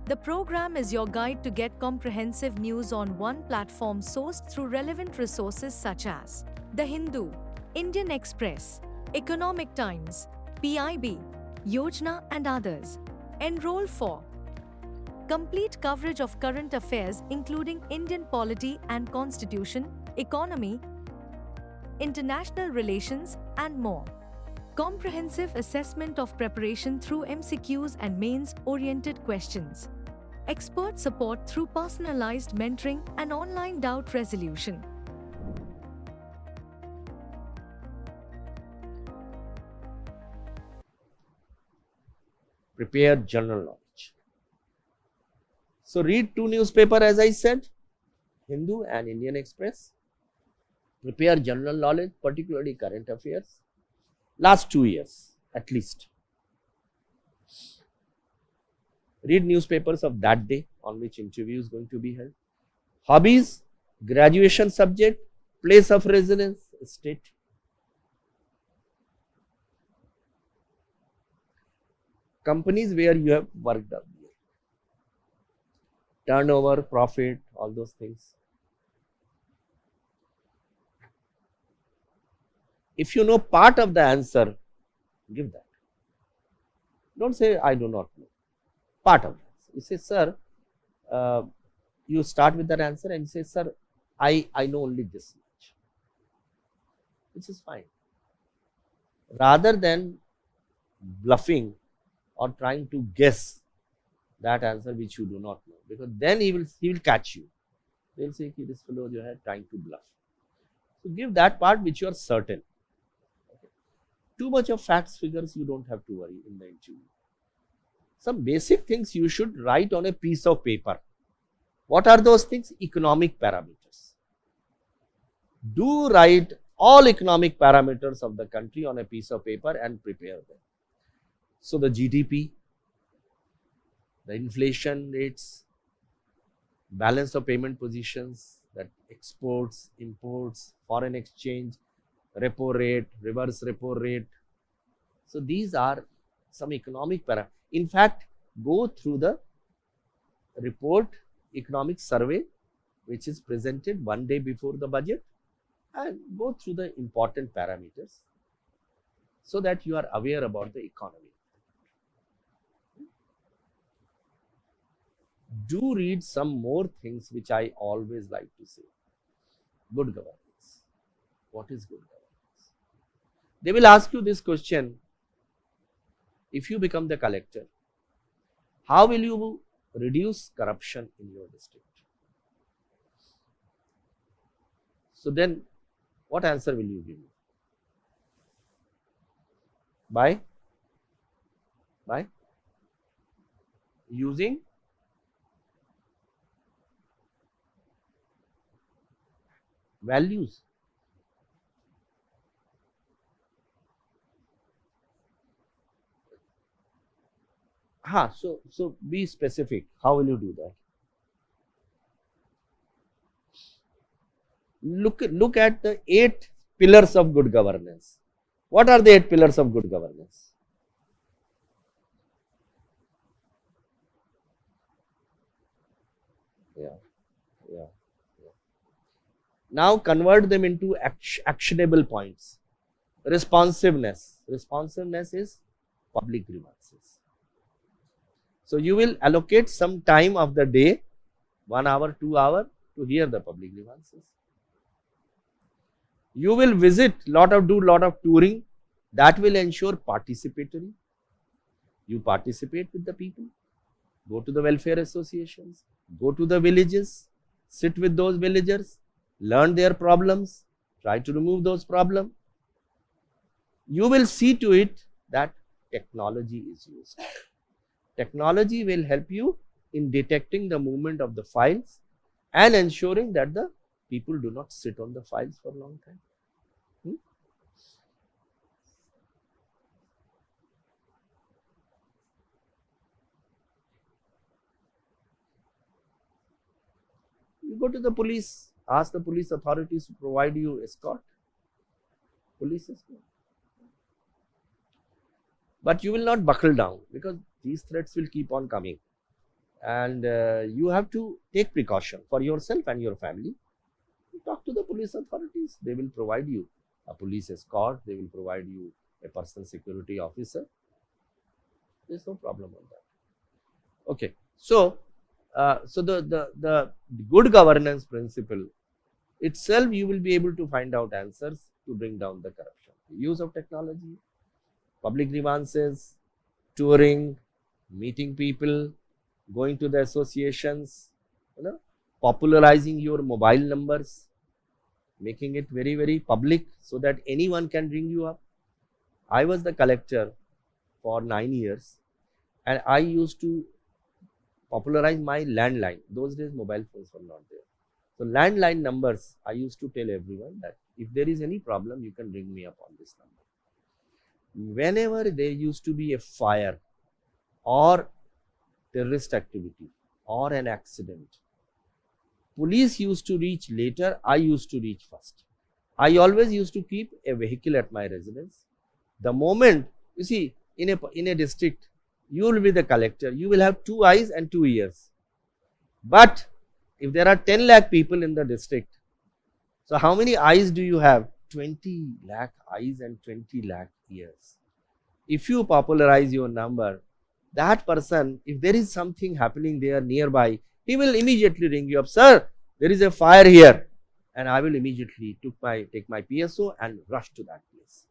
The program is your guide to get comprehensive news on one platform sourced through relevant resources such as The Hindu, Indian Express, Economic Times, PIB, Yojana and others. Enroll for complete coverage of current affairs including Indian polity and constitution, economy, international relations and more. Comprehensive assessment of preparation through MCQs and mains-oriented questions. Expert support through personalized mentoring and online doubt resolution. Prepare general knowledge. So read 2 newspapers as I said, Hindu and Indian Express. Prepare general knowledge, particularly current affairs. Last 2 years at least. Read newspapers of that day on which interview is going to be held. Hobbies, graduation subject, place of residence, state. Companies where you have worked up. Turnover, profit, all those things. If you know part of the answer, give that. Don't say, I do not know. Part of the answer. You say, sir, you start with that answer and you say, sir, I know only this much. Which is fine. Rather than bluffing or trying to guess that answer which you do not know. Because then he will catch you. They will say, this fellow you are trying to bluff. So give that part which you are certain. Too much of facts, figures, you don't have to worry in the interview. Some basic things you should write on a piece of paper. What are those things? Economic parameters. Do write all economic parameters of the country on a piece of paper and prepare them. So the GDP, the inflation rates, balance of payment positions, that exports, imports, foreign exchange, repo rate, reverse repo rate. So these are some economic parameters. In fact, go through the report, economic survey, which is presented one day before the budget, and go through the important parameters so that you are aware about the economy. Do read some more things which I always like to say. Good governance. What is good governance? They will ask you this question. If you become the collector, how will you reduce corruption in your district? So then, what answer will you give me? By using values. So be specific. How will you do that? Look at the 8 pillars of good governance. What are the 8 pillars of good governance? Yeah. Now convert them into actionable points. Responsiveness. Responsiveness is public grievances. So you will allocate some time of the day, 1 hour, 2 hours, to hear the public grievances. You will do lot of touring. That will ensure participatory. You participate with the people. Go to the welfare associations. Go to the villages. Sit with those villagers. Learn their problems. Try to remove those problems. You will see to it that technology is used. Technology will help you in detecting the movement of the files and ensuring that the people do not sit on the files for a long time. You go to the police, ask the police authorities to provide you escort. Police escort. But you will not buckle down because these threats will keep on coming. And you have to take precaution for yourself and your family. You talk to the police authorities. They will provide you a police escort. They will provide you a personal security officer. There is no problem on that. Okay. So, the good governance principle itself, you will be able to find out answers to bring down the corruption. The use of technology, public grievances, touring, meeting people, going to the associations, popularizing your mobile numbers, making it very, very public so that anyone can ring you up. I was the collector for 9 years and I used to popularize my landline. Those days mobile phones were not there. So landline numbers, I used to tell everyone that if there is any problem, you can ring me up on this number. Whenever there used to be a fire or terrorist activity or an accident, police used to reach later, I used to reach first. I always used to keep a vehicle at my residence. The moment, you see, in a district, you will be the collector, you will have 2 eyes and 2 ears. But if there are 10 lakh people in the district, so how many eyes do you have? 20 lakh eyes and 20 lakh ears. If you popularize your number, that person, if there is something happening there nearby, he will immediately ring you up, sir, there is a fire here, and I will immediately take my PSO and rush to that place.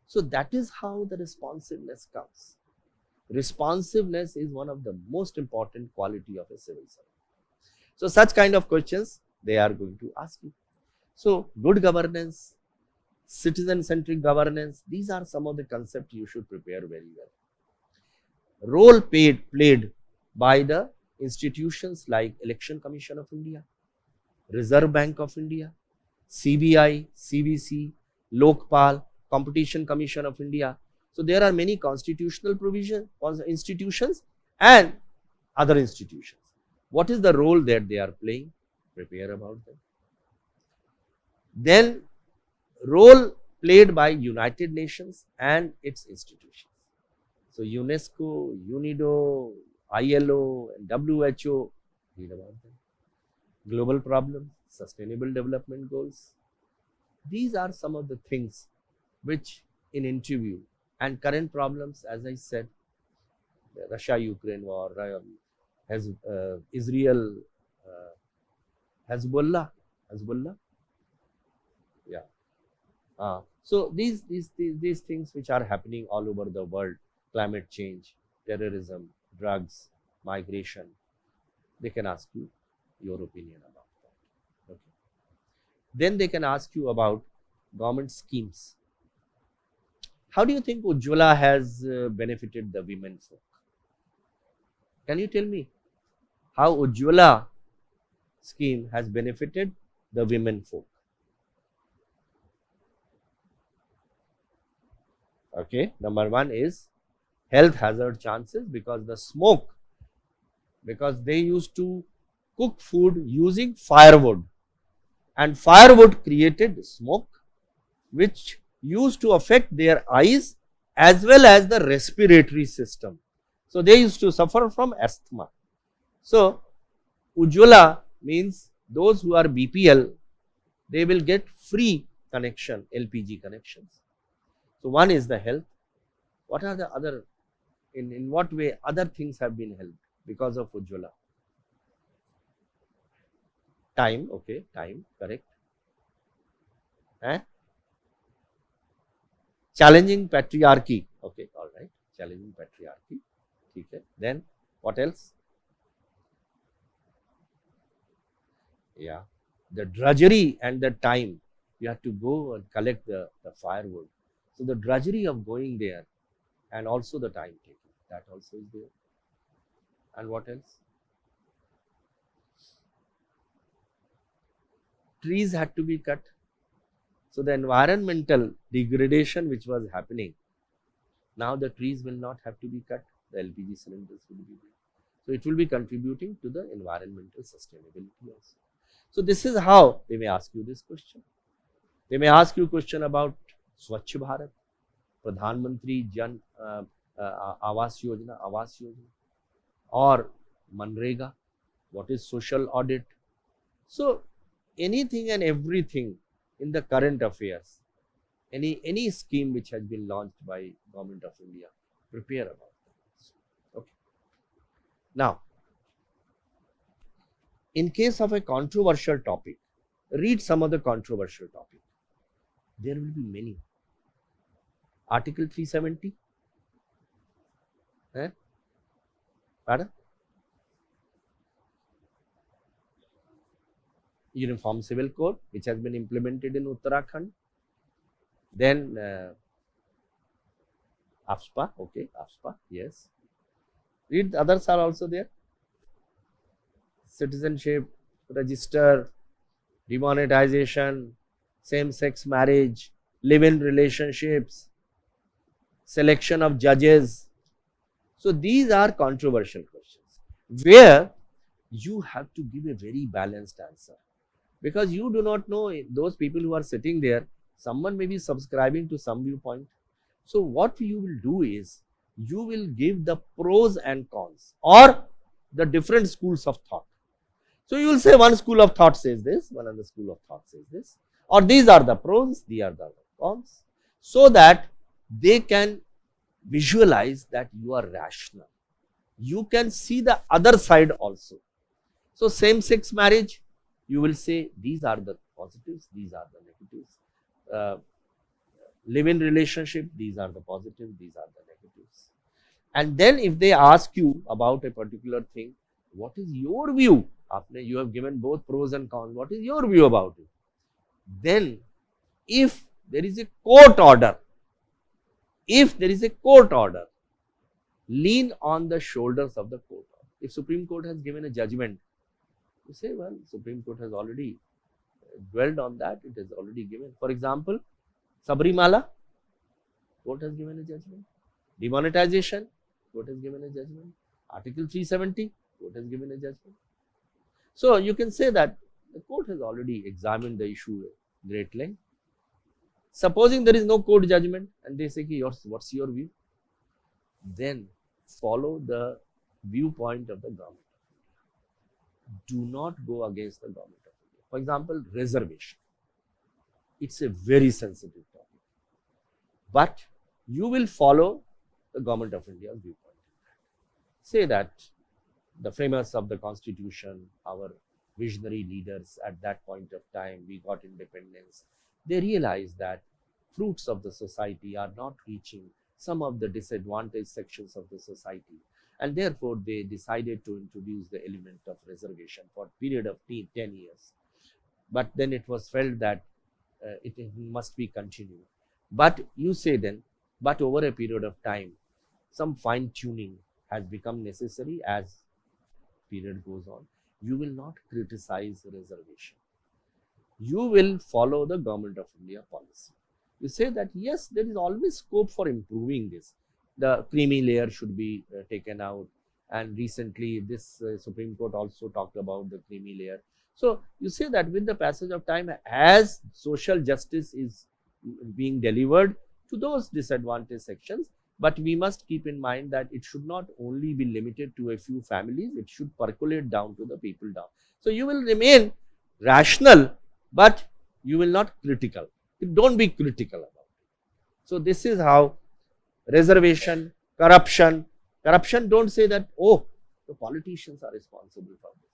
So that is how the responsiveness comes. Responsiveness is one of the most important quality of a civil servant. So such kind of questions they are going to ask you. So good governance, citizen-centric governance, these are some of the concepts you should prepare very well. Role played by the institutions like Election Commission of India, Reserve Bank of India, CBI, CBC, Lokpal, Competition Commission of India. So there are many constitutional institutions and other institutions. What is the role that they are playing? Prepare about them. Then role played by United Nations and its institutions. So UNESCO, UNIDO, ILO, and WHO, read about them. Global problems, sustainable development goals. These are some of the things which in interview and current problems, as I said, Russia-Ukraine war, Israel, Hezbollah, yeah. So these things which are happening all over the world, climate change, terrorism, drugs, migration, they can ask you your opinion about that. Okay. Then they can ask you about government schemes. How do you think Ujjwala has benefited the women folk? Can you tell me how Ujjwala scheme has benefited the women folk? Okay, number one is health hazard chances because the smoke, because they used to cook food using firewood, and firewood created smoke which used to affect their eyes as well as the respiratory system. So they used to suffer from asthma. So Ujjwala means those who are BPL, they will get free connection, LPG connections. So one is the health. What are the other, in what way other things have been helped because of Ujjwala? Time, okay, time, correct. Challenging patriarchy, okay, all right, challenging patriarchy, okay. Then what else? Yeah, the drudgery and the time, you have to go and collect the firewood. So the drudgery of going there and also the time taking, that also is there. And what else? Trees had to be cut. So the environmental degradation which was happening, now the trees will not have to be cut, the LPG cylinders will be there. So it will be contributing to the environmental sustainability also. So this is how they may ask you this question. They may ask you a question about Swachh Bharat, Pradhan Mantri Jan Awas Yojana, or Manrega, what is social audit. So anything and everything in the current affairs, any scheme which has been launched by Government of India, prepare about that. Okay. Now, in case of a controversial topic, read some of the controversial topic. There will be many. Article 370. Pardon? Uniform Civil Code, which has been implemented in Uttarakhand. Then AFSPA, okay, AFSPA, yes. Read, the others are also there. Citizenship, register, demonetization, same-sex marriage, live-in relationships, selection of judges. So these are controversial questions where you have to give a very balanced answer, because you do not know those people who are sitting there, someone may be subscribing to some viewpoint. So what you will do is, you will give the pros and cons or the different schools of thought. So you will say one school of thought says this, one other school of thought says this, or these are the pros, these are the cons, so that they can visualize that you are rational. You can see the other side also. So same-sex marriage, you will say these are the positives, these are the negatives. Live-in relationship, these are the positives, these are the negatives. And then if they ask you about a particular thing, what is your view? After you have given both pros and cons, what is your view about it? Then if there is a court order, lean on the shoulders of the court. If Supreme Court has given a judgment, you say, well, Supreme Court has already dwelled on that, it has already given. For example, Sabrimala, court has given a judgment. Demonetization, court has given a judgment. Article 370, court has given a judgment. So you can say that the court has already examined the issue at great length. Supposing there is no court judgment and they say, what's your view? Then follow the viewpoint of the government. Do not go against the government of India. For example, reservation. It's a very sensitive topic. But you will follow the government of India's viewpoint. Say that the framers of the constitution, our visionary leaders at that point of time, we got independence, they realized that fruits of the society are not reaching some of the disadvantaged sections of the society. And therefore, they decided to introduce the element of reservation for a period of 10 years. But then it was felt that it must be continued. But you say then, but over a period of time, some fine tuning has become necessary as period goes on. You will not criticize reservation. You will follow the Government of India policy. You say that yes, there is always scope for improving this. The creamy layer should be taken out, and recently this Supreme Court also talked about the creamy layer. So you say that with the passage of time, as social justice is being delivered to those disadvantaged sections, but we must keep in mind that it should not only be limited to a few families, it should percolate down to the people down. So you will remain rational, but you will not critical. Don't be critical about it. So this is how reservation, corruption, don't say that, oh, the politicians are responsible for this.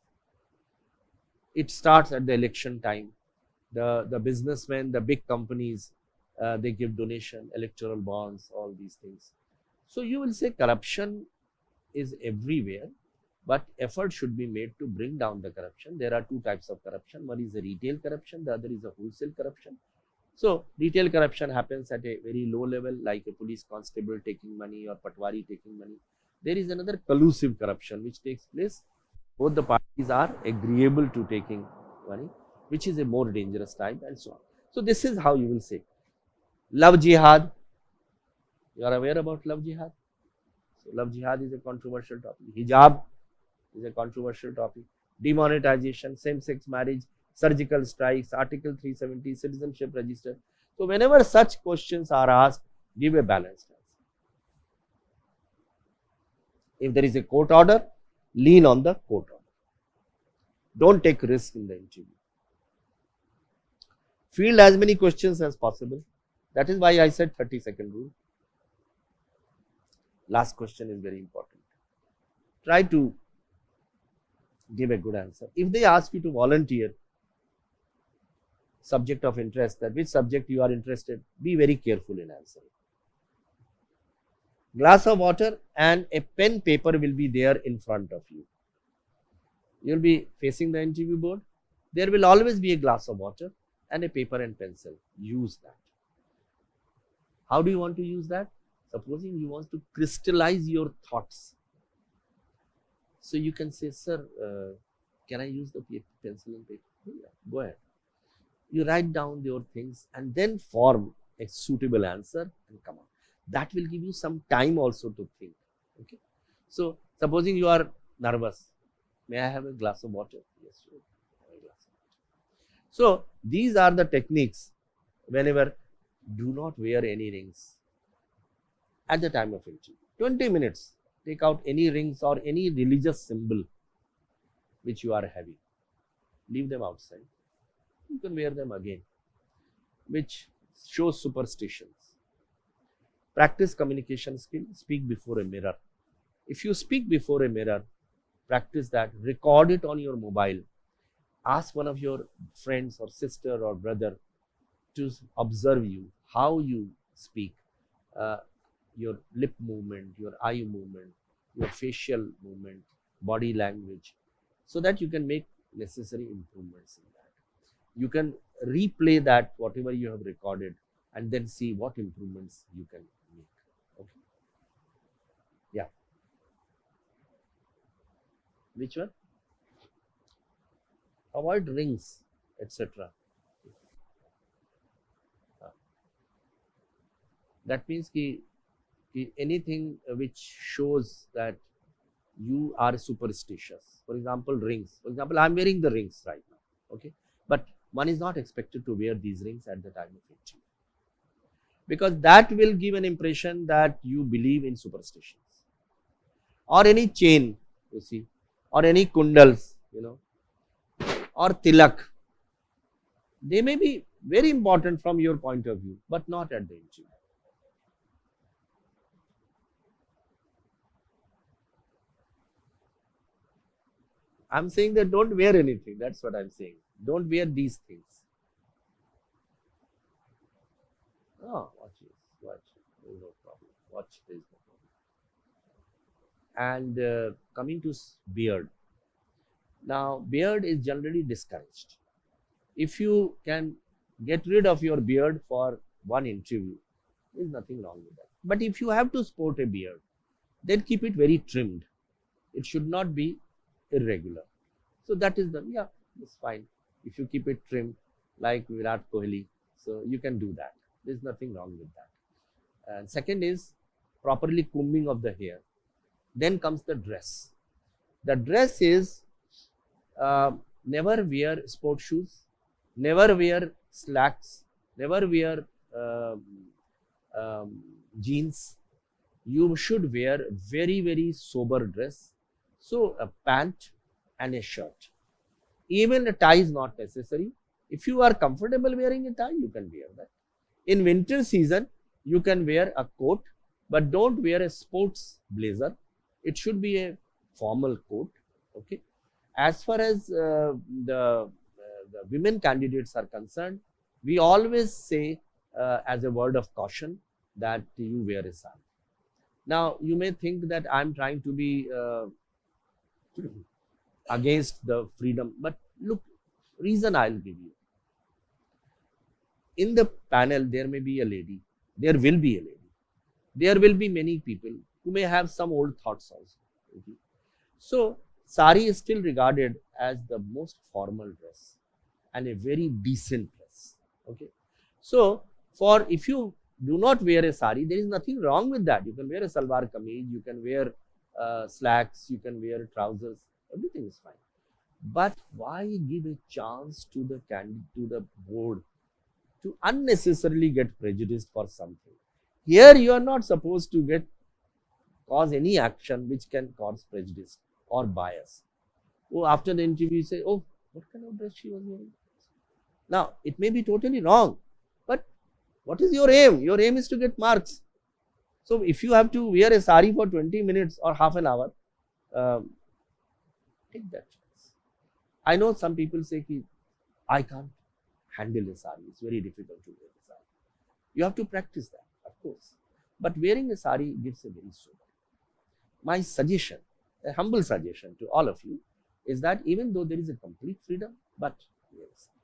It starts at the election time. The businessmen, the big companies, they give donation, electoral bonds, all these things. So you will say corruption is everywhere, but effort should be made to bring down the corruption. There are two types of corruption. One is a retail corruption, the other is a wholesale corruption. So retail corruption happens at a very low level, like a police constable taking money or patwari taking money. There is another collusive corruption which takes place. Both the parties are agreeable to taking money, which is a more dangerous type, and so on. So this is how you will say. Love jihad. You are aware about love jihad? So love jihad is a controversial topic. Hijab is a controversial topic. Demonetization, same-sex marriage, surgical strikes, Article 370, citizenship register. So whenever such questions are asked, give a balanced answer. If there is a court order, lean on the court order. Don't take risk in the interview. Field as many questions as possible. That is why I said 30-second rule. Last question is very important. Try to give a good answer. If they ask you to volunteer subject of interest, that which subject you are interested, be very careful in answering. Glass of water and a pen paper will be there in front of you. You will be facing the interview board. There will always be a glass of water and a paper and pencil. Use that. How do you want to use that? Supposing you want to crystallize your thoughts. So you can say, sir, can I use the pencil and paper? Yeah, go ahead. You write down your things and then form a suitable answer and come on. That will give you some time also to think. Okay. So supposing you are nervous, may I have a glass of water? Yes, sure. Have a glass of water. So these are the techniques. Whenever, do not wear any rings at the time of interview. 20 minutes, take out any rings or any religious symbol which you are having. Leave them outside. You can wear them again, which shows superstitions. Practice communication skill. Speak before a mirror. If you speak before a mirror, practice that. Record it on your mobile. Ask one of your friends or sister or brother to observe you, how you speak, your lip movement, your eye movement, your facial movement, body language, so that you can make necessary improvements in that. You can replay that, whatever you have recorded, and then see what improvements you can make. Okay. Yeah. Which one? Avoid rings, etc. That means anything which shows that you are superstitious. For example, rings. For example, I am wearing the rings right now. Okay. But one is not expected to wear these rings at the time of interview, because that will give an impression that you believe in superstitions. Or any chain, you see, or any kundals, or tilak. They may be very important from your point of view, but not at the interview. I'm saying that don't wear anything. That's what I'm saying. Don't wear these things. Oh, watch this. Watch. There is no problem. Watch. There is no problem. And coming to beard. Now, beard is generally discouraged. If you can get rid of your beard for one interview, there is nothing wrong with that. But if you have to sport a beard, then keep it very trimmed. It should not be irregular. So that is it's fine. If you keep it trimmed like Virat Kohli, so you can do that. There is nothing wrong with that. And second is properly combing of the hair. Then comes the dress. The dress is never wear sport shoes, never wear slacks, never wear jeans. You should wear very, very sober dress. So a pant and a shirt. Even a tie is not necessary. If you are comfortable wearing a tie, you can wear that. In winter season, you can wear a coat, but don't wear a sports blazer. It should be a formal coat. Okay. As far as the women candidates are concerned, we always say as a word of caution that you wear a sari. Now, you may think that I am trying to be against the freedom, but look, reason I will give you. In the panel, there may be a lady, there will be a lady, there will be many people who may have some old thoughts also. Okay. So, sari is still regarded as the most formal dress and a very decent dress. Okay. So, for if you do not wear a sari, there is nothing wrong with that. You can wear a salwar kameez, you can wear slacks, you can wear trousers, everything is fine. But why give a chance to the board to unnecessarily get prejudiced for something? Here you are not supposed to cause any action which can cause prejudice or bias. Oh, after the interview you say, oh, what kind of dress she was wearing? Now, it may be totally wrong, but what is your aim? Your aim is to get marks. So, if you have to wear a sari for 20 minutes or half an hour, take that chance. I know some people say, I can't handle a sari. It's very difficult to wear a sari. You have to practice that, of course. But wearing a sari gives a very sober. My suggestion, a humble suggestion to all of you, is that even though there is a complete freedom, but wear a sari.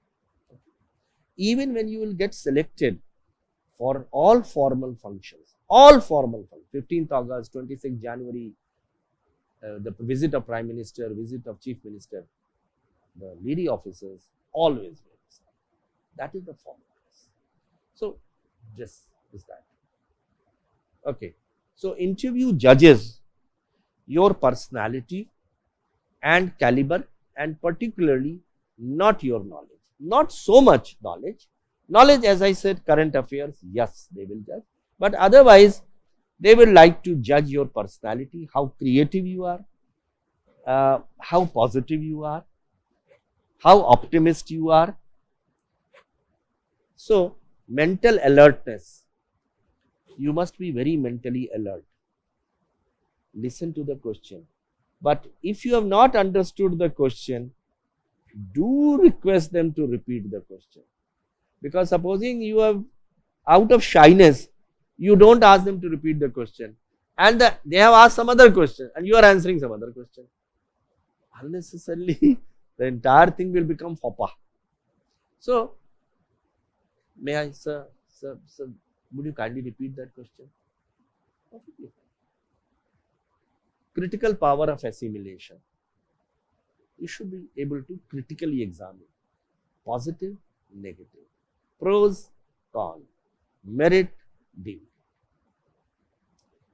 Okay. Even when you will get selected for all formal functions, 15th August, 26th January, the visit of Prime Minister, visit of Chief Minister, the lady officers, always wear a sari. That is the formal dress. So, just is that. Okay. So, interview judges your personality and caliber, and particularly not your knowledge. Not so much knowledge. Knowledge, as I said, current affairs, yes, they will judge. But otherwise, they will like to judge your personality, how creative you are, how positive you are, how optimist you are. So, mental alertness. You must be very mentally alert. Listen to the question. But if you have not understood the question, do request them to repeat the question. Because supposing you have, out of shyness, you don't ask them to repeat the question, and they have asked some other question and you are answering some other question. Unnecessarily, the entire thing will become foppa. So, may I, sir, would you kindly repeat that question? Critical power of assimilation. You should be able to critically examine positive, negative, pros, cons, merit, demerit.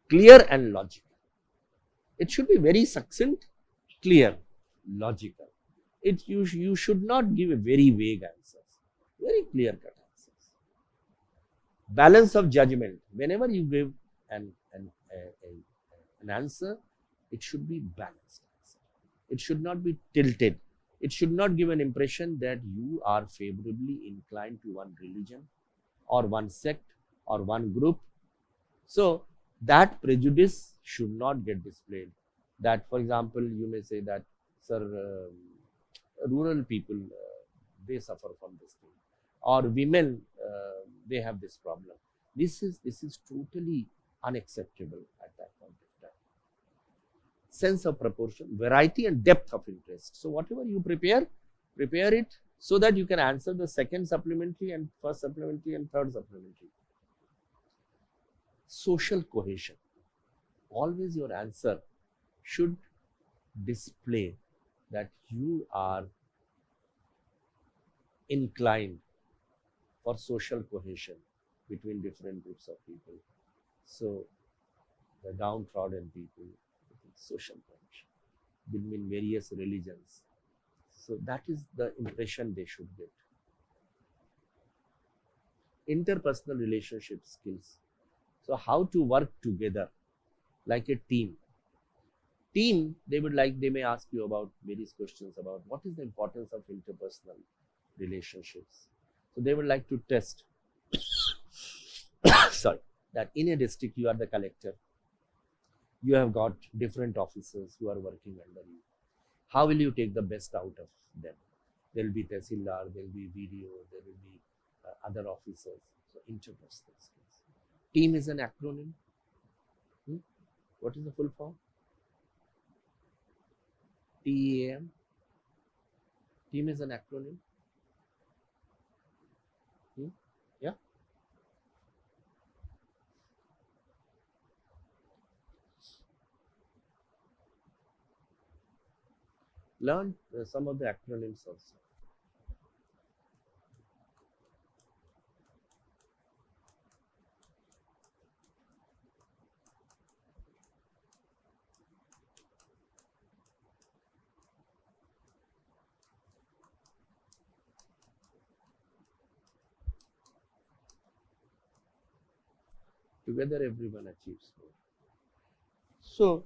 Clear and logical. It should be very succinct, clear, logical. You should not give a very vague answers, very clear cut answers. Balance of judgment. Whenever you give an answer, it should be balanced answer. It should not be tilted. It should not give an impression that you are favorably inclined to one religion or one sect or one group. So, that prejudice should not get displayed. That, for example, you may say that, sir, rural people, they suffer from this thing, or women, they have this problem. This is totally unacceptable at that point of time. Sense of proportion, variety and depth of interest. So, whatever you prepare it so that you can answer the second supplementary and first supplementary and third supplementary. Social cohesion. Always your answer should display that you are inclined for social cohesion between different groups of people. So, the downtrodden people, social cohesion between various religions. So, that is the impression they should get. Interpersonal relationship skills. So, how to work together like a team. Team, they may ask you about various questions about what is the importance of interpersonal relationships. So they would like to test, sorry, that in a district you are the collector. You have got different officers who are working under you. How will you take the best out of them? There will be Tehsildar, there will be VDO, there will be other officers. So interpersonal skills. Team is an acronym. What is the full form? TEAM. Team is an acronym. Yeah. Learn some of the acronyms also. Together everyone achieves more. So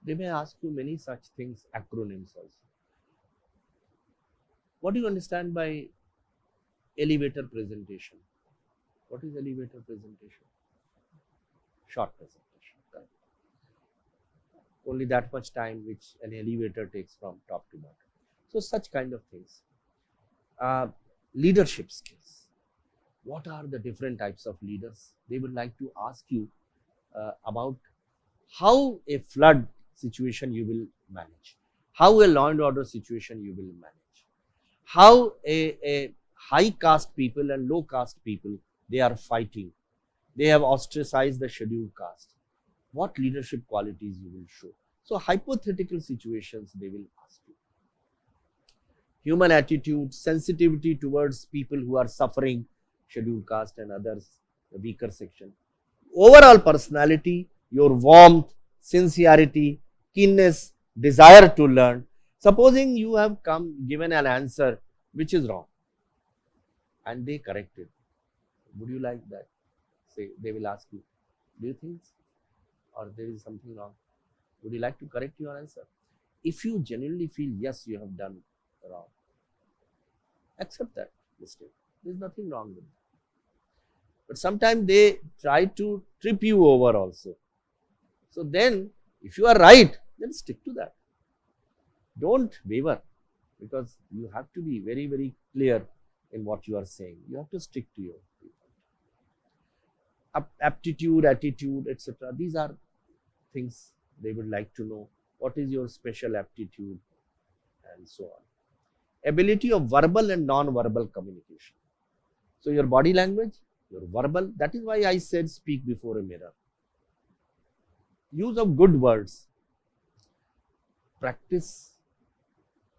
they may ask you many such things, acronyms also. What do you understand by elevator presentation? What is elevator presentation? Short presentation. Right? Only that much time which an elevator takes from top to bottom. So such kind of things. Leadership skills. What are the different types of leaders? They would like to ask you about how a flood situation you will manage, how a law and order situation you will manage, how a high caste people and low caste people, they are fighting, they have ostracized the scheduled caste, what leadership qualities you will show. So hypothetical situations they will ask you. Human attitude, sensitivity towards people who are suffering, scheduled caste and others, the weaker section. Overall personality, your warmth, sincerity, keenness, desire to learn. Supposing you have given an answer which is wrong and they correct it, would you like that? Say, they will ask you, do you think or there is something wrong? Would you like to correct your answer? If you genuinely feel yes, you have done wrong, accept that mistake. There is nothing wrong with that. But sometimes they try to trip you over also. So then, if you are right, then stick to that. Don't waver, because you have to be very, very clear in what you are saying. You have to stick to your aptitude, attitude, etc. These are things they would like to know. What is your special aptitude and so on. Ability of verbal and non-verbal communication. So your body language, your verbal, that is why I said speak before a mirror. Use of good words. Practice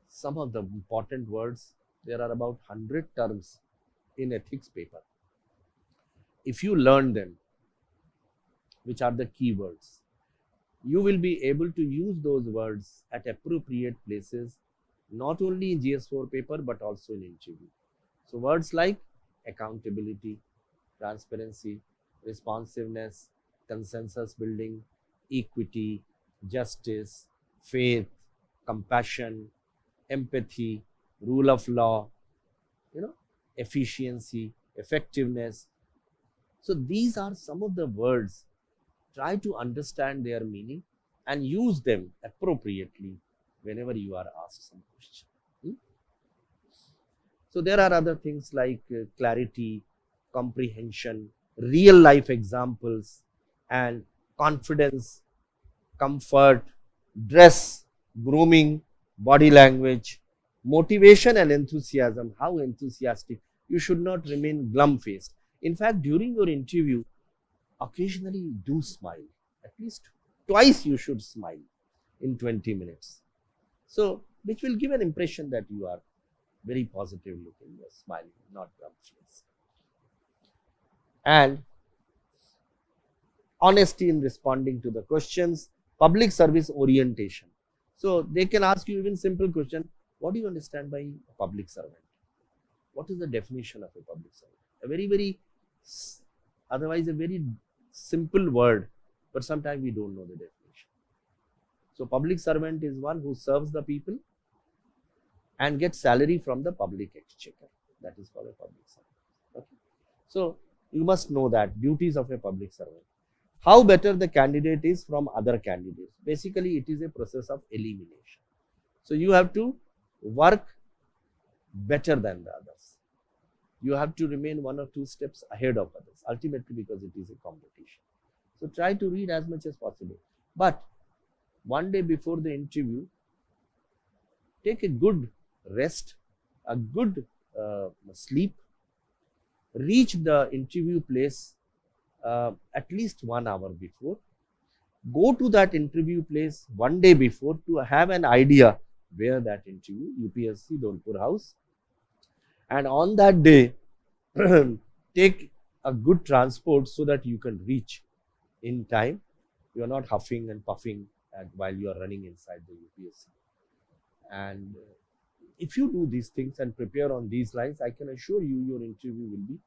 some of the important words. There are about 100 terms in ethics paper. If you learn them, which are the key words, you will be able to use those words at appropriate places, not only in GS4 paper but also in interview. So words like accountability, transparency, responsiveness, consensus building, equity, justice, faith, compassion, empathy, rule of law, efficiency, effectiveness. So these are some of the words. Try to understand their meaning and use them appropriately whenever you are asked some question. So there are other things like clarity, comprehension, real life examples, and confidence, comfort, dress, grooming, body language, motivation and enthusiasm. How enthusiastic. You should not remain glum faced. In fact, during your interview, occasionally do smile. At least twice you should smile in 20 minutes. So, which will give an impression that you are very positive looking, you are smiling, not glum faced. And honesty in responding to the questions, public service orientation. So they can ask you even simple question, what do you understand by a public servant? What is the definition of a public servant? A very, otherwise a very simple word, but sometimes we don't know the definition. So public servant is one who serves the people and gets salary from the public exchequer. That is called a public servant. Okay. So you must know that duties of a public servant. How better the candidate is from other candidates. Basically, it is a process of elimination. So you have to work better than the others. You have to remain 1 or 2 steps ahead of others, ultimately because it is a competition. So try to read as much as possible. But one day before the interview, take a good rest, a good sleep, reach the interview place at least 1 hour before. Go to that interview place 1 day before to have an idea where that interview, UPSC Dolpur House. And on that day, take a good transport so that you can reach in time. You are not huffing and puffing while you are running inside the UPSC. And if you do these things and prepare on these lines, I can assure you your interview will be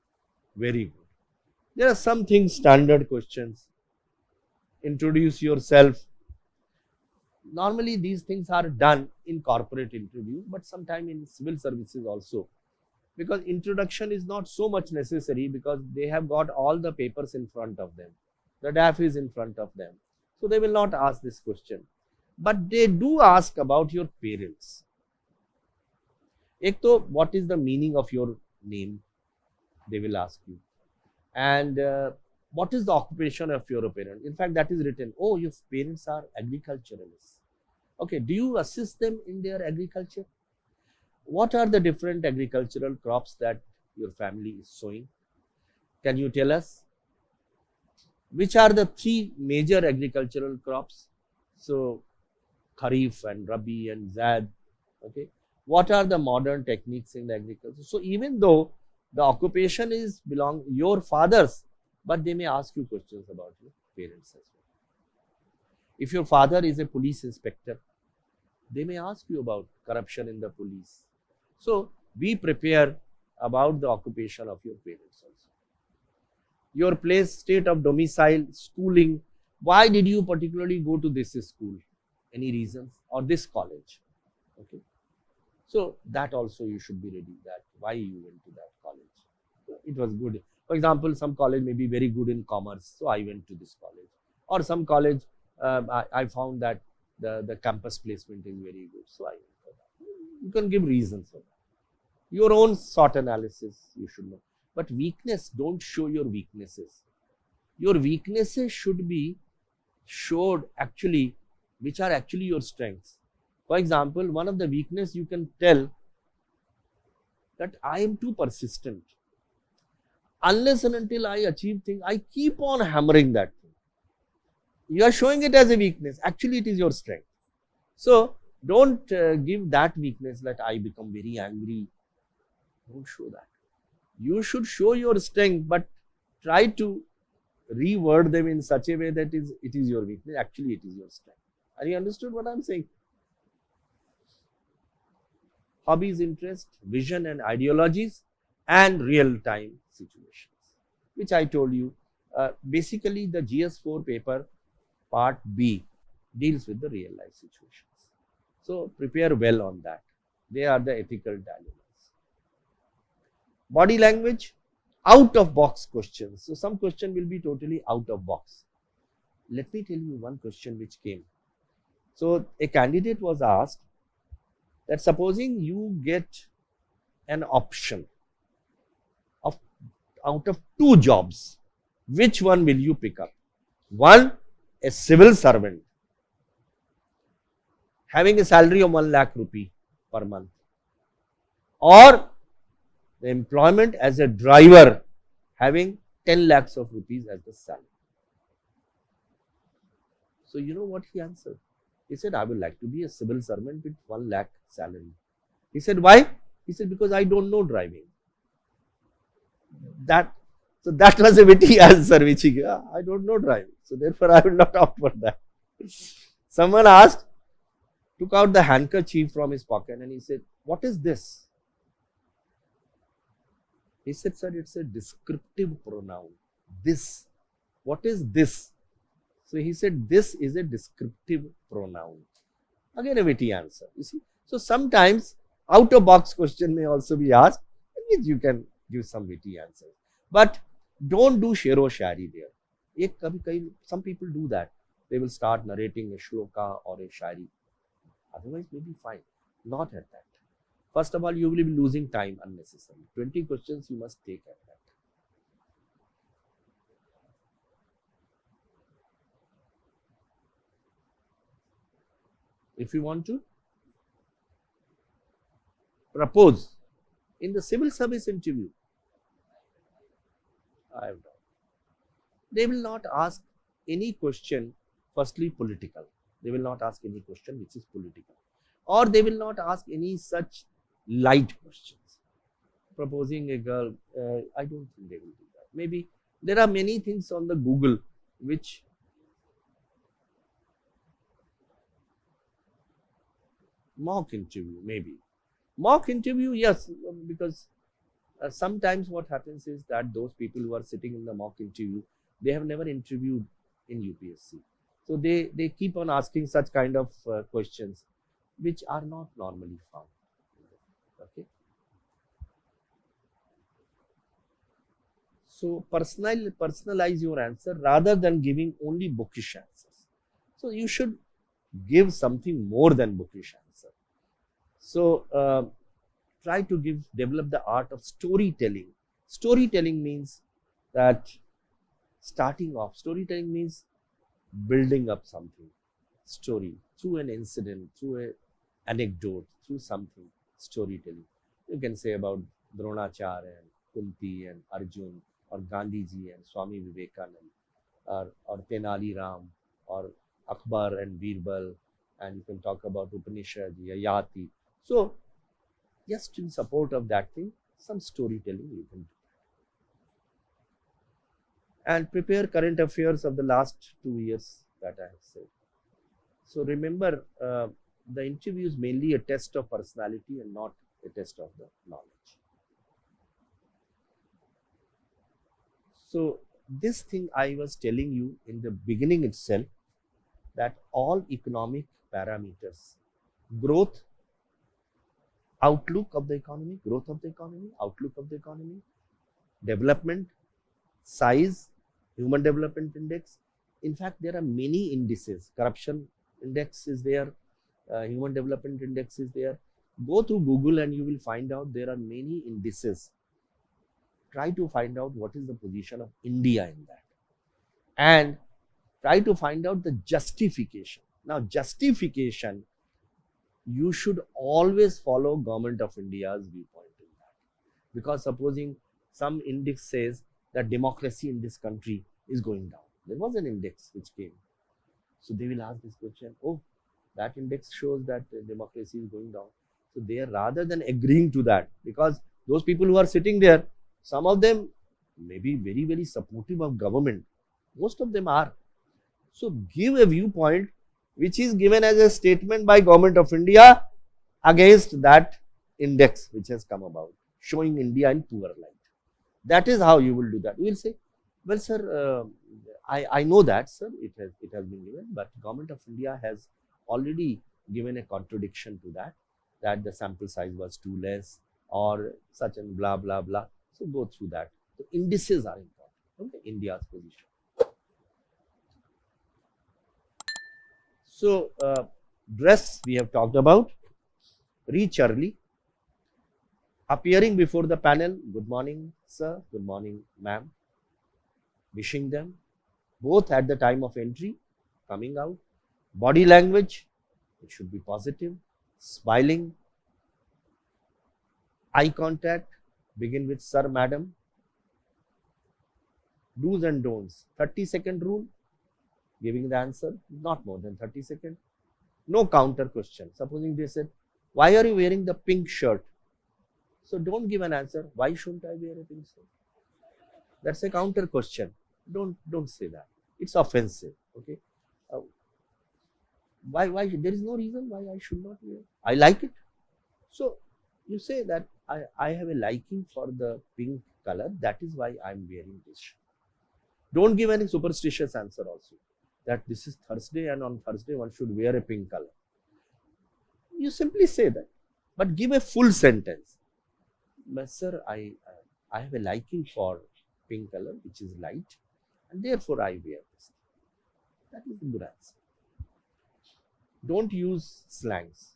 very good. There are some things, standard questions. Introduce yourself. Normally these things are done in corporate interviews, but sometimes in civil services also. Because introduction is not so much necessary because they have got all the papers in front of them. The DAF is in front of them. So they will not ask this question. But they do ask about your parents. Ek to, what is the meaning of your name? They will ask you. And what is the occupation of your parents? In fact, that is written. Oh, your parents are agriculturalists. Okay, do you assist them in their agriculture? What are the different agricultural crops that your family is sowing? Can you tell us? Which are the 3 major agricultural crops? So, Kharif and Rabi and Zad. Okay. What are the modern techniques in agriculture? So, even though the occupation is belong your father's, but they may ask you questions about your parents as well. If your father is a police inspector, they may ask you about corruption in the police. So, be prepared about the occupation of your parents also. Your place, state of domicile, schooling. Why did you particularly go to this school? Any reasons? Or this college? Okay. So, that also you should be ready, that why you went to that college. It was good. For example, some college may be very good in commerce, so I went to this college. Or some college, I found that the campus placement is very good, so I went for that. You can give reasons for that. Your own SWOT analysis, you should know. But weakness, don't show your weaknesses. Your weaknesses should be showed actually, which are actually your strengths. For example, one of the weakness you can tell that I am too persistent. Unless and until I achieve things, I keep on hammering that thing. You are showing it as a weakness. Actually, it is your strength. So, don't give that weakness that I become very angry. Don't show that. You should show your strength, but try to reword them in such a way that it is your weakness. Actually, it is your strength. Are you understood what I am saying? Hobbies, interest, vision and ideologies, and real-time situations, which I told you. Basically, the GS4 paper part B deals with the real-life situations. So, prepare well on that. They are the ethical dilemmas. Body language, out-of-box questions. So, some question will be totally out-of-box. Let me tell you one question which came. So, a candidate was asked that supposing you get an option of out of 2 jobs, which one will you pick up? One, a civil servant having a salary of 1 lakh rupee per month, or the employment as a driver having 10 lakhs of rupees as the salary. So, you know what he answered? He said, I would like to be a civil servant with 1 lakh salary. He said, why? He said, because I don't know driving. So that was a witty answer which he gave. I don't know driving. So therefore, I will not opt for that. Someone asked, took out the handkerchief from his pocket and he said, what is this? He said, sir, it's a descriptive pronoun. This. What is this? So he said, this is a descriptive pronoun. Again, a witty answer, you see. So sometimes out of box question may also be asked, in which you can give some witty answers. But don't do shero shari there. Some people do that. They will start narrating a shloka or a shari. Otherwise, maybe fine. Not at that. First of all, you will be losing time unnecessarily. 20 questions you must take at that. If you want to propose in the civil service interview, I have done. They will not ask any question, firstly political. They will not ask any question which is political. Or they will not ask any such light questions. Proposing a girl, I don't think they will do that. Maybe there are many things on the Google which mock interview, maybe. Mock interview, yes, because sometimes what happens is that those people who are sitting in the mock interview, they have never interviewed in UPSC. So they keep on asking such kind of questions which are not normally found. Okay. So personalize your answer rather than giving only bookish answers. So you should give something more than bookish answer. So try to develop the art of storytelling. Storytelling means that starting off. Storytelling means building up something. Story through an incident, through an anecdote, through something. Storytelling. You can say about Dronacharya and Kunti and Arjun, or Gandhiji and Swami Vivekanand, or Tenali Ram, or Akbar and Birbal, and you can talk about Upanishad, Yayati. So, just in support of that thing, some storytelling you can do. And prepare current affairs of the last 2 years that I have said. So remember, the interview is mainly a test of personality and not a test of the knowledge. So this thing I was telling you in the beginning itself, that all economic parameters, growth, outlook of the economy, growth of the economy, outlook of the economy, development, size, human development index. In fact, there are many indices. Corruption index is there, human development index is there. Go through Google and you will find out there are many indices. Try to find out what is the position of India in that. And try to find out the justification. Now, justification, you should always follow Government of India's viewpoint in that. Because supposing some index says that democracy in this country is going down. There was an index which came. So they will ask this question, oh, that index shows that democracy is going down. So they are, rather than agreeing to that, because those people who are sitting there, some of them may be very, very supportive of government. Most of them are. So give a viewpoint which is given as a statement by Government of India against that index which has come about, showing India in poor light. That is how you will do that. You will say, well, sir, I know that, sir, it has been given, but Government of India has already given a contradiction to that, that the sample size was too less or such and blah, blah, blah. So go through that. So indices are important. Okay, India's position. So dress we have talked about. Reach early. Appearing before the panel. Good morning, sir. Good morning, ma'am. Wishing them. Both at the time of entry, coming out. Body language. It should be positive. Smiling. Eye contact. Begin with sir, madam. Do's and don'ts. 30-second rule. Giving the answer, not more than 30 seconds. No counter question. Supposing they said, why are you wearing the pink shirt? So don't give an answer. Why shouldn't I wear a pink shirt? That's a counter question. Don't say that. It's offensive. Okay. Why? There is no reason why I should not wear. I like it. So you say that I have a liking for the pink color. That is why I'm wearing this shirt. Don't give any superstitious answer also. that this is Thursday and on Thursday one should wear a pink color. You simply say that, but give a full sentence. But sir, I have a liking for pink color, which is light, and therefore I wear this. That is a good answer. Don't use slangs.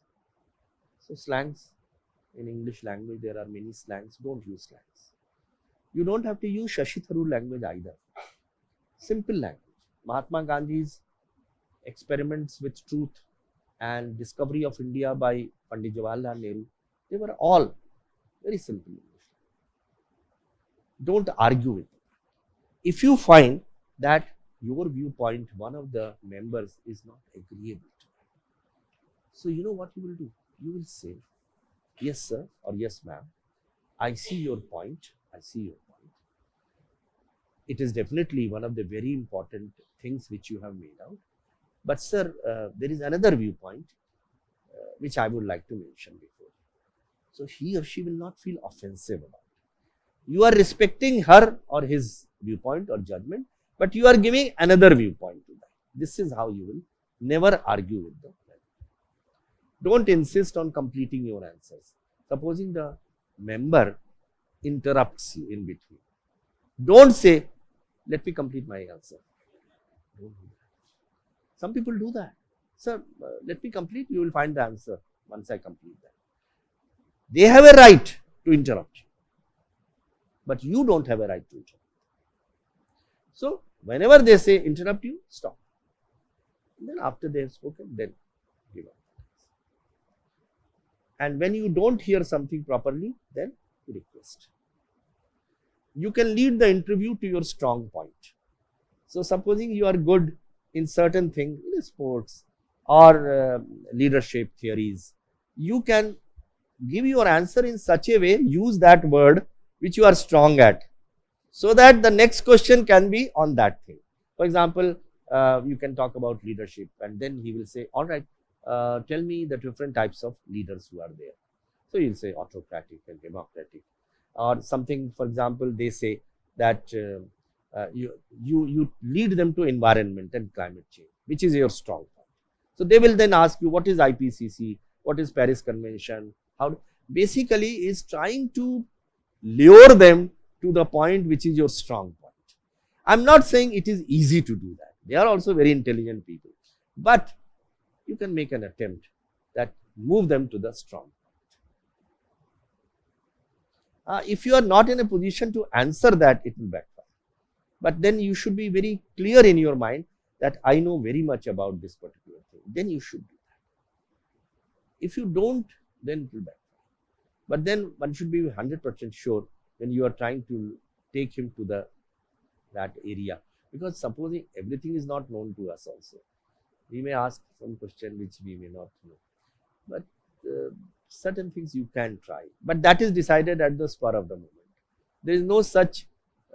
So slangs, in English language there are many slangs. Don't use slangs. You don't have to use Shashi Tharoor language either. Simple language. Mahatma Gandhi's experiments with truth and discovery of India by Pandit Jawaharlal Nehru, they were all very simple English. Don't argue with them. If you find that your viewpoint, one of the members, is not agreeable to that, so you know what you will do? You will say, yes sir or yes ma'am, I see your point, I see your point. It is definitely one of the very important things which you have made out. But sir, there is another viewpoint which I would like to mention before. So he or she will not feel offensive about it. You are respecting her or his viewpoint or judgment, but you are giving another viewpoint to that. This is how you will never argue with them. Don't insist on completing your answers. Supposing the member interrupts you in between, don't say, let me complete my answer. Don't do that. Some people do that. Sir, let me complete, you will find the answer once I complete that. They have a right to interrupt you, but you don't have a right to interrupt. So, whenever they say interrupt you, stop. And then after they have spoken, then give up. And when you don't hear something properly, then you request. You can lead the interview to your strong point. So, supposing you are good in certain things, in sports or leadership theories, you can give your answer in such a way, use that word which you are strong at, so that the next question can be on that thing. For example, you can talk about leadership, and then he will say, all right, tell me the different types of leaders who are there. So you'll say autocratic and democratic, or something. For example, they say that you lead them to environment and climate change, which is your strong point. So they will then ask you, what is IPCC, what is Paris Convention, how basically is trying to lure them to the point which is your strong point. I'm not saying it is easy to do that. They are also very intelligent people, but you can make an attempt that move them to the strong point. If you are not in a position to answer that, it will backfire. But then you should be very clear in your mind that I know very much about this particular thing. Then you should do that. If you don't, then it will backfire. But then one should be 100% sure when you are trying to take him to that area. Because supposing everything is not known to us also, we may ask some question which we may not know. But certain things you can try. But that is decided at the spur of the moment. There is no such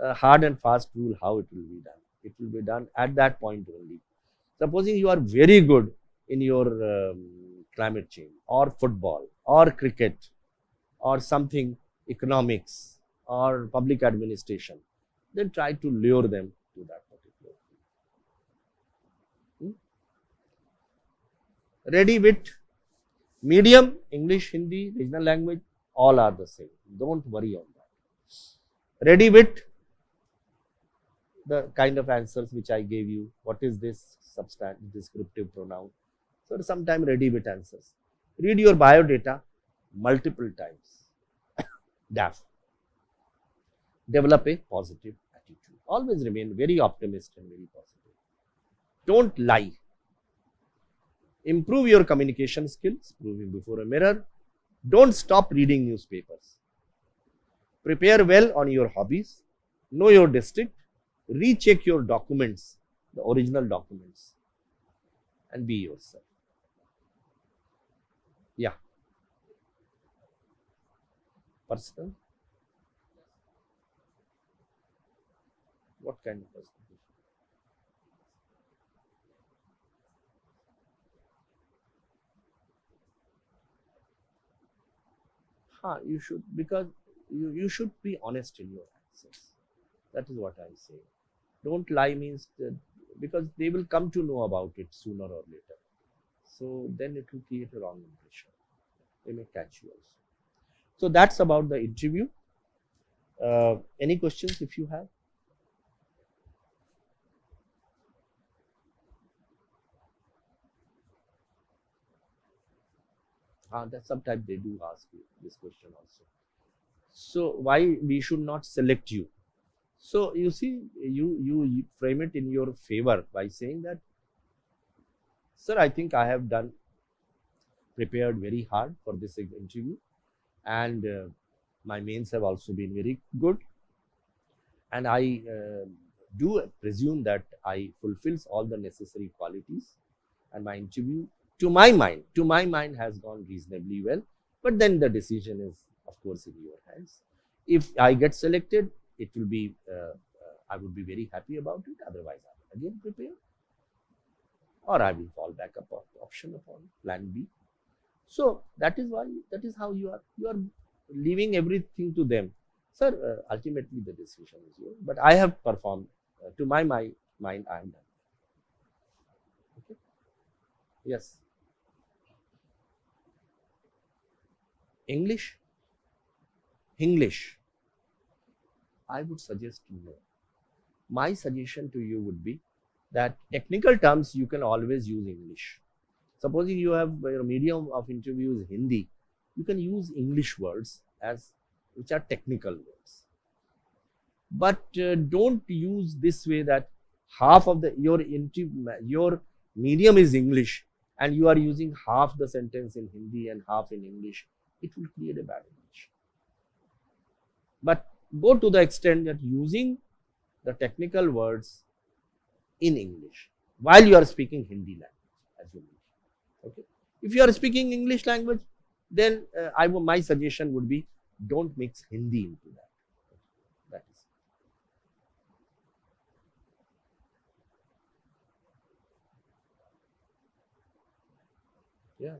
hard and fast rule how it will be done. It will be done at that point only. Supposing you are very good in your climate change or football or cricket or something, economics or public administration, then try to lure them to that particular thing. Ready wit, medium, English, Hindi, regional language, all are the same. Don't worry on that. Ready wit, the kind of answers which I gave you. What is this substantive descriptive pronoun? So sometimes ready wit answers. Read your biodata multiple times. DAF. Develop a positive attitude. Always remain very optimistic and very positive. Don't lie. Improve your communication skills, proving before a mirror. Don't stop reading newspapers. Prepare well on your hobbies. Know your district. Recheck your documents, the original documents, and be yourself. Yeah. Personal? What kind of personal? You should, because you should be honest in your answers. That is what I say. Don't lie means because they will come to know about it sooner or later. So then it will create a wrong impression. They may catch you also. So that's about the interview. Any questions if you have? That sometimes they do ask you this question also. So why we should not select you? So you see, you frame it in your favor by saying that, sir, I think I have prepared very hard for this interview, and my mains have also been very good, and I do presume that I fulfills all the necessary qualities, and my interview, to my mind has gone reasonably well. But then the decision is, of course, in your hands. If I get selected, it will be I would be very happy about it. Otherwise, I will again prepare, or I will fall back upon plan B. So that is how you are leaving everything to them, sir. Ultimately, the decision is yours. But I have performed to my mind. I am done. Okay. Yes. English. I would suggest no. My suggestion to you would be that technical terms you can always use English. Supposing you have your medium of interview is Hindi, you can use English words which are technical words. But don't use this way that half of your medium is English and you are using half the sentence in Hindi and half in English. It will create a bad image. But go to the extent that using the technical words in English while you are speaking Hindi language, as you mentioned. Okay. If you are speaking English language, then my suggestion would be don't mix Hindi into that. That is. Yeah.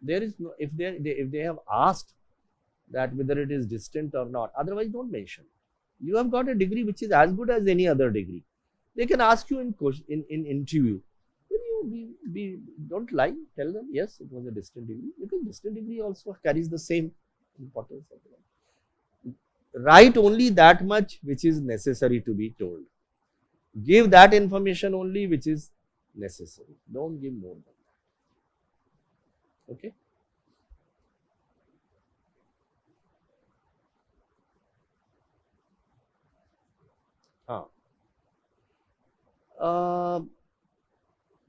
There is no, if they have asked that whether it is distant or not, otherwise don't mention. You have got a degree which is as good as any other degree. They can ask you in interview. Don't lie. Tell them yes, it was a distant degree, because distant degree also carries the same importance. Write only that much which is necessary to be told. Give that information only which is necessary. Don't give more than that. Okay.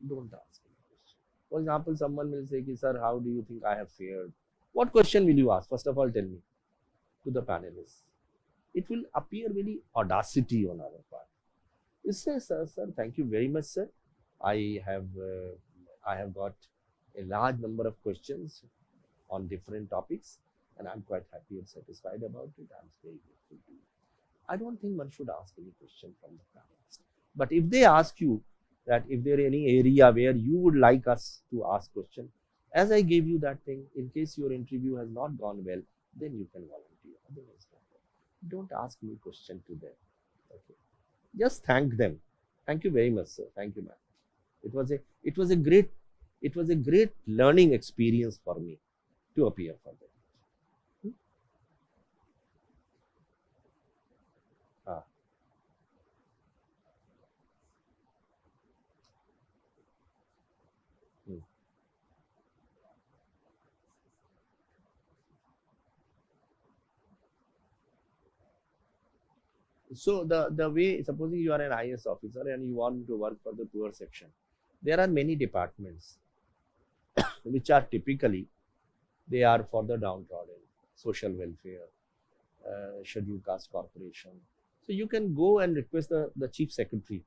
Don't ask any question. For example, someone will say, sir, how do you think I have fared? What question will you ask? First of all, tell me, to the panelists. It will appear very audacity on our part. You say, sir, thank you very much, sir. I have got a large number of questions on different topics, and I'm quite happy and satisfied about it. I'm very grateful to you. I don't think one should ask any question from the panelists. But if they ask you that if there is any area where you would like us to ask question, as I gave you that thing, in case your interview has not gone well, then you can volunteer. Otherwise, don't ask me question to them. Okay. Just thank them. Thank you very much, sir. Thank you, ma'am. It was a great learning experience for me to appear for them. So the way, supposing you are an IS officer and you want to work for the poor section, there are many departments which are typically, they are for the downtrodden, social welfare, scheduled caste corporation. So you can go and request the chief secretary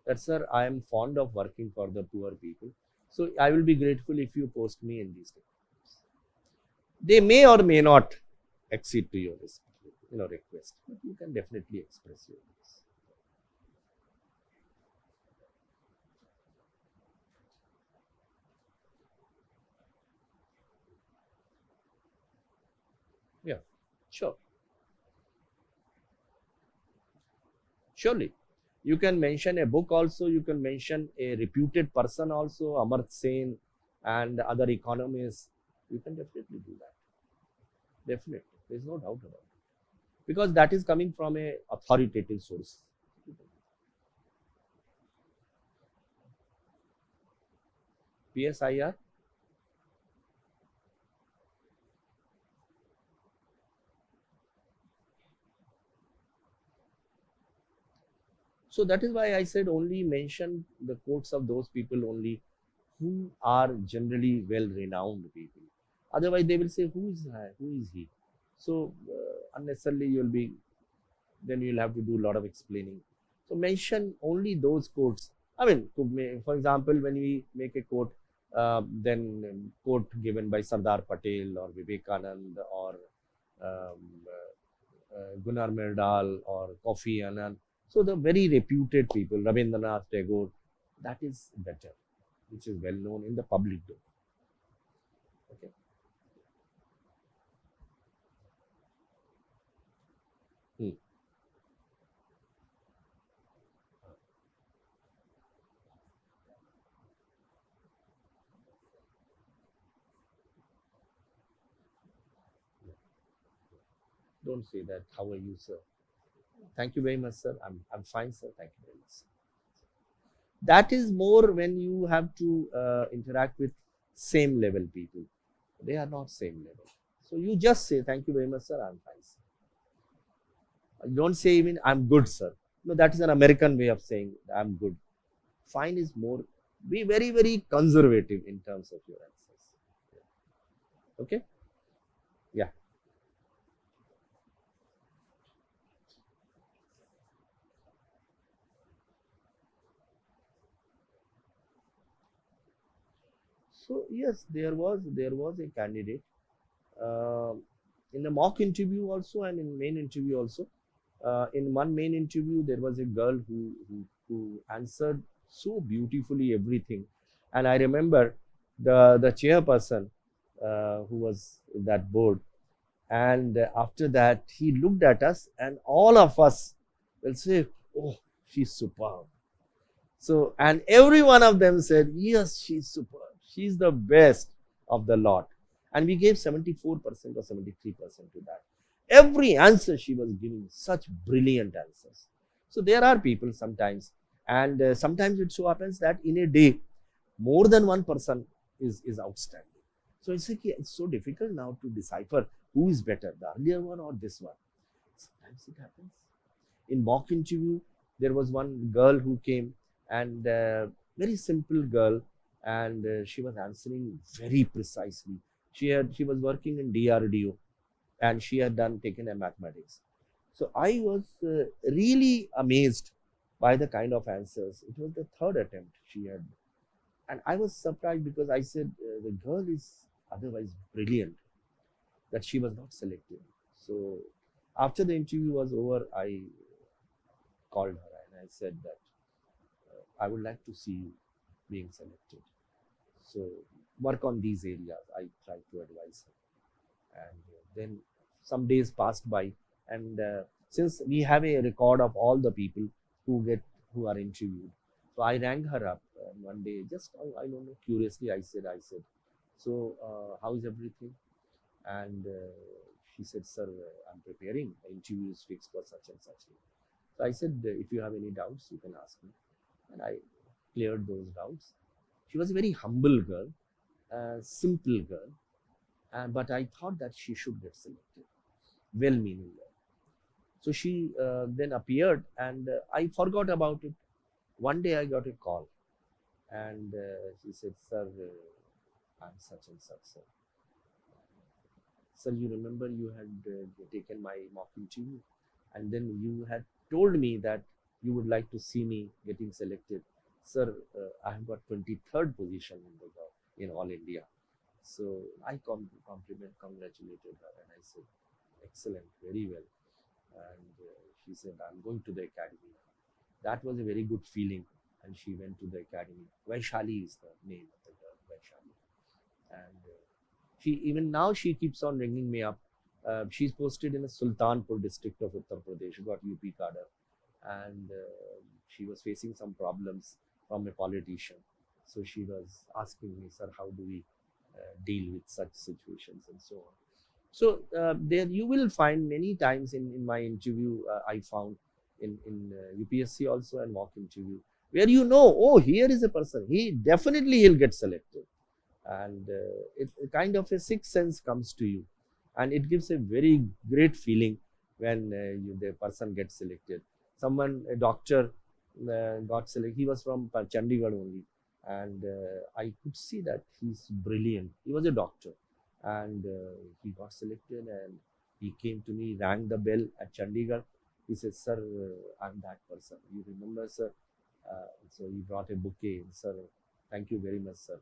that, sir, I am fond of working for the poor people. So I will be grateful if you post me in these departments. They may or may not accede to your request, but you can definitely express your views. Sure. Surely. You can mention a book also, you can mention a reputed person also, Amartya Sen and other economists. You can definitely do that. Definitely. There is no doubt about it. Because that is coming from a authoritative source. PSIR. So that is why I said only mention the quotes of those people only who are generally well-renowned people. Otherwise, they will say, who is he? So unnecessarily then you'll have to do a lot of explaining. So mention only those quotes. I mean, for example, when we make a quote, then quote given by Sardar Patel or Vivekanand or Gunnar Myrdal or Kofi Annan. So the very reputed people, Rabindranath Tagore, that is better, which is well known in the public domain. Okay. Don't say that. How are you, sir? Thank you very much, sir. I'm fine, sir. Thank you very much, sir. That is more when you have to interact with same level people. They are not same level. So you just say, thank you very much, sir. I'm fine, sir. Don't say even, I'm good, sir. No, that is an American way of saying, I'm good. Fine is more, be very, very conservative in terms of your answers. Okay? Yeah. So yes, there was a candidate in the mock interview also and in main interview also. In one main interview, there was a girl who answered so beautifully everything, and I remember the chairperson who was in that board, and after that he looked at us, and all of us will say, "Oh, she's superb." So, and every one of them said, "Yes, she's superb. She's the best of the lot." And we gave 74% or 73% to that. Every answer she was giving, such brilliant answers. So there are people sometimes, and sometimes it so happens that in a day, more than one person is outstanding. So it's so difficult now to decipher who is better, the earlier one or this one. Sometimes it happens. In mock interview, there was one girl who came, and very simple girl, and she was answering very precisely. She was working in DRDO, and she had taken a mathematics. So I was really amazed by the kind of answers. It was the third attempt she had, and I was surprised because I said the girl is otherwise brilliant, that she was not selected. So after the interview was over, I called her and I said that I would like to see you being selected. So work on these areas. I tried to advise her, and then some days passed by, and since we have a record of all the people who are interviewed, so I rang her up one day. Just I don't know, curiously I said, so how is everything? And she said, sir, I'm preparing. The interview is fixed for such and such. So I said, if you have any doubts, you can ask me. And I cleared those doubts. She was a very humble girl, simple girl, but I thought that she should get selected. Well-meaning girl. So she then appeared, and I forgot about it. One day I got a call, and she said, sir, I'm such and such, sir. Sir, you remember you had taken my mock interview, and then you had told me that you would like to see me getting selected. Sir, I have got 23rd position in all India. So I congratulated her, and I said, excellent, very well. And she said, I'm going to the academy. That was a very good feeling, and she went to the academy. Vaishali is the name of the girl, Vaishali. And even now she keeps on ringing me up She's posted in a Sultanpur district of Uttar Pradesh, got UP cadre, and she was facing some problems from a politician. So she was asking me, sir, how do we deal with such situations and so on. So there you will find many times in my interview, I found in UPSC also and mock interview, where oh, here is a person, he'll get selected. And it kind of a sixth sense comes to you, and it gives a very great feeling when the person gets selected. A doctor got selected. He was from Chandigarh only, and I could see that he's brilliant. He was a doctor, and he got selected, and he came to me, rang the bell at Chandigarh. He said, sir, I'm that person. You remember, sir? So he brought a bouquet. Sir, thank you very much, sir.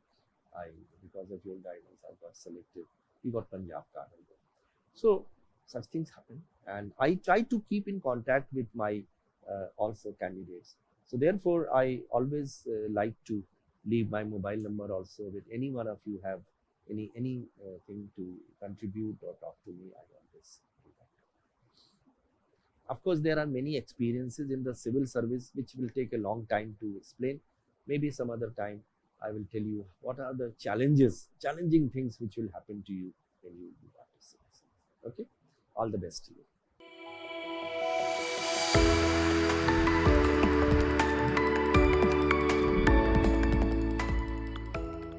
Because of your guidance, I got selected. He got Punjab card. So such things happen, and I try to keep in contact with my also candidates. So therefore, I always like to leave my mobile number also with any one of you have any thing to contribute or talk to me. I always do that. Of course, there are many experiences in the civil service which will take a long time to explain. Maybe some other time I will tell you what are the challenging things which will happen to you when you do that. Okay, all the best to you.